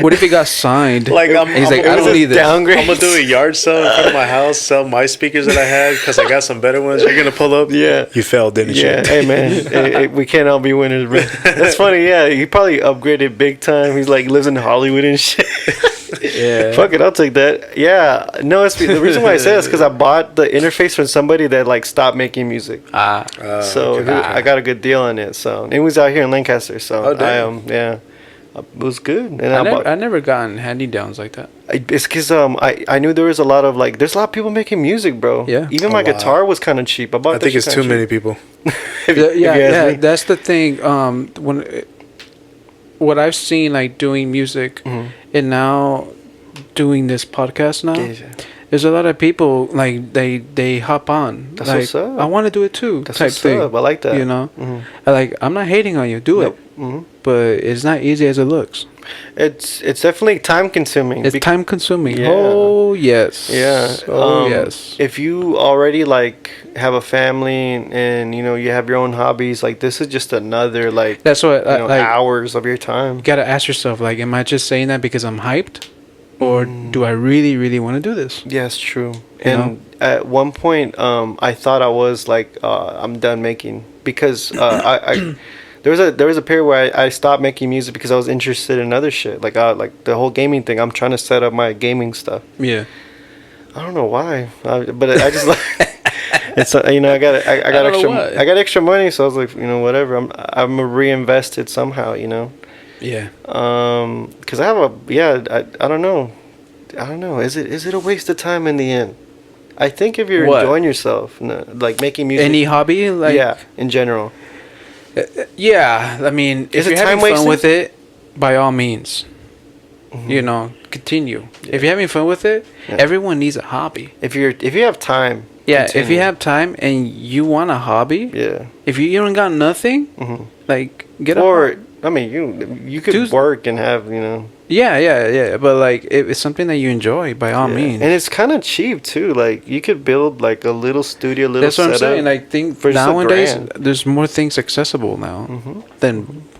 A: What if he got signed?
C: Like
A: He's like,
B: it
A: I
B: was
A: don't
B: a
A: need this.
B: downgrade.
C: I'm gonna do a yard sale in front of my house, sell my speakers that I had because I got some better ones. You're gonna pull up.
B: Yeah.
C: You failed, didn't
B: Yeah,
C: you?
B: hey man, hey, we can't all be winners, bro. That's funny. Yeah, he probably upgraded big time. He's like lives in Hollywood and shit.
A: Yeah.
B: Fuck it, I'll take that. Yeah, no, it's the reason why I say that's because I bought the interface from somebody that like stopped making music. So
C: okay.
B: I got a good deal on it. So and he was out here in Lancaster. So
C: Oh, damn.
B: yeah, it was good. And
A: I never gotten handy downs like that.
B: it's because I knew there was a lot of like there's a lot of people making music, bro.
A: Yeah.
B: Even
C: A
B: my
C: lot.
B: guitar was kind of cheap. I bought.
C: I
B: that
C: think
B: shit
C: it's
B: kinda
C: too many
B: cheap.
C: people.
B: If you ask me.
A: That's the thing. When what I've seen, like doing music, and now doing this podcast now.
B: Yeah.
A: There's a lot of people like they hop on.
B: That's
A: like,
B: what's up.
A: I want to do it too.
B: That's
A: type
B: what's
A: thing.
B: up. I like that.
A: You know,
B: Mhm.
A: like I'm not hating on you. Do
B: Nope.
A: it,
B: Mhm.
A: but it's not easy as it looks.
B: It's definitely time consuming.
A: It's time consuming.
B: Yeah.
A: Oh yes.
B: Yeah.
A: Oh yes.
B: If you already like have a family and you know you have your own hobbies, like this is just another like
A: That's what like
B: hours of your time.
A: you gotta ask yourself. Like, am I just saying that because I'm hyped, or do I really really want to do this?
B: Yeah, it's true.
A: You
B: And at one point, I thought I was like, I'm done making because I there was a period where I stopped making music because I was interested in other shit, like the whole gaming thing. I'm trying to set up my gaming stuff.
A: Yeah.
B: I don't know why, but I just like it's you know I got
A: don't know
B: extra
A: why.
B: I got extra money, so I was like, you know, whatever. I'm reinvested somehow, you know.
A: Yeah.
B: Because I have I don't know. Is it a waste of time in the end? I think if you're
A: What?
B: enjoying yourself, no, like making music,
A: Any hobby, like
B: yeah, in general,
A: yeah. I mean, if
B: Is it
A: you're having
B: time
A: fun
B: wasting?
A: with it, by all means,
B: Mm-hmm.
A: you know, continue. If you're having fun with it,
B: Yeah.
A: everyone needs a hobby.
B: if you have time,
A: Yeah, if
B: continue.
A: you have time and you want a hobby,
B: yeah,
A: if you don't got nothing,
B: Mhm.
A: like get a
B: or
A: hobby.
B: I mean you could
A: Do-
B: work and have, you know,
A: Yeah. But like, if it's something that you enjoy, by all
B: yeah.
A: means.
B: And it's kind of cheap too. Like you could build like a little studio, little.
A: That's what I'm
B: setup
A: saying. Like, think
B: for just
A: nowadays,
B: $1,000.
A: there's more things accessible now
B: Mhm.
A: than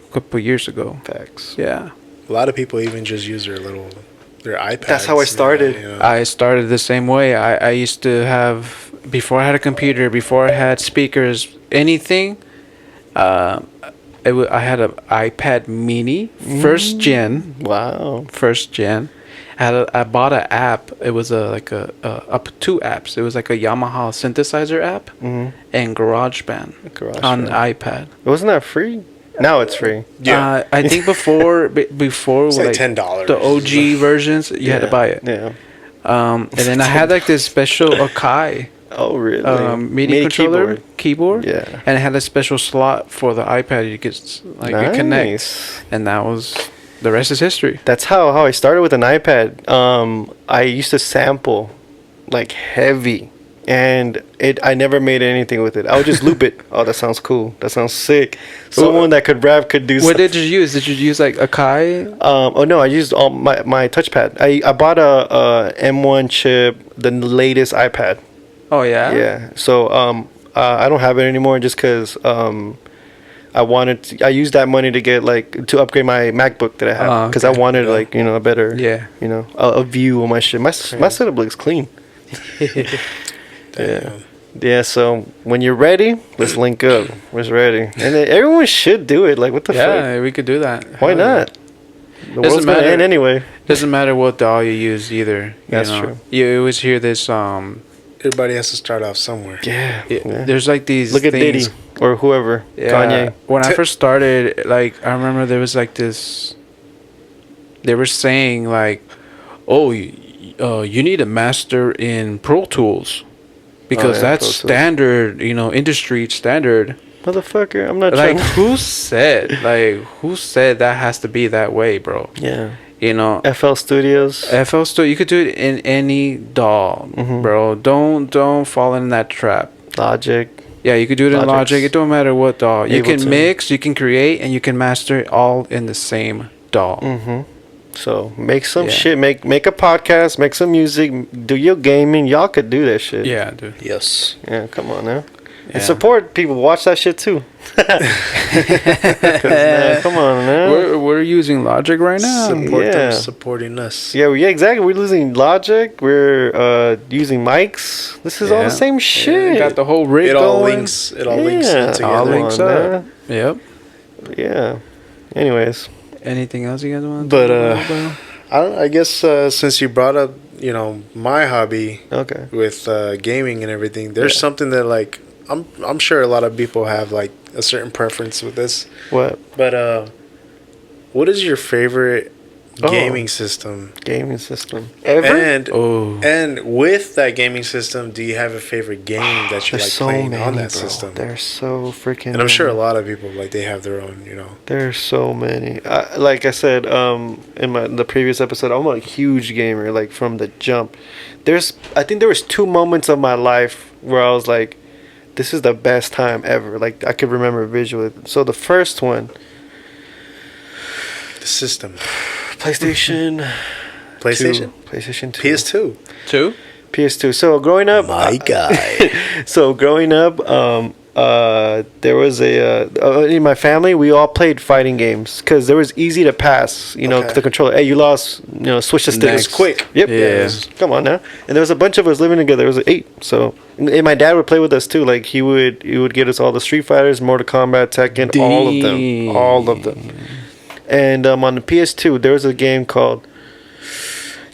A: a couple years ago.
B: Facts.
A: Yeah.
C: A lot of people even just use their iPads.
B: That's how I started.
C: You know.
A: I started the same way. I used to have, before I had a computer, before I had speakers, anything. I had an iPad Mini, first gen.
B: Wow.
A: First gen. I bought an app. It was like up two apps. It was like a Yamaha synthesizer app
B: Mhm.
A: and GarageBand
B: GarageBand.
A: on iPad.
B: Wasn't that free? Now it's free.
C: Yeah.
A: I think before
C: It's like
A: like
C: $10.
A: the OG versions, you had to buy it.
B: Yeah.
A: And then I had like this special Akai
B: Oh really?
A: MIDI controller keyboard.
B: Yeah.
A: And it had a special slot for the iPad. You could like you connect,
B: Nice.
A: and that was the rest is history.
B: That's how I started with an iPad. I used to sample like heavy, and I never made anything with it. I would just loop it. Oh, that sounds cool. That sounds sick. Someone that could rap could do.
A: What did you use? Did you use like Akai?
B: Oh no, I used all my touchpad. I bought a M1 chip, the latest iPad.
A: Oh yeah.
B: Yeah. So I don't have it anymore just because I used that money to get like to upgrade my MacBook that I have because I
A: okay.
B: wanted like, you know, a better,
A: Yeah.
B: you know, a view of my shit. My setup looks clean. Yeah. Yeah. So when you're ready, let's link up. We're ready, and then everyone should do it. Like what the fuck?
A: Yeah, we could do that.
B: Why
A: Hell yeah.
B: not? The world's gonna end anyway.
A: Doesn't matter what DAW you use either. You
B: That's
A: know?
B: true.
A: You always hear this.
C: Everybody has to start off somewhere.
B: Yeah. Yeah.
A: There's like these.
B: Look at
A: things,
B: Diddy or whoever.
A: Yeah,
B: Kanye.
A: when I first started, like I remember there was like this. They were saying like, "Oh, you need a master in Pro Tools, because
B: yeah,
A: that's
B: Pro Tools.
A: standard. You know, industry standard."
B: Motherfucker, I'm not
A: Like
B: trying.
A: who said that has to be that way, bro?
B: Yeah.
A: You know,
B: FL Studios.
A: FL Studio, you could do it in any DAW,
B: Mhm.
A: bro. Don't fall in that trap.
B: Logic.
A: Yeah, you could do it in
B: Logic's
A: Logic. It don't matter what DAW. You
B: able
A: can
B: to.
A: mix, you can create, and you can master it all in the same DAW.
B: Mm-hmm. So make some
A: Yeah.
B: shit. Make a podcast. Make some music. Do your gaming. Y'all could do that shit.
A: Yeah, dude.
C: Yes.
B: Yeah. Come on now.
A: Yeah.
B: And support people. Watch that shit too. 'Cause, man, come on man.
A: We're using Logic right now.
C: Support
B: yeah.
C: them supporting us.
B: Yeah, exactly. We're losing Logic. We're using mics. This is all the same shit.
A: Got the whole rig
C: It all
A: going.
C: links. It all links
B: Yeah,
C: in together.
A: all
B: come
A: links
B: on,
A: up.
B: man.
A: Yep.
B: Yeah. Anyways.
A: Anything else you guys want?
C: But I guess since you brought up, you know, my hobby
B: Okay.
C: with gaming and everything, there's
B: Yeah.
C: something that like I'm sure a lot of people have like a certain preference with this.
B: What?
C: But what is your favorite gaming system.
B: Gaming system. Ever?
C: And with that gaming system, do you have a favorite game that you like playing on that system?
B: There's so freaking.
C: And I'm sure a lot of people like they have their own, you know.
B: There's so many. Like I said, in the previous episode, I'm a huge gamer. Like from the jump, I think there was 2 moments of my life where I was like, this is the best time ever. Like I could remember visually. So the first one,
C: the system.
B: PlayStation 2.
C: PS2.
B: PS2. So growing up,
C: my guy.
B: So growing up, there was in my family we all played fighting games because there was easy to pass. You know, the controller. Hey, you lost. You know, switch the sticks quick. Yep.
A: Yeah.
B: Come on now. And there was a bunch of us living together. There was 8. So and my dad would play with us too. Like he would get us all the Street Fighters, Mortal Kombat, Tekken, all of them. And on the PS2, there was a game called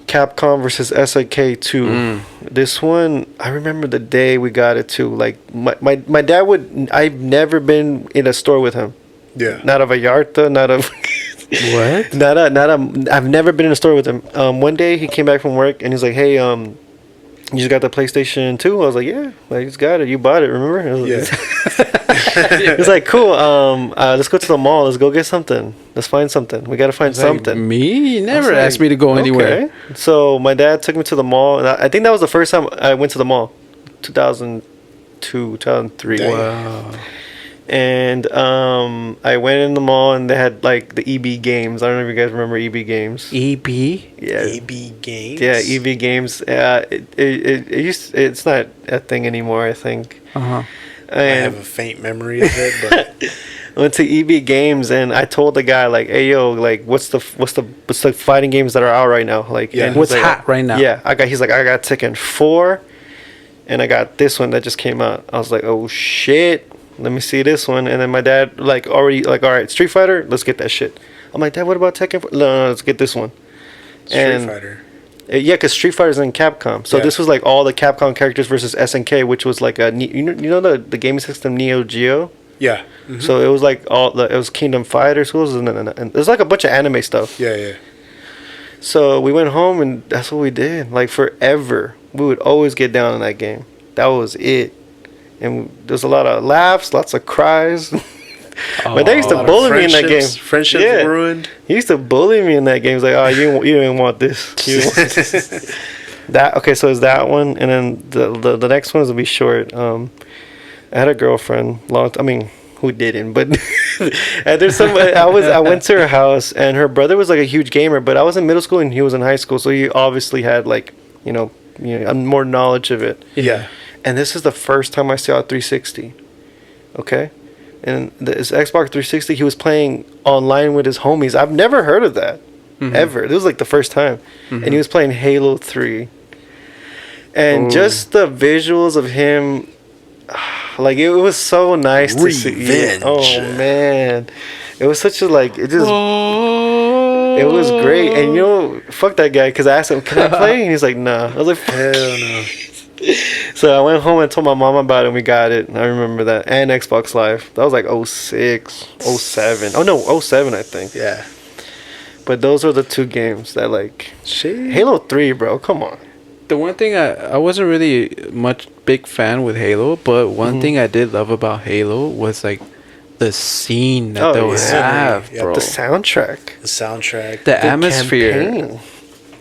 B: Capcom versus SNK 2. This one, I remember the day we got it too. Like my dad I've never been in a store with him.
C: Yeah.
B: Not a Vallarta, not a
A: What?
B: I've never been in a store with him. One day he came back from work and he's like, "Hey, you just got the PlayStation 2?" I was like, "Yeah, I just got it. You bought it, remember?" It's like, "Cool. Let's go to the mall. Let's go get something. Let's find something. We got to find something."
A: Like, me? You never asked me to go anywhere.
B: So my dad took me to the mall, and I think that was the first time I went to the mall, 2002, 2003.
A: Wow.
B: And I went in the mall, and they had like the EB games. I don't know if you guys remember EB games.
A: EB?
B: Yeah.
C: EB games.
B: Yeah, EB games. It's not a thing anymore, I think.
C: I have a faint memory of it, but
B: I went to EB Games and I told the guy like, "Hey yo, like what's the fighting games that are out right now?" Like,
C: yeah,
B: and
A: what's
B: like,
A: hot right now?
B: Yeah, he's like, "I got Tekken 4 and I got this one that just came out." I was like, "Oh shit, let me see this one." And then my dad like already like, "All right, Street Fighter, let's get that shit." I'm like, "Dad, what about Tekken 4? No, let's get this one."
C: Street Fighter.
B: Yeah, because Street Fighter's in Capcom. So this was like all the Capcom characters versus SNK, which was like you know the gaming system Neo Geo?
C: Yeah.
B: So it was like it was Kingdom Fighters, and there's like a bunch of anime stuff.
C: Yeah.
B: So we went home and that's what we did. Like forever, we would always get down in that game. That was it. And there's a lot of laughs, lots of cries. But they used to bully me in that game.
C: Friendships ruined.
B: He used to bully me in that game. He's like, "Oh, you didn't want this." You didn't want this. So it's that one, and then the next one is gonna be short. I had a girlfriend, who didn't, but and there's somebody. I went to her house, and her brother was like a huge gamer, but I was in middle school and he was in high school, so he obviously had like more knowledge of it.
C: Yeah.
B: And this is the first time I saw a 360. Okay. And this Xbox 360, he was playing online with his homies. I've never heard of that, ever. This was like the first time. And he was playing Halo 3. And just the visuals of him, like, it was so nice to see.
C: Revenge.
B: Oh, man. It was such a, like, it just... It was great. And, fuck that guy, because I asked him, "Can I play?" And he's like, "Nah." I was like,
C: hell no.
B: So I went home and told my mom about it, and we got it. I remember that. And Xbox Live. That was like 06, 07. Oh, no, 07, I think.
C: Yeah.
B: But those are the 2 games that, like...
C: Shit.
B: Halo 3, bro. Come on.
A: The one thing I wasn't really much big fan with Halo, but one thing I did love about Halo was, like, the scene that they would have, bro.
B: The soundtrack.
A: The atmosphere.
B: Campaign.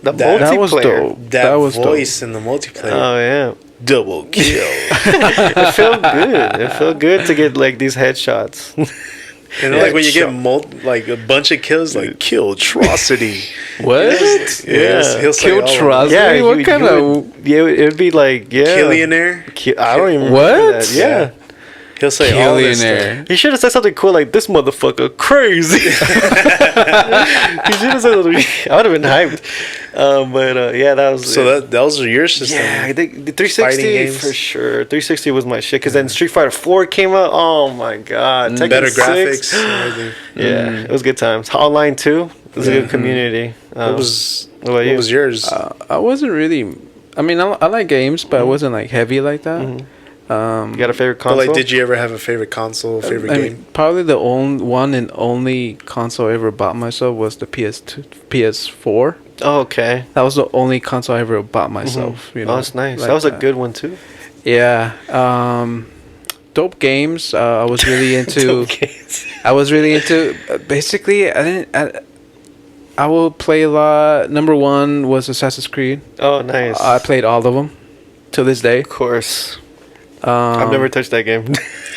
B: The
C: That
B: multiplayer.
A: was dope.
C: That
A: was
C: voice in the multiplayer.
B: Oh, yeah.
C: Double kill.
B: It felt good. It felt good to get, like, these headshots.
C: Like when you get like a bunch of kills, like Killtrocity.
A: What?
C: Yeah, he'll say
A: Killtrocity?
B: Yeah,
A: What kind of...
B: Yeah, it would be like,
C: Killionaire.
B: I don't even
A: What?
B: remember that. Yeah.
C: He'll say all this stuff.
A: Killionaire.
B: He should have said something cool like, "This motherfucker crazy." He should have said something. I would have been hyped. But yeah, that was...
C: So those are your system.
B: Yeah, I think the
C: Fighting
B: 360
C: games.
B: for sure. 360 was my shit. Because then Street Fighter 4 came out. Oh my god. Tekken
C: Better
B: 6.
C: graphics. and everything.
B: Yeah, it was good times. Online too. It was a good community.
C: What was
B: you?
C: yours?
A: I wasn't really... I mean, I like games, but I wasn't, like, heavy like that.
B: You got a favorite
C: But
B: console?
C: like, did you ever have a favorite console, favorite
A: I
C: game?
A: mean, probably the only one and only console I ever bought myself was the PS4.
B: Oh, okay.
A: That was the only console I ever bought myself. You know,
B: Oh, that's nice.
A: like
B: That was a good one too.
A: Yeah. Dope games. I was really into.
B: Dope games.
A: I was really into. Basically, I didn't. I will play a lot. Number one was Assassin's Creed.
B: Oh, nice.
A: I played all of them to this day.
B: Of course. I've never touched that game.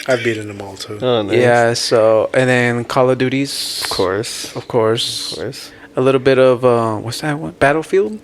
C: I've beaten them all too.
B: Oh, nice.
A: Yeah. So and then Call of Duties.
B: Of course.
A: Of course.
B: Of course.
A: A little bit of what's that one? Battlefield.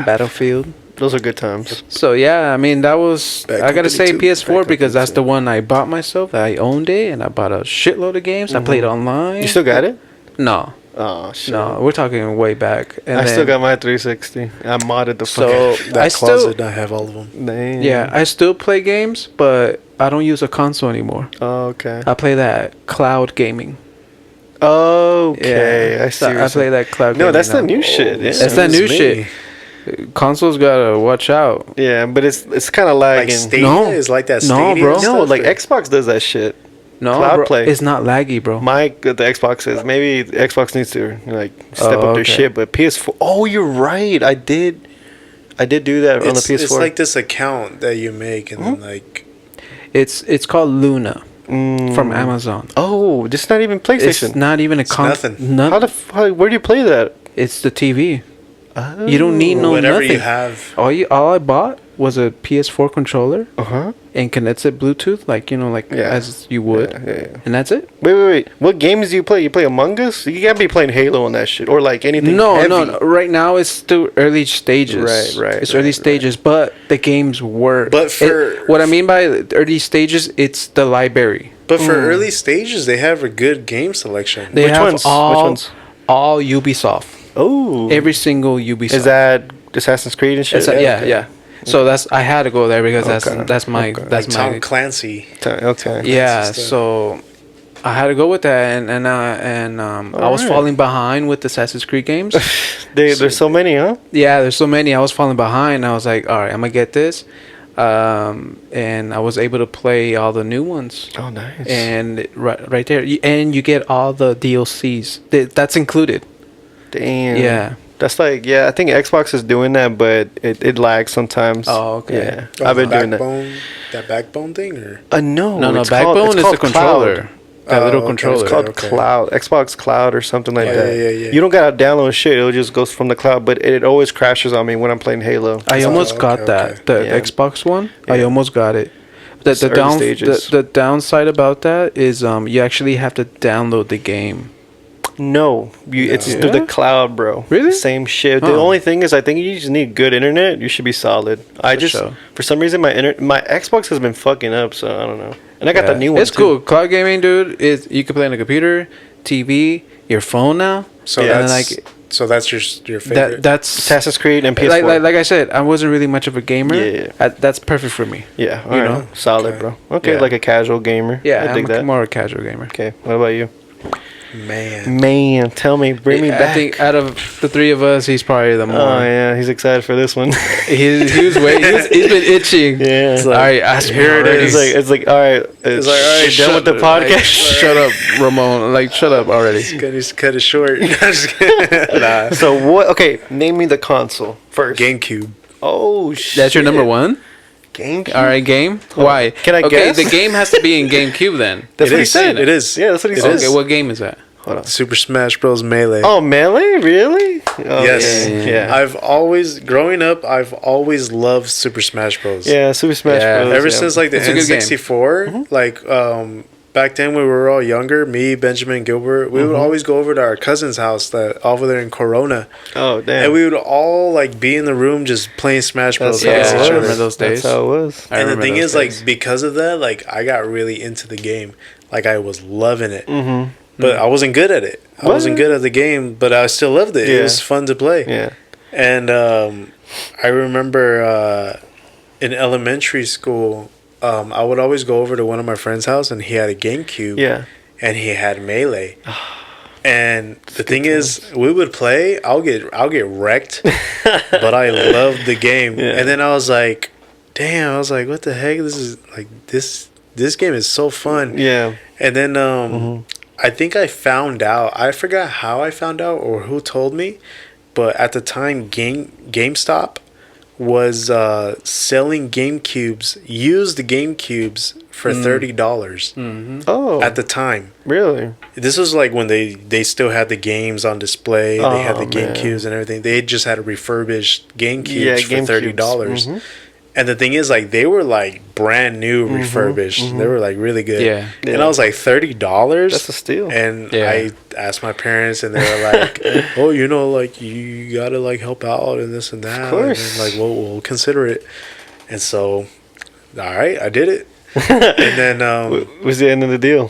A: Battlefield.
B: Those are good times.
A: So yeah, I mean that was.
C: Bad
A: I gotta
C: Company
A: say
C: 2.
A: PS4
C: Bad
A: because
C: Company
A: that's
C: 2.
A: the one I bought myself. I owned it and I bought a shitload of games. I played online.
B: You still got it?
A: No,
B: Oh, shit.
A: no, we're talking way back. And
B: I
A: then,
B: still got my 360. I modded the
A: So
B: fuck.
C: That
A: I
C: closet,
A: still,
C: I have all of them.
B: Damn.
A: yeah, I still play games, but I don't use a console anymore.
B: Oh, okay.
A: I play that cloud gaming.
B: Okay.
A: Yeah,
B: I see.
A: so I play that cloud.
B: No,
A: gaming
B: that's the
A: now.
B: new shit. Yeah.
A: That's that new
C: Excuse me.
A: shit. Consoles gotta watch out.
B: Yeah, but it's kind of
C: Like
B: lagging.
C: Stadia
A: No.
C: is like that.
A: No,
C: Stadia
A: bro.
C: stuff,
B: No, like
C: or-
B: Xbox does that shit.
A: No,
B: Cloud
A: bro,
B: play.
A: it's not laggy, bro.
B: The Xbox is. Maybe the Xbox needs to like step
A: Oh,
B: up their
A: okay.
B: shit. But PS4. Oh, you're right. I did do that on the
C: It's,
B: PS4.
C: it's like this account that you make, and then like
A: It's called Luna
B: Mm.
A: from Amazon.
B: Oh, this is not even PlayStation.
A: It's not even a
C: nothing.
B: How the where do you play that?
A: It's the TV. You don't need no
C: whatever
A: nothing.
C: you have.
A: All I bought was a PS4 controller
B: Uh huh.
A: and connects it Bluetooth, like
B: Yeah.
A: as you would,
B: Yeah.
A: and that's it.
B: Wait. What games do you play? You play Among Us? You can't be playing Halo on that shit or like anything.
A: No,
B: heavy.
A: no. Right now it's still early stages.
B: Right,
A: It's early stages, but the games work.
C: But for-
A: what I mean by early stages, it's the library.
C: But for early stages, they have a good game selection.
A: They
B: Which
A: have
B: ones?
A: all
B: Which ones?
A: all Ubisoft.
B: Oh,
A: Every single Ubisoft.
B: is that Assassin's Creed and shit?
A: Yeah,
B: Okay.
A: yeah. So I had to go there because
B: Okay.
A: that's my
B: Okay.
A: that's
C: like
A: my
C: Tom Clancy.
B: Okay.
A: yeah.
C: stuff.
A: So I had to go with that, and I was
B: Alright.
A: falling behind with the Assassin's Creed games.
B: There's so many, huh?
A: Yeah, there's so many. I was falling behind. I was like, all right, I'm gonna get this, and I was able to play all the new ones.
B: Oh, nice.
A: And right there, and you get all the DLCs. That's included.
B: Damn.
A: Yeah.
B: That's like, yeah, I think Xbox is doing that, but it lags sometimes.
A: Oh, okay.
B: Yeah. I've been doing that.
C: That backbone thing, or
B: No,
A: No,
B: it's
A: Backbone
B: called, it's
A: is
B: called
A: the controller.
B: Cloud.
A: That little
C: okay.
A: controller.
B: It's called
C: Okay.
B: Cloud, Xbox Cloud or something like
C: Yeah,
B: that.
C: yeah.
B: You don't gotta download shit; it'll just goes from the cloud. But it always crashes on me when I'm playing Halo.
A: I almost
C: okay,
A: got that.
C: okay.
A: The
B: Yeah.
A: Xbox one. I
B: Yeah.
A: almost got it. The
B: It's
A: the
B: early stages.
A: the downside about that is you actually have to download the game.
B: No, it's
A: Yeah?
B: through the cloud, bro.
A: Really?
B: Same shit. The
A: Huh.
B: only thing is, I think you just need good internet. You should be solid.
A: sure.
B: For some reason, my Xbox has been fucking up, so I don't know. And I got the new one.
A: It's cool. Cloud gaming, dude. Is you can play on a computer, TV, your phone now.
C: so
B: Yeah.
C: that's so that's your favorite.
A: That's
B: Assassin's Creed and PS4.
A: like I said, I wasn't really much of a gamer.
B: Yeah.
A: That's perfect for me.
B: yeah,
A: you
B: you
A: know?
B: know, solid,
C: Okay.
B: bro. Okay,
A: Yeah.
B: like a casual gamer.
A: Yeah,
B: I dig that.
A: more a casual gamer.
B: Okay, what about you?
C: Man.
B: Man, tell me, bring me
A: I
B: back.
A: think out of the three of us, he's probably the more.
B: Oh yeah, he's excited for this one.
A: He's been itching.
B: Yeah.
A: All right, ask me
C: Here it
A: already.
C: is.
B: It's like all right.
C: It's like, all right,
B: we're done with the
A: Like,
B: podcast.
A: shut up, Ramon. Like, shut up already.
C: Just cut it short. Just kidding. Nah.
B: So what? Okay, name me the console first.
C: GameCube.
B: Oh shit.
A: That's your number one.
B: GameCube.
A: All right, game. Why?
B: Can I
A: okay,
B: guess?
A: the game has to be in GameCube then.
B: That's
C: It
B: what he
C: is.
B: said.
C: It is.
B: Yeah, that's what he
C: It
B: said.
C: is.
A: Okay, what game is that?
B: Hold on.
C: Super Smash Bros. Melee.
B: Oh, Melee? Really? Oh,
C: Yes.
B: Yeah.
C: I've always, growing up, I've always loved Super Smash Bros.
B: Yeah, Super Smash
A: Yeah.
B: Bros.
C: Ever
B: yeah.
C: since like the
A: It's a good game.
C: N64, like back then when we were all younger, me, Benjamin, Gilbert, we would always go over to our cousin's house that over there in Corona,
B: Oh, damn.
C: and we would all like be in the room just playing Smash Bros.
B: That's
C: against
B: how it
C: each
B: was.
C: other.
A: remember those days.
B: That's how it was.
A: I
C: And the
A: remember
C: thing
A: those
C: is,
A: days.
C: like, because of that, like, I got really into the game. Like, I was loving it.
B: Mm-hmm.
C: But I wasn't good at it. I
B: What?
C: wasn't good at the game, but I still loved it. It
B: Yeah.
C: was fun to play.
B: Yeah.
C: And I remember in elementary school, I would always go over to one of my friend's house, and he had a GameCube.
B: Yeah.
C: And he had Melee. And the thing is, we would play. I'll get wrecked, but I loved the game.
B: Yeah.
C: And then I was like, damn, I was like, what the heck? This is like this game is so fun.
B: Yeah.
C: And then I think I found out. I forgot how I found out or who told me, but at the time, GameStop was selling GameCubes, used GameCubes for $30.
B: Oh.
C: At the time.
B: Really?
C: This was like when they still had the games on display. They had the
B: man.
C: GameCubes and everything. They just had a refurbished GameCubes
B: Yeah,
C: for $30.
B: GameCubes.
C: And the thing is, like, they were like brand new refurbished. They were like really good.
A: Yeah.
C: And I was like, $30?
B: That's a steal.
C: And
A: Yeah.
C: I asked my parents, and they were like, "Oh, you know, like you gotta like help out and this and that."
B: Of course.
C: And like, we'll consider it. And so, all right, I did it. And then
B: was the end of the deal.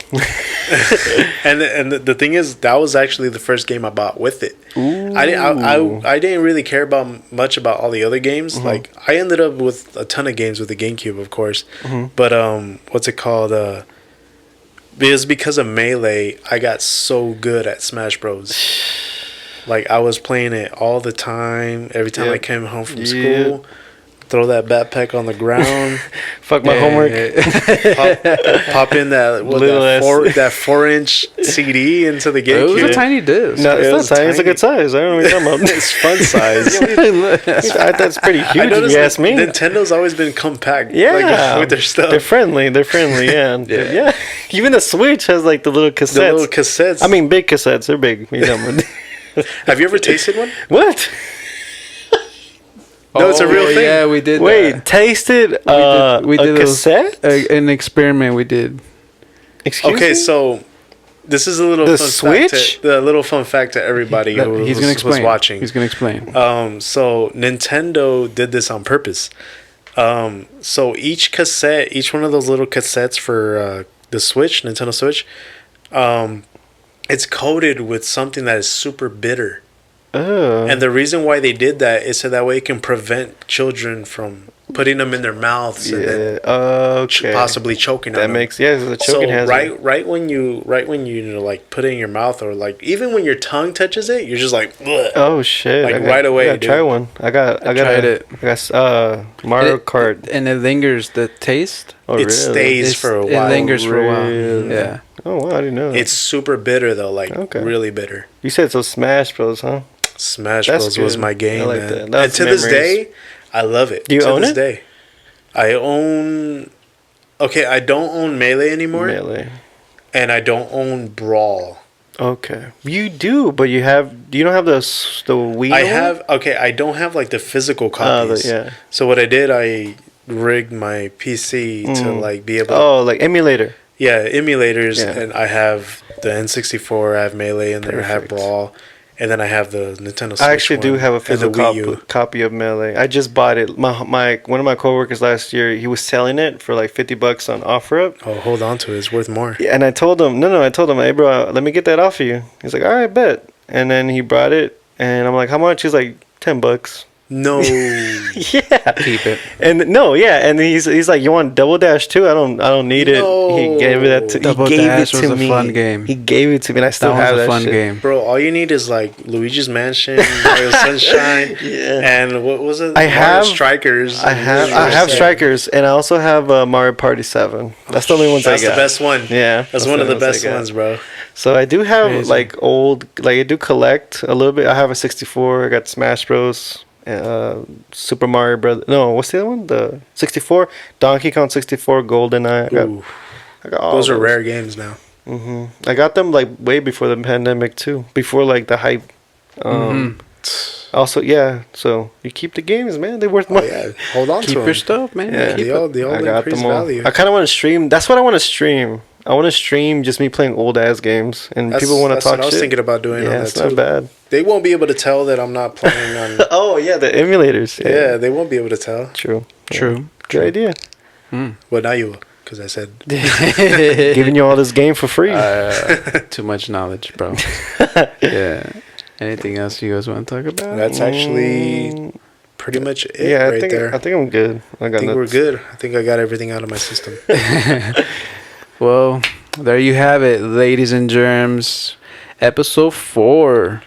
C: and the thing is, that was actually the first game I bought with it. I didn't really care about much about all the other games. Like, I ended up with a ton of games with the GameCube, of course. But what's it called? It was because of Melee. I got so good at Smash Bros. Like, I was playing it all the time. Every time I came home from school, throw that backpack on the ground.
B: Fuck my homework.
C: Pop in that that 4-inch CD into the GameCube.
A: It was a tiny disc.
B: No,
C: It
B: it's
C: was
B: not tiny. It's a good size. I don't know what you're talking about.
C: It's fun size.
B: That's pretty huge,
C: I
B: if
C: noticed
B: you ask me.
C: Nintendo always been compact.
B: Yeah.
C: Like, with their stuff.
B: They're friendly, yeah. Yeah. Even the Switch has, like, the little cassettes.
C: The little cassettes.
B: I mean, big cassettes. They're big. You know,
C: Have you ever tasted one?
B: what?
C: No, it's a real thing.
A: Yeah, we did.
B: Wait,
A: that.
B: tasted
A: We did
B: a cassette?
A: an experiment we did.
B: Excuse
C: Okay,
B: me?
C: so this is a little
B: The
C: fun
B: Switch?
C: fact the little fun fact to everybody who
A: He's gonna
C: was
A: explain.
C: watching.
A: He's gonna explain.
C: So Nintendo did this on purpose. So each one of those little cassettes for the Switch, Nintendo Switch, it's coated with something that is super bitter.
B: Oh.
C: And the reason why they did that is so that way it can prevent children from putting them in their mouths and then
B: okay.
C: possibly choking
B: That
C: on
B: makes
C: them.
B: the choking
C: So
B: hazard.
C: right when you you know, like put it in your mouth, or like even when your tongue touches it, you're just like, bleh.
B: Oh shit!
C: Like,
B: I
C: right away,
B: I gotta
C: dude.
B: try one. I
A: tried it.
B: I got Mario Kart.
A: And it lingers. The taste.
B: Oh,
C: It
B: really?
C: stays for a
A: It
C: while.
A: lingers for a while.
B: Really?
A: Yeah.
B: Oh wow, I didn't know that.
C: It's super bitter though, like
B: Okay.
C: really bitter.
B: You said so. Smash Bros, huh?
C: Smash
B: That's
C: Bros was
B: good.
C: my game,
B: I like
C: man.
B: that.
C: And
B: That's
C: to this
B: memories.
C: day, I love it.
B: Do you
C: to
B: own
C: this
B: it?
C: day. I own. Okay, I don't own Melee anymore,
B: Melee.
C: and I don't own Brawl.
B: Okay. You do, but you don't have the Wii.
C: I
B: one?
C: have. Okay, I don't have like the physical copies.
B: yeah.
C: So what I did, I rigged my PC to like be able. To,
B: Oh, like emulator.
C: yeah, emulators,
B: Yeah.
C: and I have the N64. I have Melee, and then I have
B: Perfect.
C: Brawl, and then I have the Nintendo Switch.
B: I actually do
C: one
B: have a
C: and the
B: physical
C: Wii U.
B: copy of Melee. I just bought it. My one of my coworkers last year, he was selling it for like $50 on OfferUp.
C: Oh, hold on to it. It's worth more.
B: Yeah, and I told him, I told him, hey bro, let me get that off of you. He's like, all right, bet. And then he brought it, and I'm like, how much? He's like, $10.
C: No.
B: Yeah.
A: Keep it.
B: And no, yeah, and he's like, you want Double Dash too? I don't need it. He gave it that to
A: Double
B: he gave
A: Dash
B: it to
A: was a
B: me.
A: fun game.
B: He gave it to me, and I still
A: That
B: have
A: was a
B: that
A: fun
B: shit.
A: game.
C: Bro, all you need is like Luigi's Mansion, Mario Sunshine, and what was it?
B: I
C: Mario
B: have-
C: Strikers.
B: I have Strikers, and I also have Mario Party 7. That's the only ones
C: That's
B: I got.
C: the best one.
B: Yeah,
C: That's one of the
B: only ones
C: best
B: I got.
C: ones, bro.
B: So I do have
A: Crazy.
B: like old, like I do collect a little bit. I have a 64. I got Smash Bros. Super Mario Brothers. No, what's the other one? The 64. Donkey Kong 64. GoldenEye.
C: Ooh,
B: I got all
C: those are rare games now.
B: I got them like way before the pandemic too. Before like the hype. Also, yeah. So you keep the games, man. They're worth
C: Oh
B: money.
C: yeah, hold on
A: Keep
C: to
A: your
C: them.
A: stuff, man.
B: Yeah.
A: Keep
C: They all
B: I got
C: increase
B: them all.
C: value.
B: I kind of want to stream. That's what I want to stream. I want to stream just me playing old ass games, and people want to
C: That's
B: talk
C: what I was
B: shit.
C: thinking about doing on
B: Yeah,
C: that
B: it's
C: too.
B: not bad.
C: They won't be able to tell that I'm not playing on.
B: Oh yeah, the emulators.
C: Yeah, they won't be able to tell.
B: True.
A: True.
B: Good idea.
C: Well, now you will, because I said.
B: Giving you all this game for free.
A: Too much knowledge, bro. Yeah. Anything else you guys want to talk about?
C: That's actually pretty much it
B: yeah,
C: right there.
B: I think I'm good. I got
C: I think we're
B: nothing.
C: good. I think I got everything out of my system.
A: Well, there you have it, ladies and germs. Episode 4.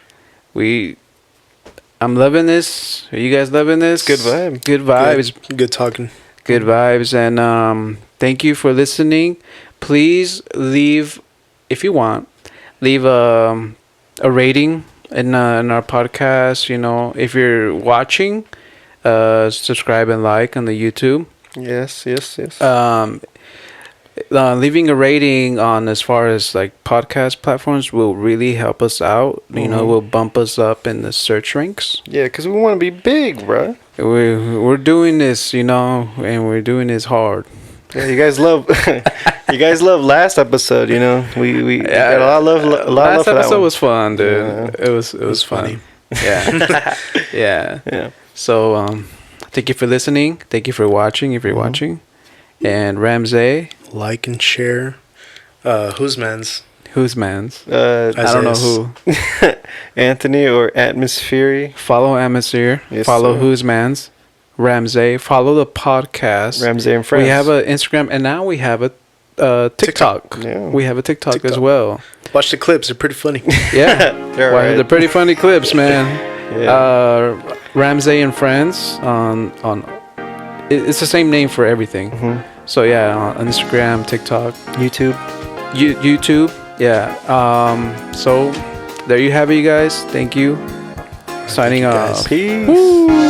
A: I'm loving this. Are you guys loving this?
B: Good vibe.
A: Good vibes.
C: Good talking.
A: Good vibes. And thank you for listening. Please leave, if you want, leave a rating in our podcast. You know, if you're watching, subscribe and like on the YouTube.
B: Yes.
A: Leaving a rating on as far as like podcast platforms will really help us out. You know, will bump us up in the search ranks.
B: Yeah, because we want to be big, bro.
A: We're doing this, you know, and we're doing this hard.
B: Yeah, you guys love last episode. You know, we got a lot of love.
A: Last
B: for that
A: episode
B: one.
A: was fun, dude.
B: Yeah.
A: It was funny. Yeah, yeah.
B: Yeah.
A: So thank you for listening. Thank you for watching. If you're watching, and Ramsey,
C: Like and share. Who's man's?
A: who's man's?
B: I
A: I don't know who.
B: Anthony or Atmosphere.
A: Follow Amateur.
B: Yes,
A: Follow
B: sir.
A: who's man's. Ramsey. Follow the podcast.
B: Ramsey and Friends.
A: We have an Instagram, and now we have a TikTok.
B: Yeah.
A: We have a TikTok as
C: TikTok.
A: well.
C: Watch the clips. They're pretty funny.
A: Yeah,
B: They're
A: Well,
B: alright.
A: they're pretty funny clips, man.
B: Yeah.
A: Ramsey and Friends on it's the same name for everything. So yeah, on Instagram, TikTok,
B: YouTube.
A: YouTube. Yeah. So there you have it, you guys. Thank you. Signing
C: you,
A: off.
C: guys.
B: Peace.
A: Woo.